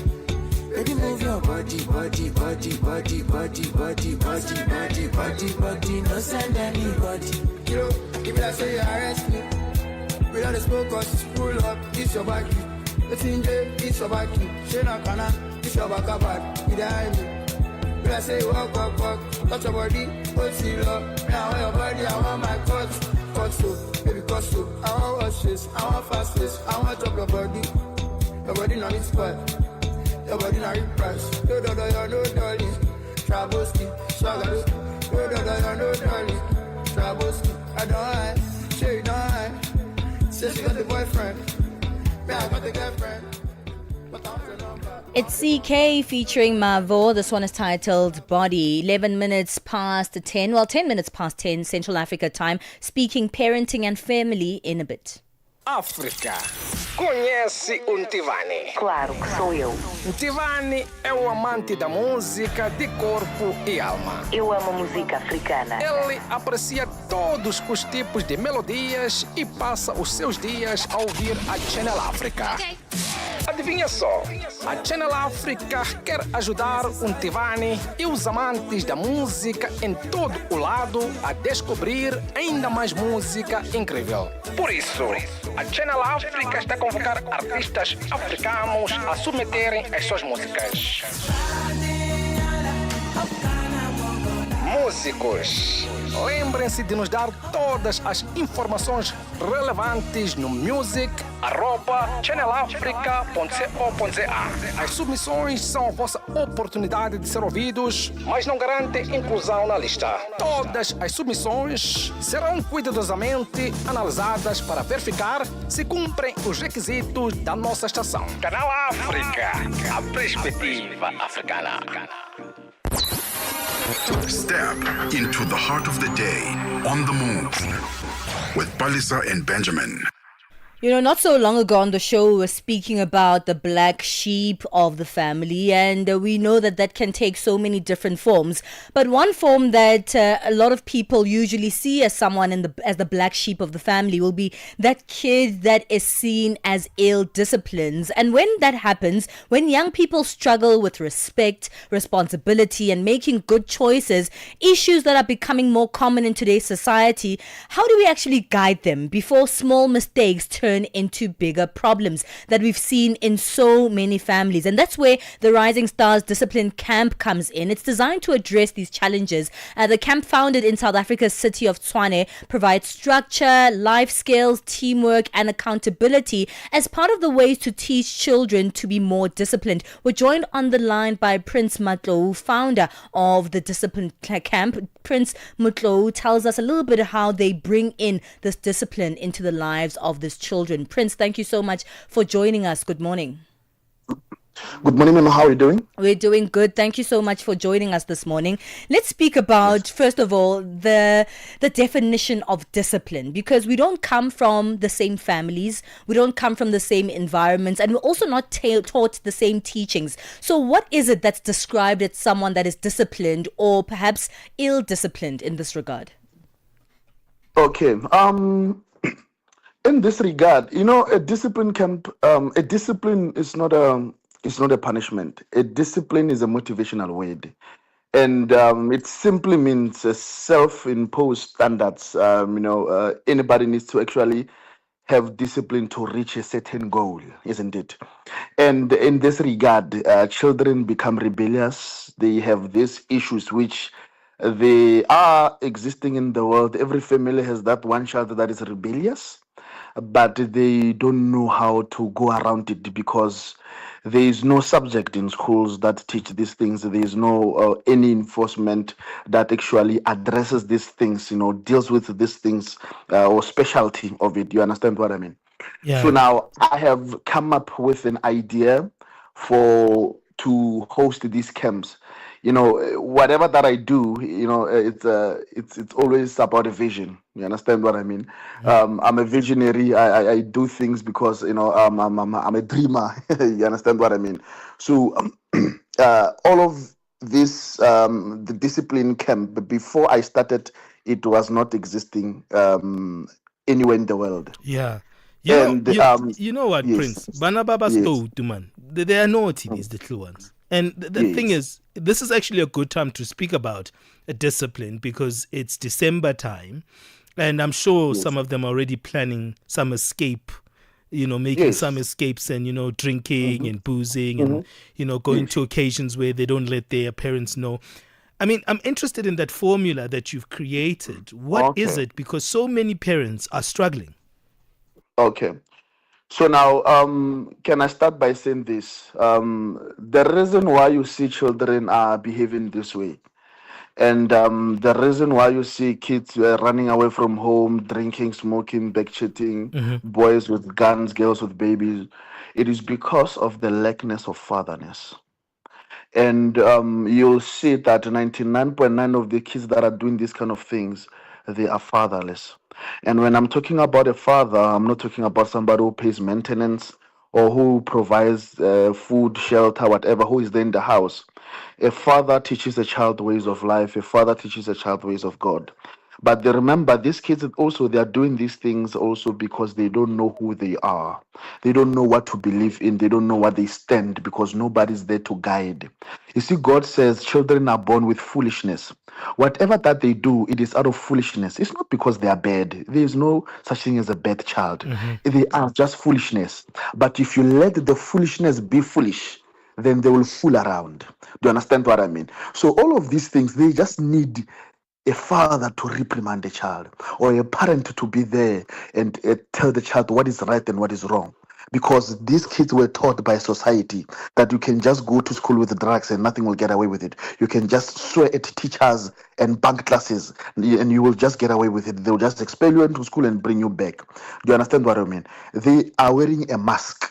Baby, move your body, body, body, body, body, body, body, body, body, body, no send anybody. Yo, if I say you arrest me, we don't smoke cause it's pull up, it's your back. The thing there, it's your back. She not gonna, it's your back about, behind me. When I say walk, walk, walk, touch your body, hold you up. Now your body, I want my cut so, baby cut so. I want watch this, I want fast this, I want drop your body not its spot, your body not its price. No, no, darling, Traboski, swagger, no, darling, Traboski. I don't hide, sure you don't hide. Say she got the boyfriend, me I got the girlfriend. It's CK featuring Mavo. This one is titled Body. 11 minutes past 10. Well, 10 minutes past 10 Central Africa time. Speaking parenting and family in a bit. África. Conhece o Ntivani? Claro que sou eu. Ntivani é o amante da música de corpo e alma. Eu amo música africana. Ele aprecia todos os tipos de melodias e passa os seus dias a ouvir a Channel África. Adivinha só, a Channel África quer ajudar o Ntivani e os amantes da música em todo o lado a descobrir ainda mais música incrível. Por isso, a Channel África está a convocar artistas africanos a submeterem as suas músicas. Músicos, lembrem-se de nos dar todas as informações relevantes no music@channelafrica.co.za. As submissões são a vossa oportunidade de ser ouvidos, mas não garantem inclusão na lista. Todas as submissões serão cuidadosamente analisadas para verificar se cumprem os requisitos da nossa estação. Canal África, a perspectiva africana. Step into the heart of the day on the move with Palesa and Benjamin. You know, not so long ago on the show, we were speaking about the black sheep of the family, and we know that that can take so many different forms. But one form that a lot of people usually see as someone as the black sheep of the family will be that kid that is seen as ill-disciplined. And when that happens, when young people struggle with respect, responsibility, and making good choices, issues that are becoming more common in today's society, how do we actually guide them before small mistakes turn into bigger problems that we've seen in so many families? And that's where the Rising Stars Discipline Camp comes in. It's designed to address these challenges. The camp, founded in South Africa's city of Tshwane, provides structure, life skills, teamwork, and accountability as part of the ways to teach children to be more disciplined. We're joined on the line by Prince Matlou, founder of the Discipline Camp. Prince Matlou tells us a little bit of how they bring in this discipline into the lives of these children. Prince, thank you so much for joining us. Good morning. Good morning, ma'am. How are you doing? We're doing good. Thank you so much for joining us this morning. Let's speak about, first of all, the definition of discipline, because we don't come from the same families, we don't come from the same environments, and we're also not taught the same teachings. So what is it that's described as someone that is disciplined or perhaps ill-disciplined in this regard? Okay. In this regard, you know, a discipline is not a punishment. A discipline is a motivational word, and it simply means self-imposed standards. Anybody needs to actually have discipline to reach a certain goal, isn't it? And in this regard, children become rebellious. They have these issues which they are existing in the world. Every family has that one child that is rebellious, but they don't know how to go around it because there is no subject in schools that teach these things. There is no any enforcement that actually addresses these things, deals with these things or specialty of it. You understand what I mean? Yeah. So now I have come up with an idea to host these camps. Whatever that I do, it's always about a vision. You understand what I mean? I'm a visionary. I do things because I'm a dreamer. You understand what I mean? So all of this, the discipline camp, before I started, it was not existing anywhere in the world. Yeah. And you know what, yes. Prince? Bana Baba stole to man. They are naughty, these little ones. And the thing is, this is actually a good time to speak about a discipline because it's December time. And I'm sure some of them are already planning some escape, making some escapes and, drinking and boozing and, going to occasions where they don't let their parents know. I mean, I'm interested in that formula that you've created. What is it? Because so many parents are struggling. Okay. So now, can I start by saying this? The reason why you see children are behaving this way, and the reason why you see kids running away from home, drinking, smoking, backchatting, boys with guns, girls with babies, it is because of the lackness of fatherness. And you'll see that 99.9% of the kids that are doing these kind of things, they are fatherless. And when I'm talking about a father, I'm not talking about somebody who pays maintenance or who provides food, shelter, whatever, who is there in the house. A father teaches a child ways of life. A father teaches a child ways of God. But they remember, these kids also, they are doing these things also because they don't know who they are. They don't know what to believe in. They don't know what they stand because nobody's there to guide. You see, God says children are born with foolishness. Whatever that they do, it is out of foolishness. It's not because they are bad. There is no such thing as a bad child. They are just foolishness. But if you let the foolishness be foolish, then they will fool around. Do you understand what I mean? So all of these things, they just need a father to reprimand the child or a parent to be there and tell the child what is right and what is wrong. Because these kids were taught by society that you can just go to school with drugs and nothing will get away with it. You can just swear at teachers and bunk classes and you will just get away with it. They'll just expel you into school and bring you back. Do you understand what I mean? They are wearing a mask.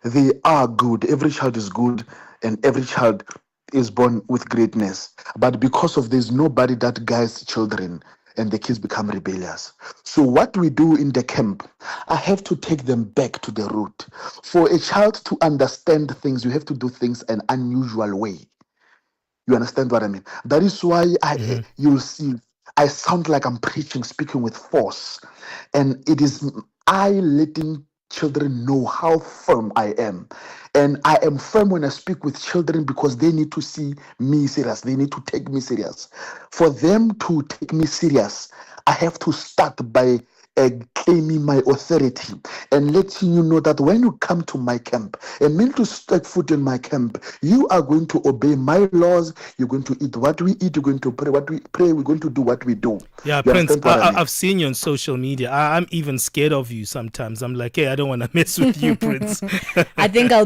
They are good. Every child is good and every child is born with greatness. But because of there's nobody that guides children and the kids become rebellious. So what we do in the camp, I have to take them back to the root. For a child to understand things, you have to do things an unusual way. You understand what I mean? That is why you'll see I sound like I'm preaching, speaking with force. And it is I letting children know how firm I am. And I am firm when I speak with children because they need to see me serious. They need to take me serious. For them to take me serious, I have to start by claiming my authority and letting you know that when you come to my camp and mean to step foot in my camp, you are going to obey my laws. You're going to eat what we eat. You're going to pray what we pray. We're going to do what we do. Yeah, You Prince, understand what I mean? I've seen you on social media. I'm even scared of you sometimes. I'm like, hey, I don't want to mess with you, Prince. I think I'll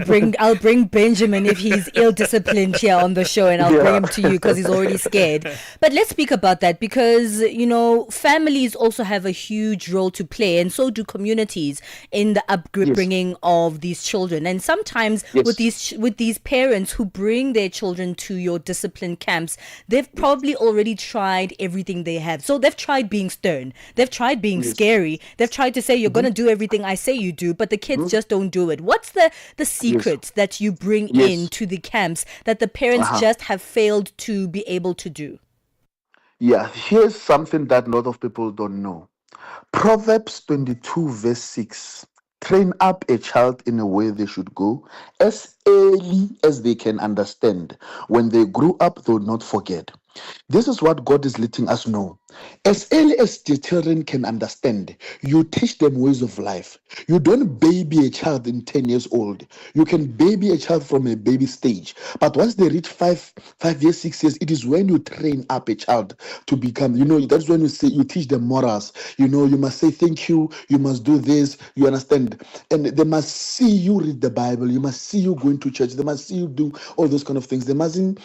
bring Benjamin if he's ill-disciplined here on the show, and I'll bring him to you because he's already scared. But let's speak about that because, you know, families also have a huge role to play, and so do communities in the upbringing of these children. And sometimes with these parents who bring their children to your discipline camps, they've probably already tried everything they have. So they've tried being stern, they've tried being scary, they've tried to say you're going to do everything I say you do, but the kids just don't do it. What's the secret that you bring in to the camps that the parents just have failed to be able to do? Yeah, here's something that a lot of people don't know. Proverbs 22 verse 6. Train up a child in a way they should go, as early as they can understand. When they grow up, they will not forget. This is what God is letting us know. As early as the children can understand, you teach them ways of life. You don't baby a child in 10 years old. You can baby a child from a baby stage. But once they reach 5 years, 6 years, it is when you train up a child to become, that's when you teach them morals. You must say thank you, you must do this, you understand. And they must see you read the Bible, you must see you going to church, they must see you do all those kind of things. They mustn't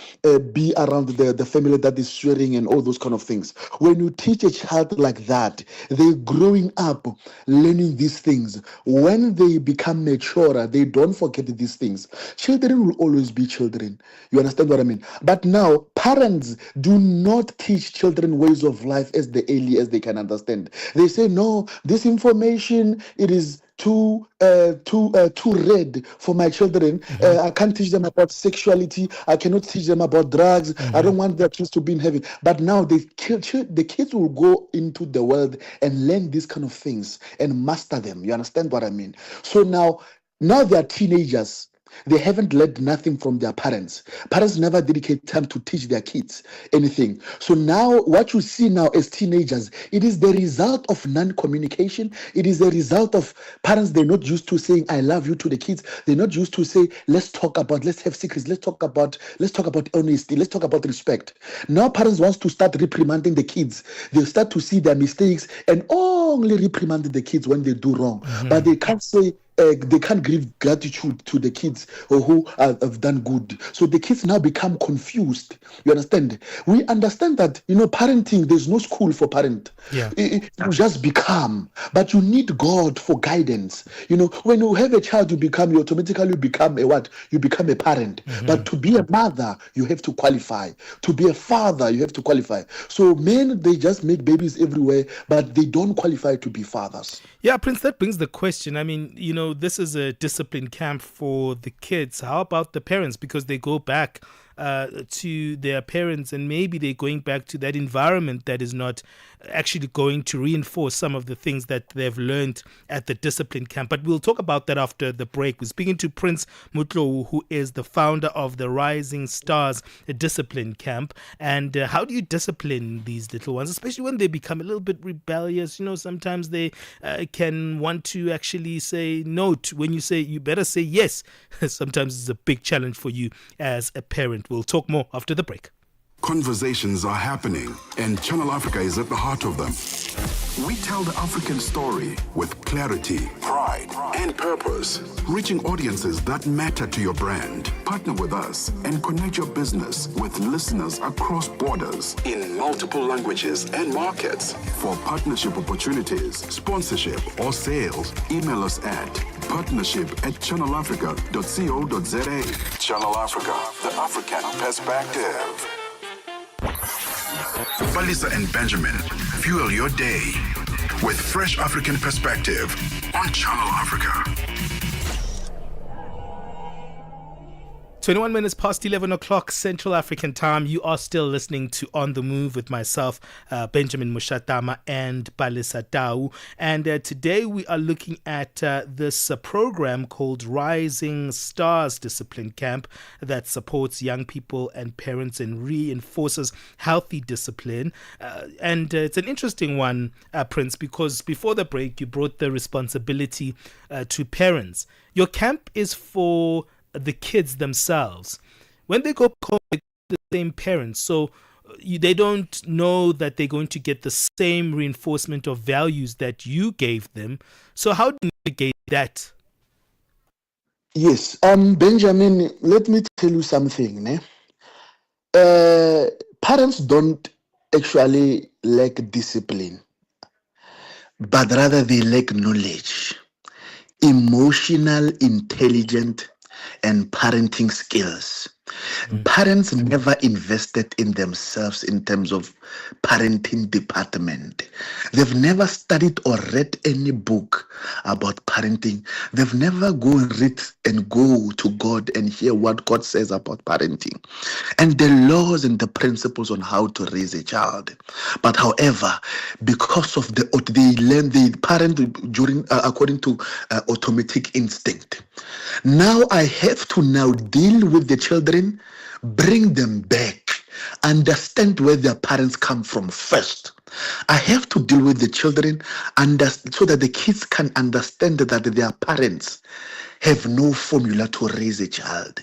be around the family that is swearing and all those kind of things. When you teach a child like that, they're growing up learning these things. When they become mature, they don't forget these things. Children will always be children. You understand what I mean? But now, parents do not teach children ways of life as early as they can understand. They say, no, this information, it is too red for my children. I can't teach them about sexuality. I cannot teach them about drugs. I don't want their kids to be in heaven. But now the kids will go into the world and learn these kind of things and master them. You understand what I mean? So now they're teenagers. They haven't learned nothing from their parents. Parents never dedicate time to teach their kids anything. So now what you see now as teenagers, it is the result of non-communication. It is the result of parents, they're not used to saying I love you to the kids. They're not used to say let's have secrets, let's talk about honesty, let's talk about respect. Now parents want to start reprimanding the kids. They start to see their mistakes and only reprimand the kids when they do wrong. But they can't say they can't give gratitude to the kids who have done good. So the kids now become confused. You understand? We understand that, parenting, there's no school for parent. Yeah. You just become, but you need God for guidance. When you have a child, you automatically become a what? You become a parent. But to be a mother, you have to qualify. To be a father, you have to qualify. So men, they just make babies everywhere, but they don't qualify to be fathers. Yeah, Prince, that brings the question. I mean, this is a discipline camp for the kids. How about the parents? Because they go back to their parents, and maybe they're going back to that environment that is not actually going to reinforce some of the things that they've learned at the discipline camp. But we'll talk about that after the break. We're speaking to Prince Mutlo, who is the founder of the Rising Stars Discipline Camp. And how do you discipline these little ones, especially when they become a little bit rebellious? Sometimes they can want to actually say no when you say you better say yes. Sometimes it's a big challenge for you as a parent. We'll talk more after the break. Conversations are happening, and Channel Africa is at the heart of them. We tell the African story with clarity, pride, and purpose, reaching audiences that matter to your brand. Partner with us and connect your business with listeners across borders in multiple languages and markets. For partnership opportunities, sponsorship, or sales, email us at partnership@channelafrica.co.za. Channel Africa, the African perspective. Palesa and Benjamin, fuel your day with fresh African perspective on Channel Africa. 21 minutes past 11 o'clock Central African time. You are still listening to On the Move with myself, Benjamin Moshatama and Palesa Tau. And today we are looking at this program called Rising Stars Discipline Camp that supports young people and parents and reinforces healthy discipline. And it's an interesting one, Prince, because before the break, you brought the responsibility to parents. Your camp is for the kids themselves. When they go home, they the same parents, so they don't know that they're going to get the same reinforcement of values that you gave them. So how do you mitigate that? Yes, Benjamin, let me tell you something. Parents don't actually lack discipline, but rather they lack knowledge, emotional intelligence, and parenting skills. Parents never invested in themselves in terms of parenting department. They've never studied or read any book about parenting. They've never go to God and hear what God says about parenting and the laws and the principles on how to raise a child. But however, because of they parent during according to automatic instinct. Now I have to now deal with the children, bring them back, understand where their parents come from first. I have to deal with the children so that the kids can understand that their parents have no formula to raise a child.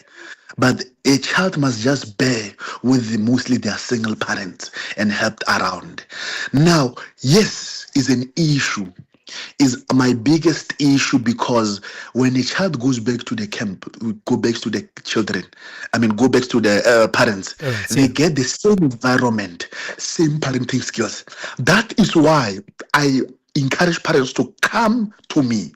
But a child must just bear with mostly their single parents and helped around. Now, yes, is an issue. Is my biggest issue because when a child goes back to the camp, go back to the children, go back to the parents, they get the same environment, same parenting skills. That is why I encourage parents to come to me,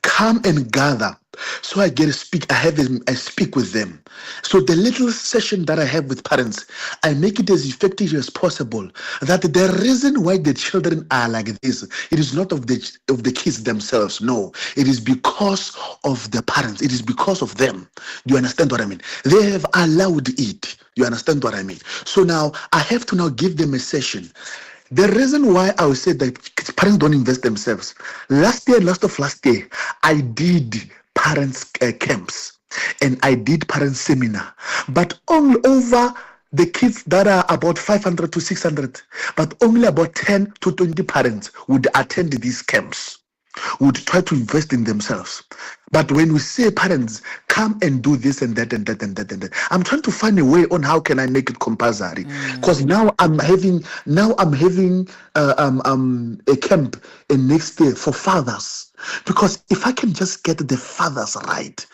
come and gather. So I get to speak. I speak with them. So the little session that I have with parents, I make it as effective as possible. That the reason why the children are like this, it is not of the kids themselves. No, it is because of the parents. It is because of them. Do you understand what I mean? They have allowed it. You understand what I mean? So now I have to now give them a session. The reason why I would say that parents don't invest themselves. Last year, I did parents camps and I did parents seminar, but all over the kids that are about 500 to 600, but only about 10 to 20 parents would attend these camps. would try to invest in themselves. But when we say parents, come and do this and that and that and that and that, I'm trying to find a way on how can I make it compulsory. Because now I'm having a camp next year for fathers. Because if I can just get the fathers right,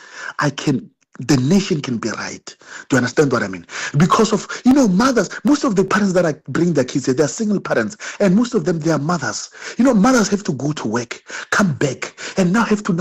the nation can be right. Do you understand what I mean? Because of, mothers, most of the parents that I bring their kids here, they're single parents, and most of them, they are mothers. Mothers have to go to work, come back, and now have to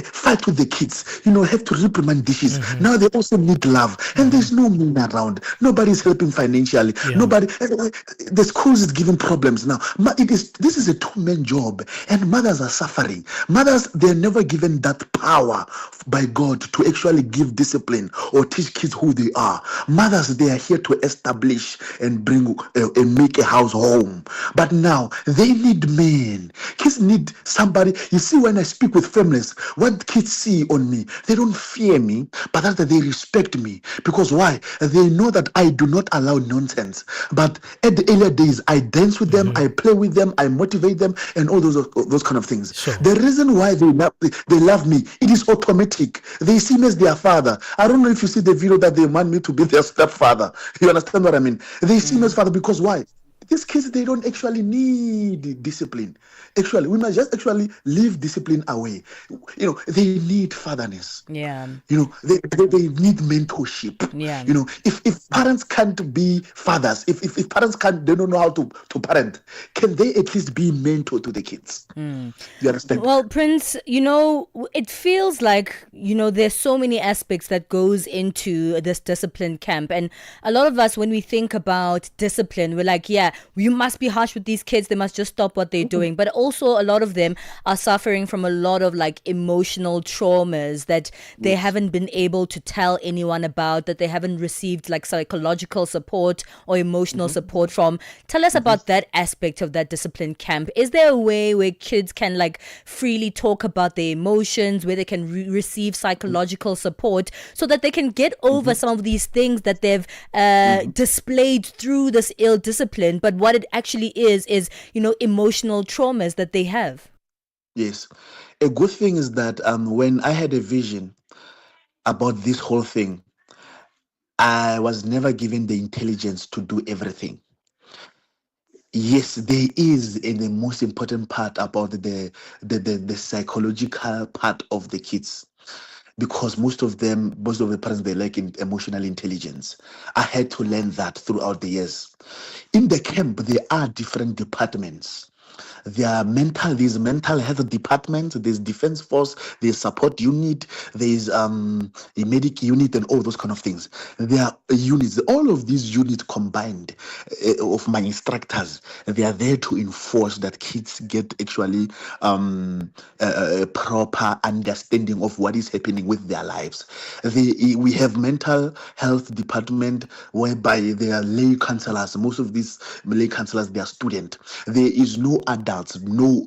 fight with the kids, have to reprimand dishes. Now they also need love, and there's no men around. Nobody's helping financially. Nobody, the schools is giving problems now. This is a two-man job, and mothers are suffering. Mothers, they're never given that power by God to actually give discipline or teach kids who they are. Mothers, they are here to establish and bring and make a house home. But now they need men. Kids need somebody. You see, when I speak with families, what kids see on me, they don't fear me, but rather they respect me. Because why? They know that I do not allow nonsense. But at the earlier days, I dance with them, I play with them, I motivate them, and all those kind of things. The reason why they love me, it is automatic. They see me as their father. I don't know if you see the video that they want me to be their stepfather. You understand what I mean? They see me as father because why? These kids, they don't actually need discipline. Actually, we must just actually leave discipline away. They need fatherness. Yeah. They need mentorship. Yeah. If parents can't be fathers, if parents they don't know how to parent, can they at least be mentor to the kids? You understand? Well, Prince, it feels like, there's so many aspects that goes into this discipline camp. And a lot of us, when we think about discipline, we're like, yeah, you must be harsh with these kids. They must just stop what they're doing. But also a lot of them are suffering from a lot of emotional traumas that they haven't been able to tell anyone about, that they haven't received psychological support or emotional support from. Tell us about that aspect of that discipline camp. Is there a way where kids can freely talk about their emotions, where they can receive psychological support so that they can get over some of these things that they've displayed through this ill discipline? But what it actually is emotional traumas that they have. Yes. A good thing is that when I had a vision about this whole thing, I was never given the intelligence to do everything. Yes, there is the most important part about the psychological part of the kids. Because most of the parents, they lack emotional intelligence. I had to learn that throughout the years. In the camp, there are different departments. There's mental health department, there's defense force, there's support unit, there's a medic unit, and all those kind of things. There are units. All of these units combined of my instructors, they are there to enforce that kids get actually a proper understanding of what is happening with their lives. We have mental health department whereby they are lay counselors. Most of these lay counselors, they are students. There is no adult, no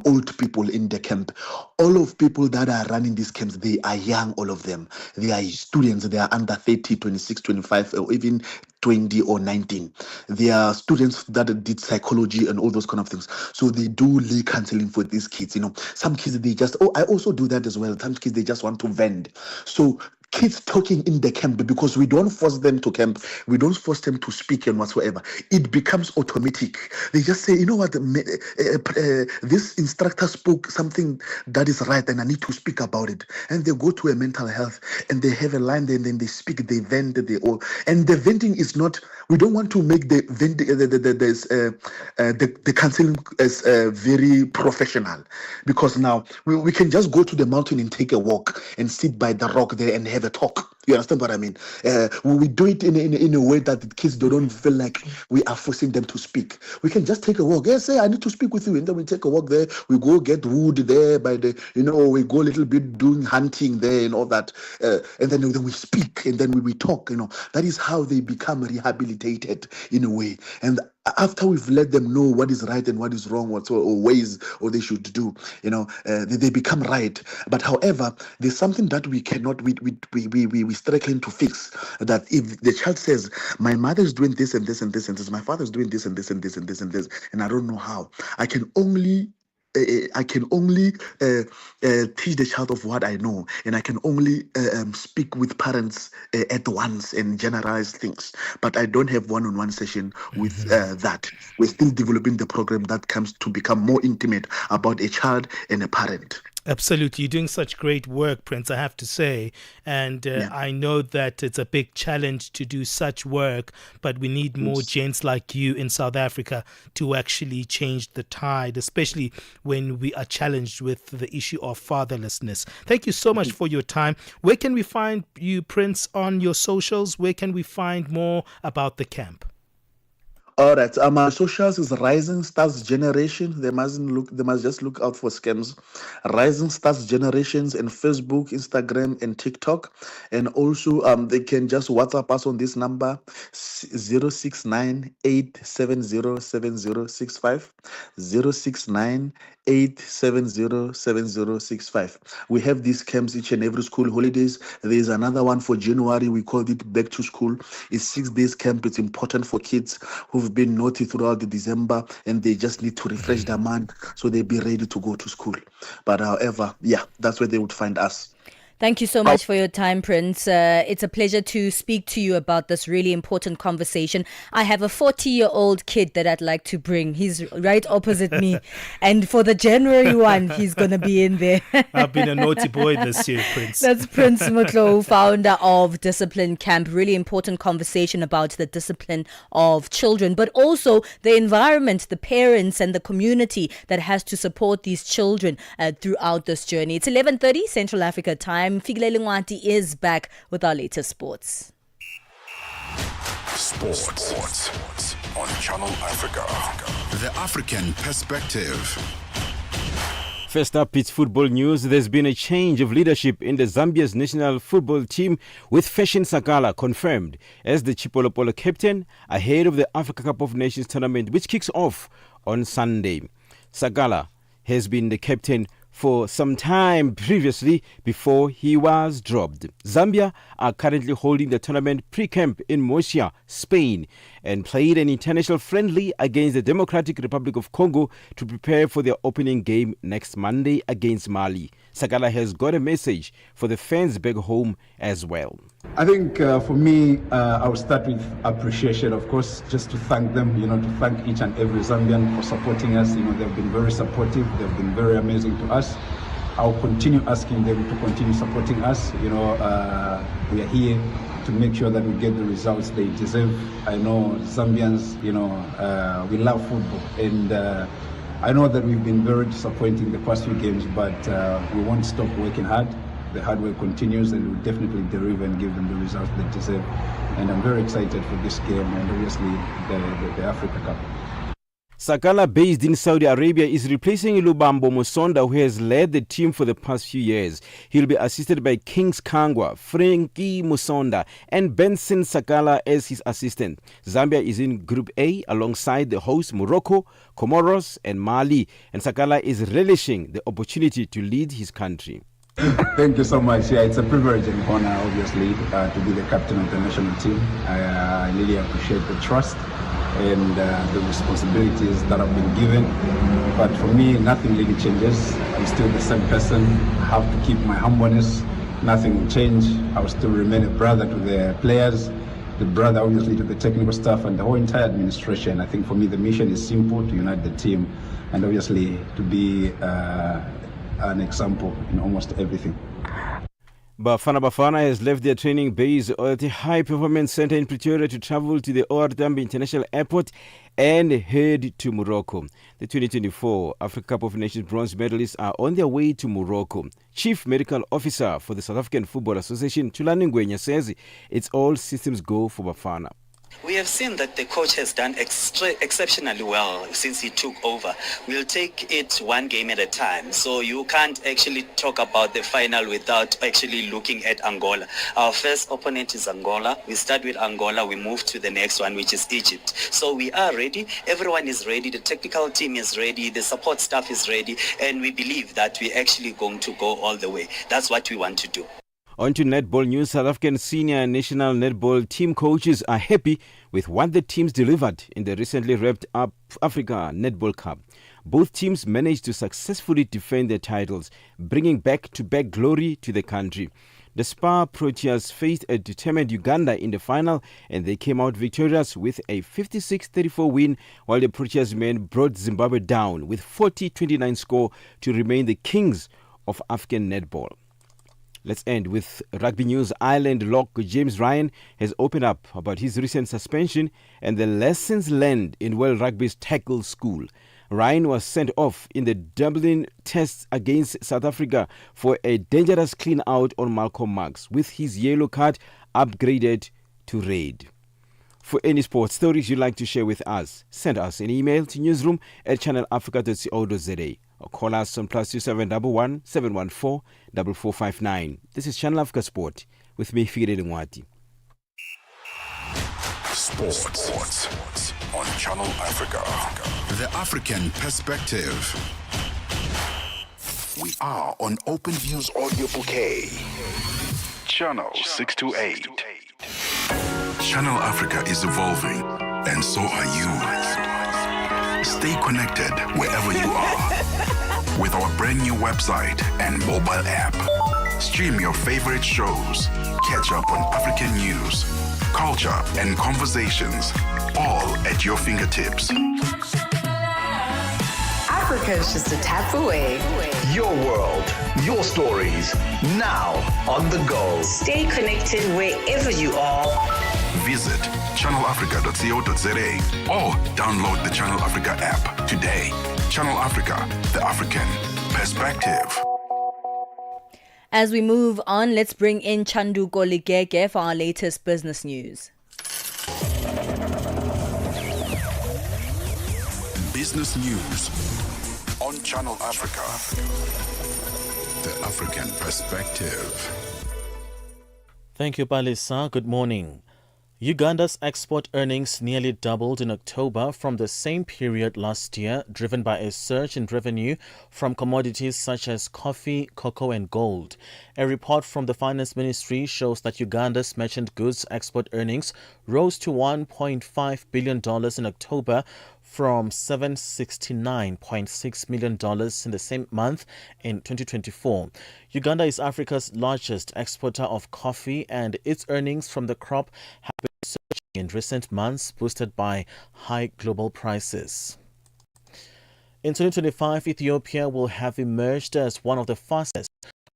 old people in the camp. All of people that are running these camps, they are young, all of them. They are students, they are under 30, 26, 25, or even 20 or 19. They are students that did psychology and all those kind of things. So they do lay counseling for these kids. Some kids, they just, I also do that as well. Some kids, they just want to vent. So kids talking in the camp, because we don't force them to camp, we don't force them to speak and whatsoever. It becomes automatic. They just say, you know what, this instructor spoke something that is right and I need to speak about it. And they go to a mental health and they have a line there, and then they speak, they vent, and the venting is not, we don't want to make the counseling as very professional, because now we can just go to the mountain and take a walk and sit by the rock there and have a talk. You understand what I mean? We do it in a way that the kids don't feel like we are forcing them to speak. We can just take a walk. Yes, say I need to speak with you, and then we take a walk there. We go get wood there by the, we go a little bit doing hunting there and all that, and then we speak, and then we talk. That is how they become rehabilitated in a way. And after we've let them know what is right and what is wrong, or ways or they should do, they become right. But however, there's something that we cannot, we struggling to fix. That if the child says, my mother is doing this and this and this and this, my father is doing this and this and this and this and this, and I don't know how, I can only I can only teach the child of what I know, and I can only speak with parents at once and generalize things. But I don't have one-on-one session with that. We're still developing the program that comes to become more intimate about a child and a parent. Absolutely. You're doing such great work, Prince, I have to say. And I know that it's a big challenge to do such work, but we need more gents like you in South Africa to actually change the tide, especially when we are challenged with the issue of fatherlessness. Thank you so much for your time. Where can we find you, Prince, on your socials? Where can we find more about the camp? All right. Our socials is Rising Stars Generation. They must just look out for scams. Rising Stars Generations in Facebook, Instagram, and TikTok. And also they can just WhatsApp us on this number 069-870-7065. 069-870-7065. We have these camps each and every school holidays. There is another one for January. We called it Back to School. It's 6 days camp. It's important for kids who've been naughty throughout the December and they just need to refresh their mind so they'll be ready to go to school. But however, that's where they would find us. Thank you so much for your time, Prince. It's a pleasure to speak to you about this really important conversation. I have a 40-year-old kid that I'd like to bring. He's right opposite me. And for the January one, he's going to be in there. I've been a naughty boy this year, Prince. That's Prince Mutlo, founder of Discipline Camp. Really important conversation about the discipline of children, but also the environment, the parents and the community that has to support these children throughout this journey. It's 11:30 Central Africa time. Figile Lungwati is back with our latest sports. Sports on Channel Africa. The African perspective. First up, it's football news. There's been a change of leadership in the Zambia's national football team, with Fashion Sakala confirmed as the Chipolopolo captain ahead of the Africa Cup of Nations tournament, which kicks off on Sunday. Sakala has been the captain for some time previously before he was dropped. Zambia are currently holding the tournament pre-camp in Murcia, Spain, and played an international friendly against the Democratic Republic of Congo to prepare for their opening game next Monday against Mali. Sakala has got a message for the fans back home as well. I think for me, I will start with appreciation, of course, just to thank them, to thank each and every Zambian for supporting us. They've been very supportive. They've been very amazing to us. I'll continue asking them to continue supporting us. We are here to make sure that we get the results they deserve. I know Zambians, we love football, and I know that we've been very disappointing the past few games, but we won't stop working hard. The hard work continues, and we'll definitely deliver and give them the results they deserve. And I'm very excited for this game and obviously the Africa Cup. Sakala, based in Saudi Arabia, is replacing Lubambo Musonda, who has led the team for the past few years. He'll be assisted by Kings Kangwa, Frankie Musonda, and Benson Sakala as his assistant. Zambia is in Group A alongside the hosts Morocco, Comoros, and Mali, and Sakala is relishing the opportunity to lead his country. Thank you so much. Yeah, it's a privilege and honor, obviously, to be the captain of the national team. I really appreciate the trust and the responsibilities that have been given. But for me, nothing really changes. I'm still the same person. I have to keep my humbleness. Nothing will change. I will still remain a brother to the players, the brother obviously to the technical staff and the whole entire administration. I think for me, the mission is simple: to unite the team and obviously to be an example in almost everything. Bafana has left their training base at the High Performance Center in Pretoria to travel to the OR Tambo International Airport and head to Morocco. The 2024 Africa Cup of Nations bronze medalists are on their way to Morocco. Chief Medical Officer for the South African Football Association, Thulani Ngwenya, says it's all systems go for Bafana. We have seen that the coach has done exceptionally well since he took over. We'll take it one game at a time. So you can't actually talk about the final without actually looking at Angola. Our first opponent is Angola. We start with Angola. We move to the next one, which is Egypt. So we are ready. Everyone is ready. The technical team is ready. The support staff is ready. And we believe that we're actually going to go all the way. That's what we want to do. On to netball news. South African senior national netball team coaches are happy with what the teams delivered in the recently wrapped up Africa Netball Cup. both teams managed to successfully defend their titles, bringing back-to-back glory to the country. The Spar Proteas faced a determined Uganda in the final, and they came out victorious with a 56-34 win, while the Proteas men brought Zimbabwe down with 40-29 score to remain the kings of African netball. Let's end with rugby news. Ireland lock James Ryan has opened up about his recent suspension and the lessons learned in World Rugby's tackle school. Ryan was sent off in the Dublin Test against South Africa for a dangerous clean out on Malcolm Marx, with his yellow card upgraded to red. For any sports stories you'd like to share with us, send us an email to newsroom@channelafrica.co.za or call us on +2711 714 4459. This is Channel Africa Sport with me, Fire Lengwati. Sports on Channel Africa. The African perspective. We are on Open Views Audio Bouquet. Channel 628. Channel Africa is evolving, and so are you. Stay connected wherever you are with our brand new website and mobile app. Stream your favorite shows, catch up on African news, culture, and conversations, all at your fingertips. Africa is just a tap away. Your world, your stories, now on the go. Stay connected wherever you are. Visit channelafrica.co.za or download the Channel Africa app today. Channel Africa, the African perspective. As we move on, let's bring in Chandu Koligeke for our latest business news. Business news on Channel Africa, the African perspective. Thank you, Palesa. Good morning. Uganda's export earnings nearly doubled in October from the same period last year, driven by a surge in revenue from commodities such as coffee, cocoa and gold. A report from the Finance Ministry shows that Uganda's merchant goods export earnings rose to $1.5 billion in October from $769.6 million in the same month in 2024. Uganda is Africa's largest exporter of coffee, and its earnings from the crop have been surging in recent months, boosted by high global prices. In 2025, Ethiopia will have emerged as one of the fastest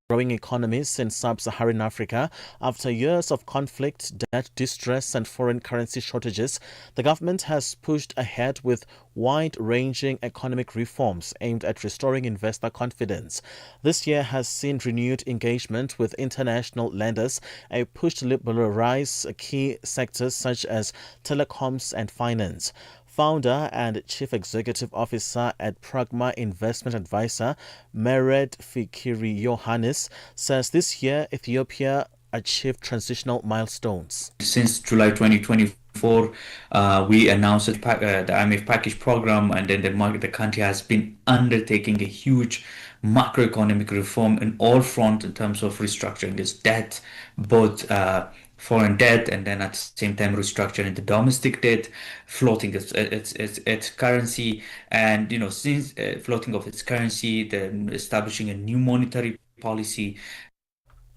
growing economies in sub-Saharan Africa. After years of conflict, debt distress and foreign currency shortages, the government has pushed ahead with wide-ranging economic reforms aimed at restoring investor confidence. This year has seen renewed engagement with international lenders, a push to liberalize key sectors such as telecoms and finance. Founder and Chief Executive Officer at Pragma Investment Advisor, Mered Fikiri Yohannes, says this year Ethiopia achieved transitional milestones. Since July 2024, we announced the IMF package program, and then the country has been undertaking a huge macroeconomic reform in all fronts in terms of restructuring its debt, both foreign debt, and then at the same time restructuring the domestic debt, floating its currency, and since floating of its currency, then establishing a new monetary policy.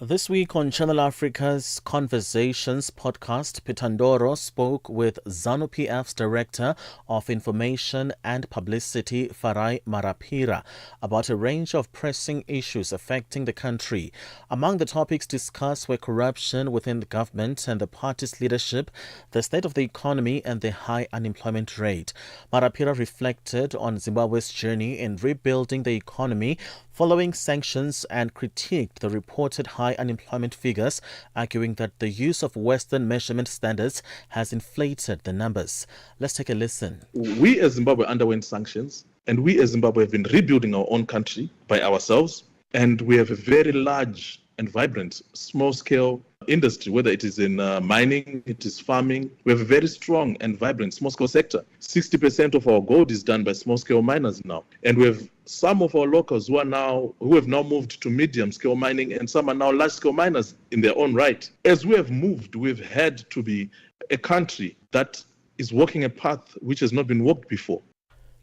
This week on Channel Africa's Conversations podcast, Pitandoro spoke with ZANU-PF's Director of Information and Publicity, Farai Marapira, about a range of pressing issues affecting the country. Among the topics discussed were corruption within the government and the party's leadership, the state of the economy and the high unemployment rate. Marapira reflected on Zimbabwe's journey in rebuilding the economy following sanctions and critiqued the reported high unemployment figures, arguing that the use of Western measurement standards has inflated the numbers. Let's take a listen. We as Zimbabwe underwent sanctions, and we as Zimbabwe have been rebuilding our own country by ourselves, and we have a very large and vibrant small-scale industry, whether it is in mining, it is farming. We have a very strong and vibrant small-scale sector. 60% of our gold is done by small-scale miners now. And we have some of our locals who have now moved to medium-scale mining, and some are now large-scale miners in their own right. As we have moved, we've had to be a country that is walking a path which has not been walked before.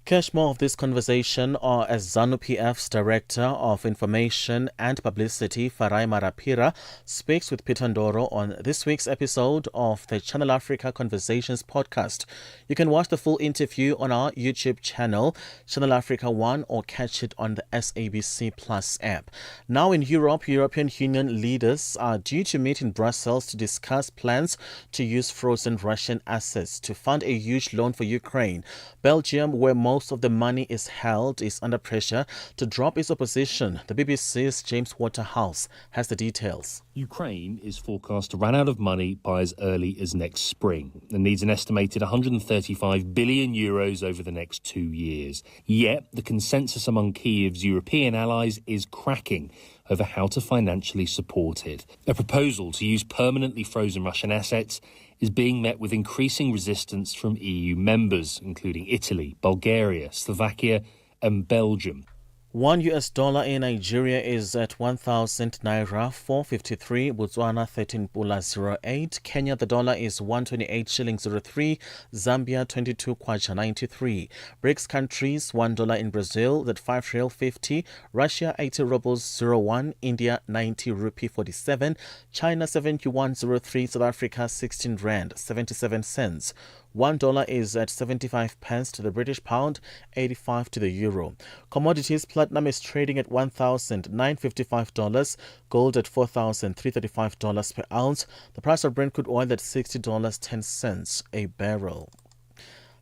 Catch more of this conversation as ZANU-PF's Director of Information and Publicity, Farai Marapira, speaks with Peter Ndoro on this week's episode of the Channel Africa Conversations podcast. You can watch the full interview on our YouTube channel, Channel Africa 1, or catch it on the SABC Plus app. Now in Europe, European Union leaders are due to meet in Brussels to discuss plans to use frozen Russian assets to fund a huge loan for Ukraine. Belgium, where most of the money is held, is under pressure to drop its opposition. The BBC's James Waterhouse has the details. Ukraine is forecast to run out of money by as early as next spring and needs an estimated 135 billion euros over the next 2 years. Yet, the consensus among Kyiv's European allies is cracking over how to financially support it. A proposal to use permanently frozen Russian assets is being met with increasing resistance from EU members, including Italy, Bulgaria, Slovakia and Belgium. $1 in Nigeria is at 1,000 Naira 453, Botswana 13.08, Kenya the dollar is 128 shillings 03, Zambia 22 kwacha 93, BRICS countries $1 in Brazil at 5 real 50, Russia 80 rubles 01, India 90 rupee 47, China 71.03, South Africa 16 rand 77 cents. $1 is at 75 pence to the British pound, 85 to the euro. Commodities: platinum is trading at $1,955, gold at $4,335 per ounce. The price of Brent crude oil at $60.10 a barrel.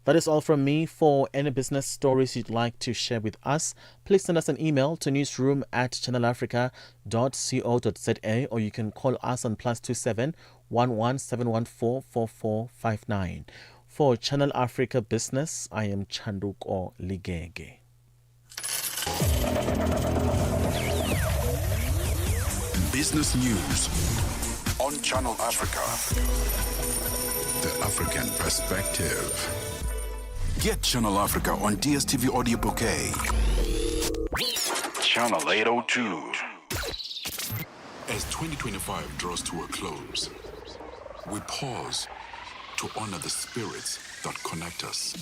That is all from me. For any business stories you'd like to share with us, please send us an email to newsroom@channelafrica.co.za, or you can call us on +27 11 714 4459. For Channel Africa Business, I am Chanduko Ligege. Business news on Channel Africa. The African perspective. Get Channel Africa on DSTV Audio Bouquet. Channel 802. As 2025 draws to a close, we pause to honor the spirits that connect us.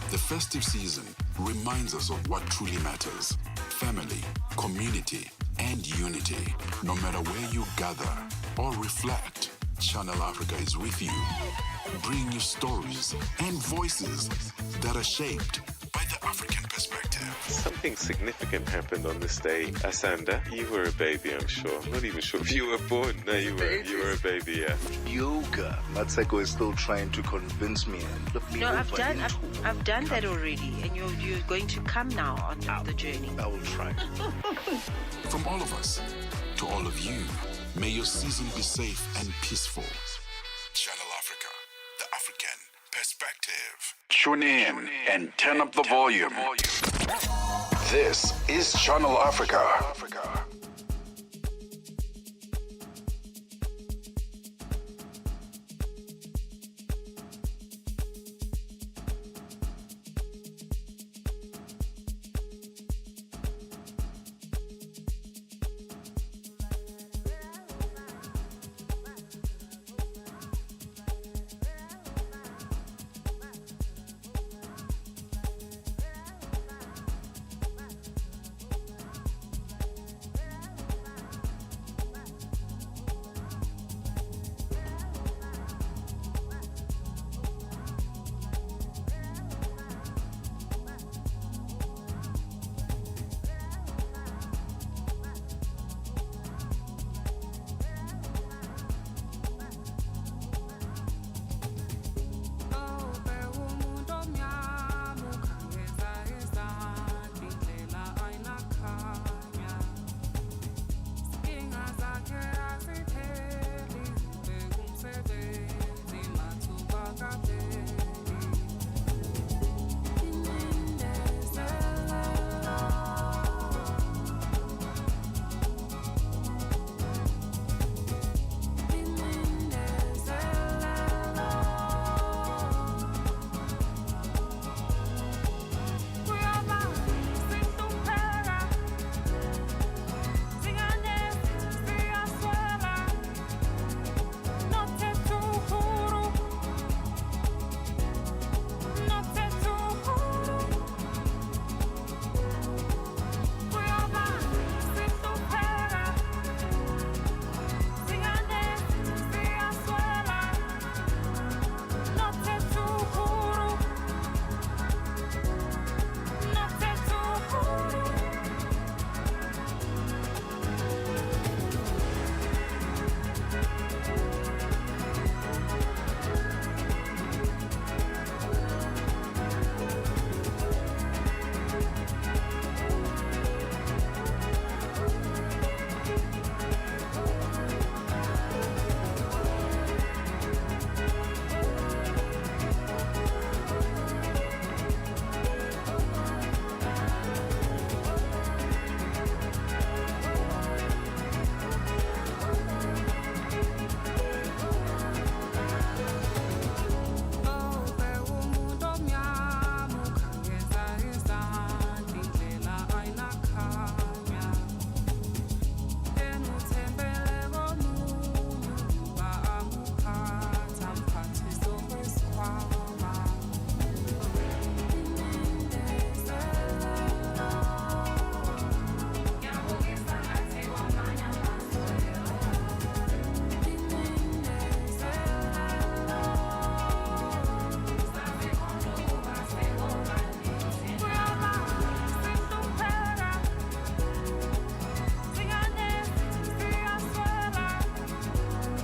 The festive season reminds us of what truly matters: family, community, and unity. No matter where you gather or reflect, Channel Africa is with you, bringing you stories and voices that are shaped by the African perspective. Something significant happened on this day. Asanda, you were a baby, I'm sure. I'm not even sure if you were born. No, you were a baby, yeah. Yoga. Matseko is still trying to convince me. No, I've done that already, and you're going to come now on the journey. I will try. From all of us to all of you, may your season be safe and peaceful. Channel Africa, the African perspective. Tune in and turn up the volume. This is Channel Africa.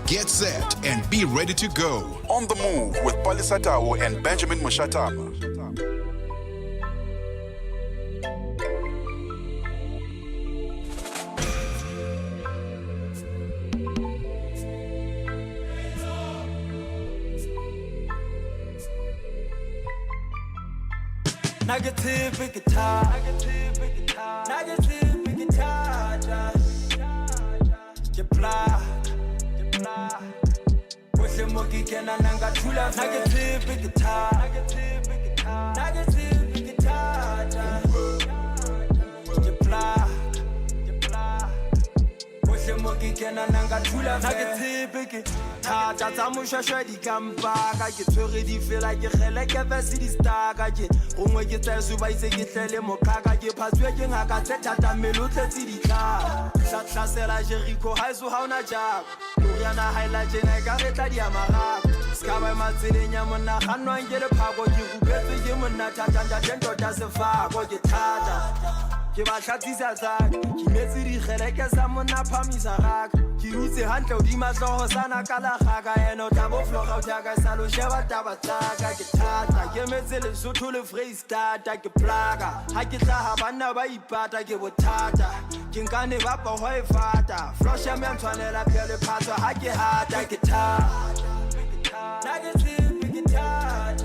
Get set and be ready to go. On the Move with Palesa and Benjamin Moshatama. Negative guitar, negative guitar, push him again and nangatula. Negative guitar, negative guitar, push him again and nangatula. Negative guitar, tamusha shadi kampaka. Get ready, feel like you like a vessel staka. Rumwe get a subai se get le mokaka. Get past where you got set at a melute tidika. Shatla Jericho has how na job. Yana highlight Jenega Diamara. Skaba Matilina Mona Hano and get a power. You get to him and not a gentle does a far. Go get tata. Give a shatis attack. He makes it like a Samona Pamisarak. He rules the hand of Dimas Hosana Kalahaka and Otabo Floraga Salo Sheva Tabataka. Get tata. Give me the Sutulu free start. I get plaga. I get a Havana by Pata. Give a tata. Kinkani Vapa Hoi Fata. Flush a man to another Pele Pato. I get hard. I get tired. Negative guitar.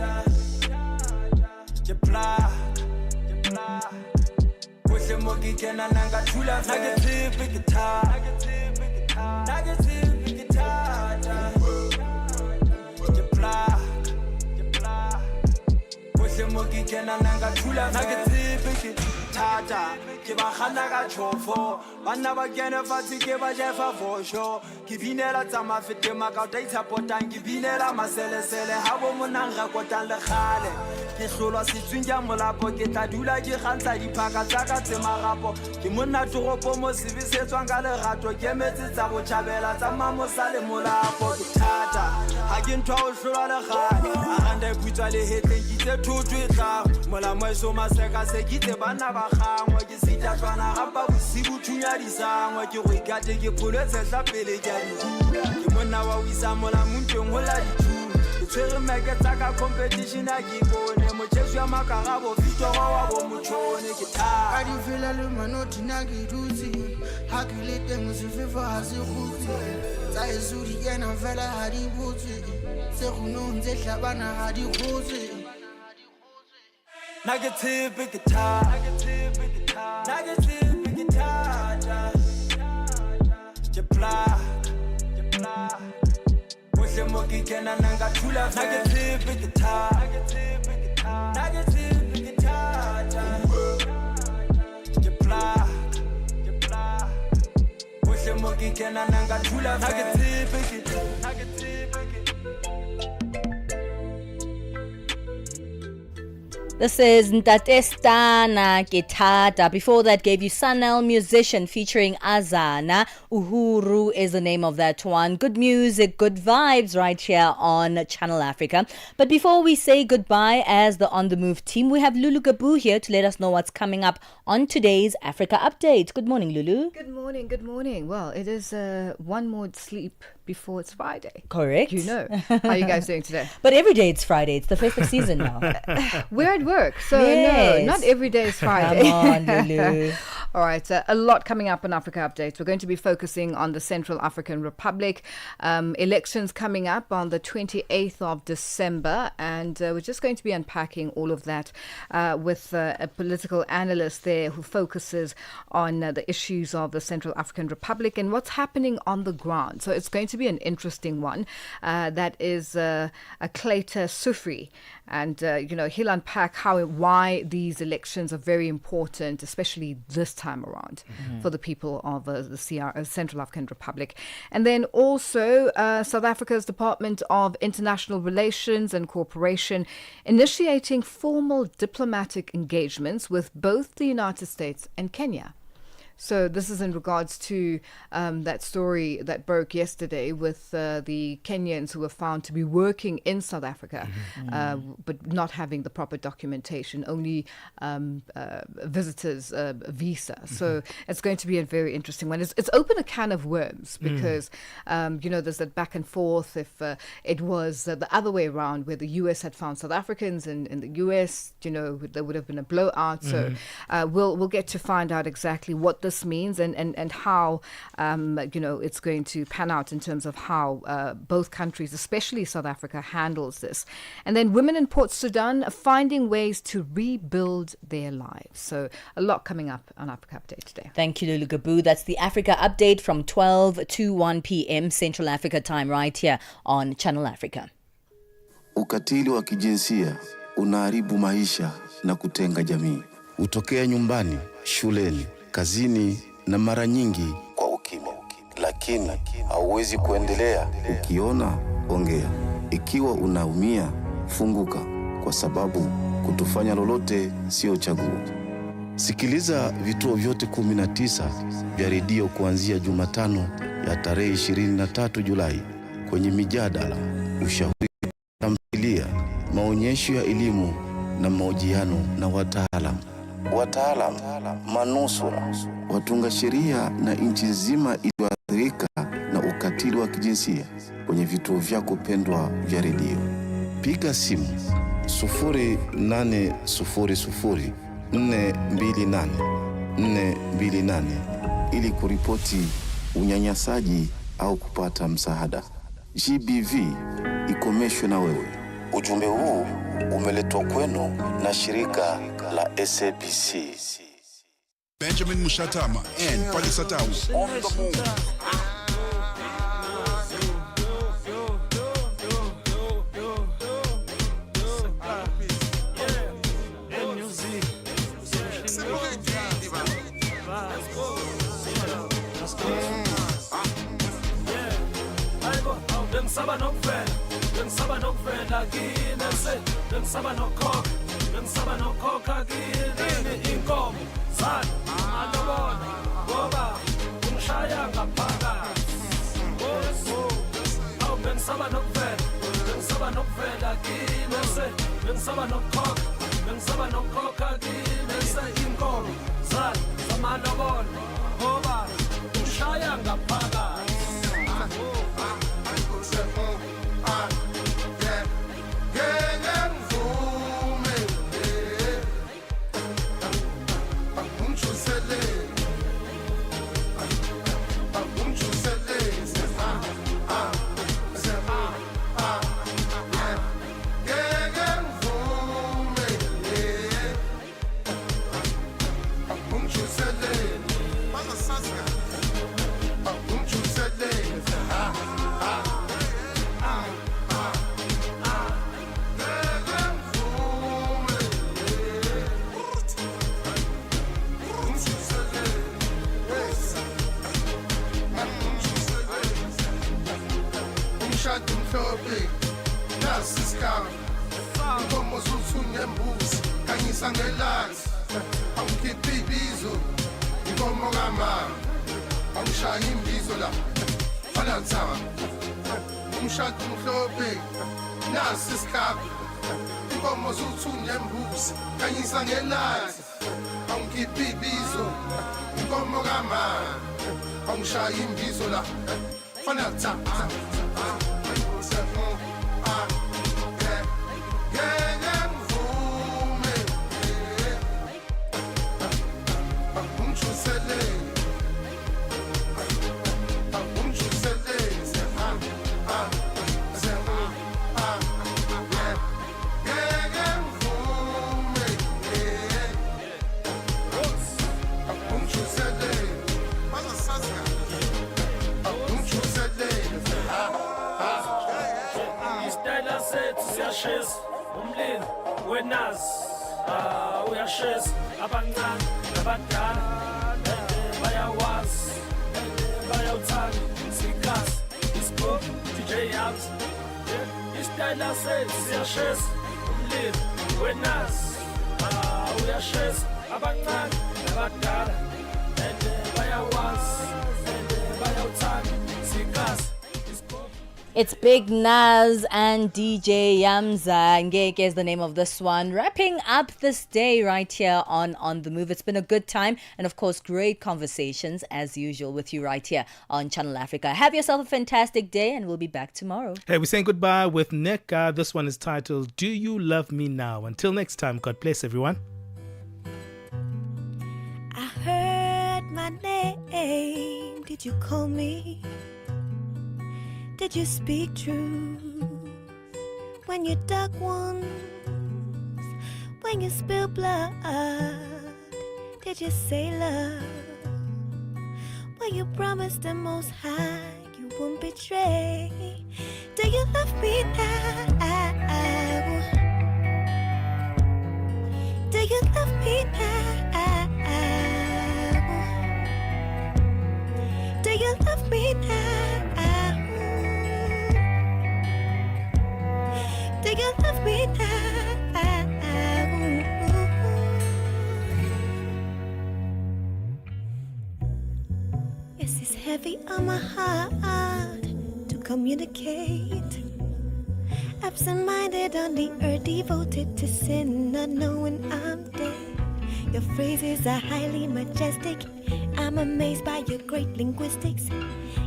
Get plaga. Push him again and nangatula. Negative guitar. Negative guitar. Push him again and nangatula. Negative guitar. Give a hanaga chofo. Banaba gena fati give a jefa for sure. Gibinela tama fitema data potan. Gibinela masele sele. Habo munanga kotan le khale. Kihlola sitwinja molapo ketadula ke khantsa dipaka tsaka tsemarapo. Ke monna toropo mo sibisetswa nga le rato ke metse tsa go tšhabela tsa mamosale molapo ke thata. Ha ke ntwa o hlola le khale. Anda putswa le hetle ke thutu tla. Mola mo so maseka se ke bana ba gangwe ke sita tswana gapa bosibu thunya disangwe ke go ikate ke pholetse tla pele ke di. Ke monna wa wisa mola muntong hola di. Tsere meke tsaka competition a ke bone mo Jesu ya makarabo fito wa bo motšhone ke tha a di fela le manoti na ke dutse ha ke le teng se fefa ha se gutse tsa Jesu di kena fela ha di butse se go ntse hlabana ha di gutse negative guitar jepla Mogi can and nangatula. Negative guitar. Negative guitar. Push him mogi can and nangatula. Negative This is Ntatestana Getata. Before that, gave you Sanel Musician featuring Azana. Uhuru is the name of that one. Good music, good vibes right here on Channel Africa. But before we say goodbye as the On The Move team, we have Lulu Gabu here to let us know what's coming up on today's Africa Update. Good morning, Lulu. Good morning, good morning. Well, it is one more sleep before it's Friday. Correct. You know. How are you guys doing today? But every day it's Friday. It's the festive season now. We're at work, so Yes. no, not every day is Friday. Come on, Lulu. All right, a lot coming up on Africa Updates. We're going to be focusing on the Central African Republic. Elections coming up on the 28th of December, and we're just going to be unpacking all of that with a political analyst there who focuses on the issues of the Central African Republic and what's happening on the ground. So it's going to be an interesting one. That is Clayton Sufri. And, he'll unpack why these elections are very important, especially this time around for the people of the Central African Republic. And then also South Africa's Department of International Relations and Cooperation initiating formal diplomatic engagements with both the United States and Kenya. So this is in regards to that story that broke yesterday with the Kenyans who were found to be working in South Africa, but not having the proper documentation, only visitors visa. So it's going to be a very interesting one. It's opened a can of worms because, there's that back and forth. If it was the other way around, where the US had found South Africans in the US, there would have been a blowout. So we'll get to find out exactly what this means and how it's going to pan out in terms of how both countries, especially South Africa, handles this. And then women in Port Sudan are finding ways to rebuild their lives. So a lot coming up on Africa Update today. Thank you, Lulu Gabu. That's the Africa Update from 12 to 1 p.m. Central Africa time right here on Channel Africa. Ukatili wa kijinsia unaharibu maisha na kutenga jamii. Hutokea nyumbani, shuleni, kazini na mara nyingi kwa ukimya. Lakini hauwezi kuendelea. Ukiona, ongea. Ikiwa unaumia, funguka, kwa sababu kutofanya lolote sio chaguo. Sikiliza vituo vyote 19 vya redio kuanzia Jumatano ya tarehe 23 Julai kwenye mijadala, ushauri, tamthilia, maonyesho ya elimu na mahojiano na wataalamu, manusura, watunga sheria na nchi nzima iliyoathirika na ukatili wa kijinsia kwenye vituo vyako pendwa vya redio. Piga simu 0800 428 428 ili kuripoti unyanyasaji au kupata msaada. GBV ikomeshwe na wewe. Ujumbe huu umeletwa kwenu na shirika la SABC. Benjamin Moshatama and Palesa on the move. It's Big Naz and DJ Yamza. Ngeke is the name of this one. Wrapping up this day right here on The Move. It's been a good time and, of course, great conversations as usual with you right here on Channel Africa. Have yourself a fantastic day and we'll be back tomorrow. Hey, we're saying goodbye with Nick. This one is titled, Do You Love Me Now? Until next time, God bless everyone. I heard my name. Did you call me? Did you speak truth when you dug wounds, when you spill blood? Did you say love? Well, you promised the Most High you won't betray. Do you love me now? Do you love me now? Do you love me now? Do you love me now? Yes, it's heavy on my heart to communicate. Absent-minded on the earth, devoted to sin, not knowing I'm dead. Your phrases are highly majestic. I'm amazed by your great linguistics.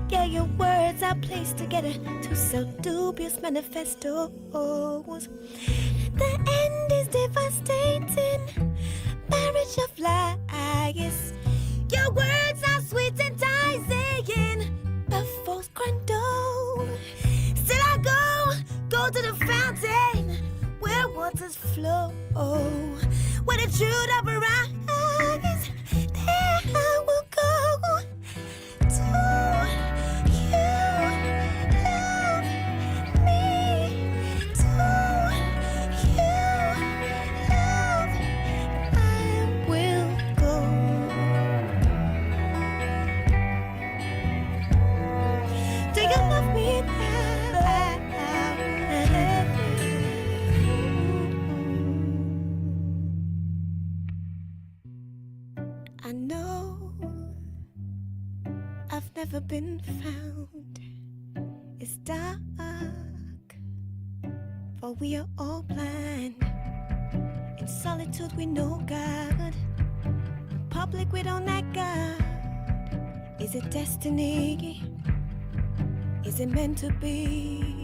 Yeah, your words are placed together to sell dubious manifestos. The end is devastating. Marriage of lies. Your words are sweet and enticing, but false condone. Still I go to the fountain where waters flow. Where the truth of arise, there I will go. Do you love me? Do you love? I will go. Do you love me now? I know I've never been found. It's dark, for we are all blind. In solitude we know God. In public we don't like God. Is it destiny? Is it meant to be?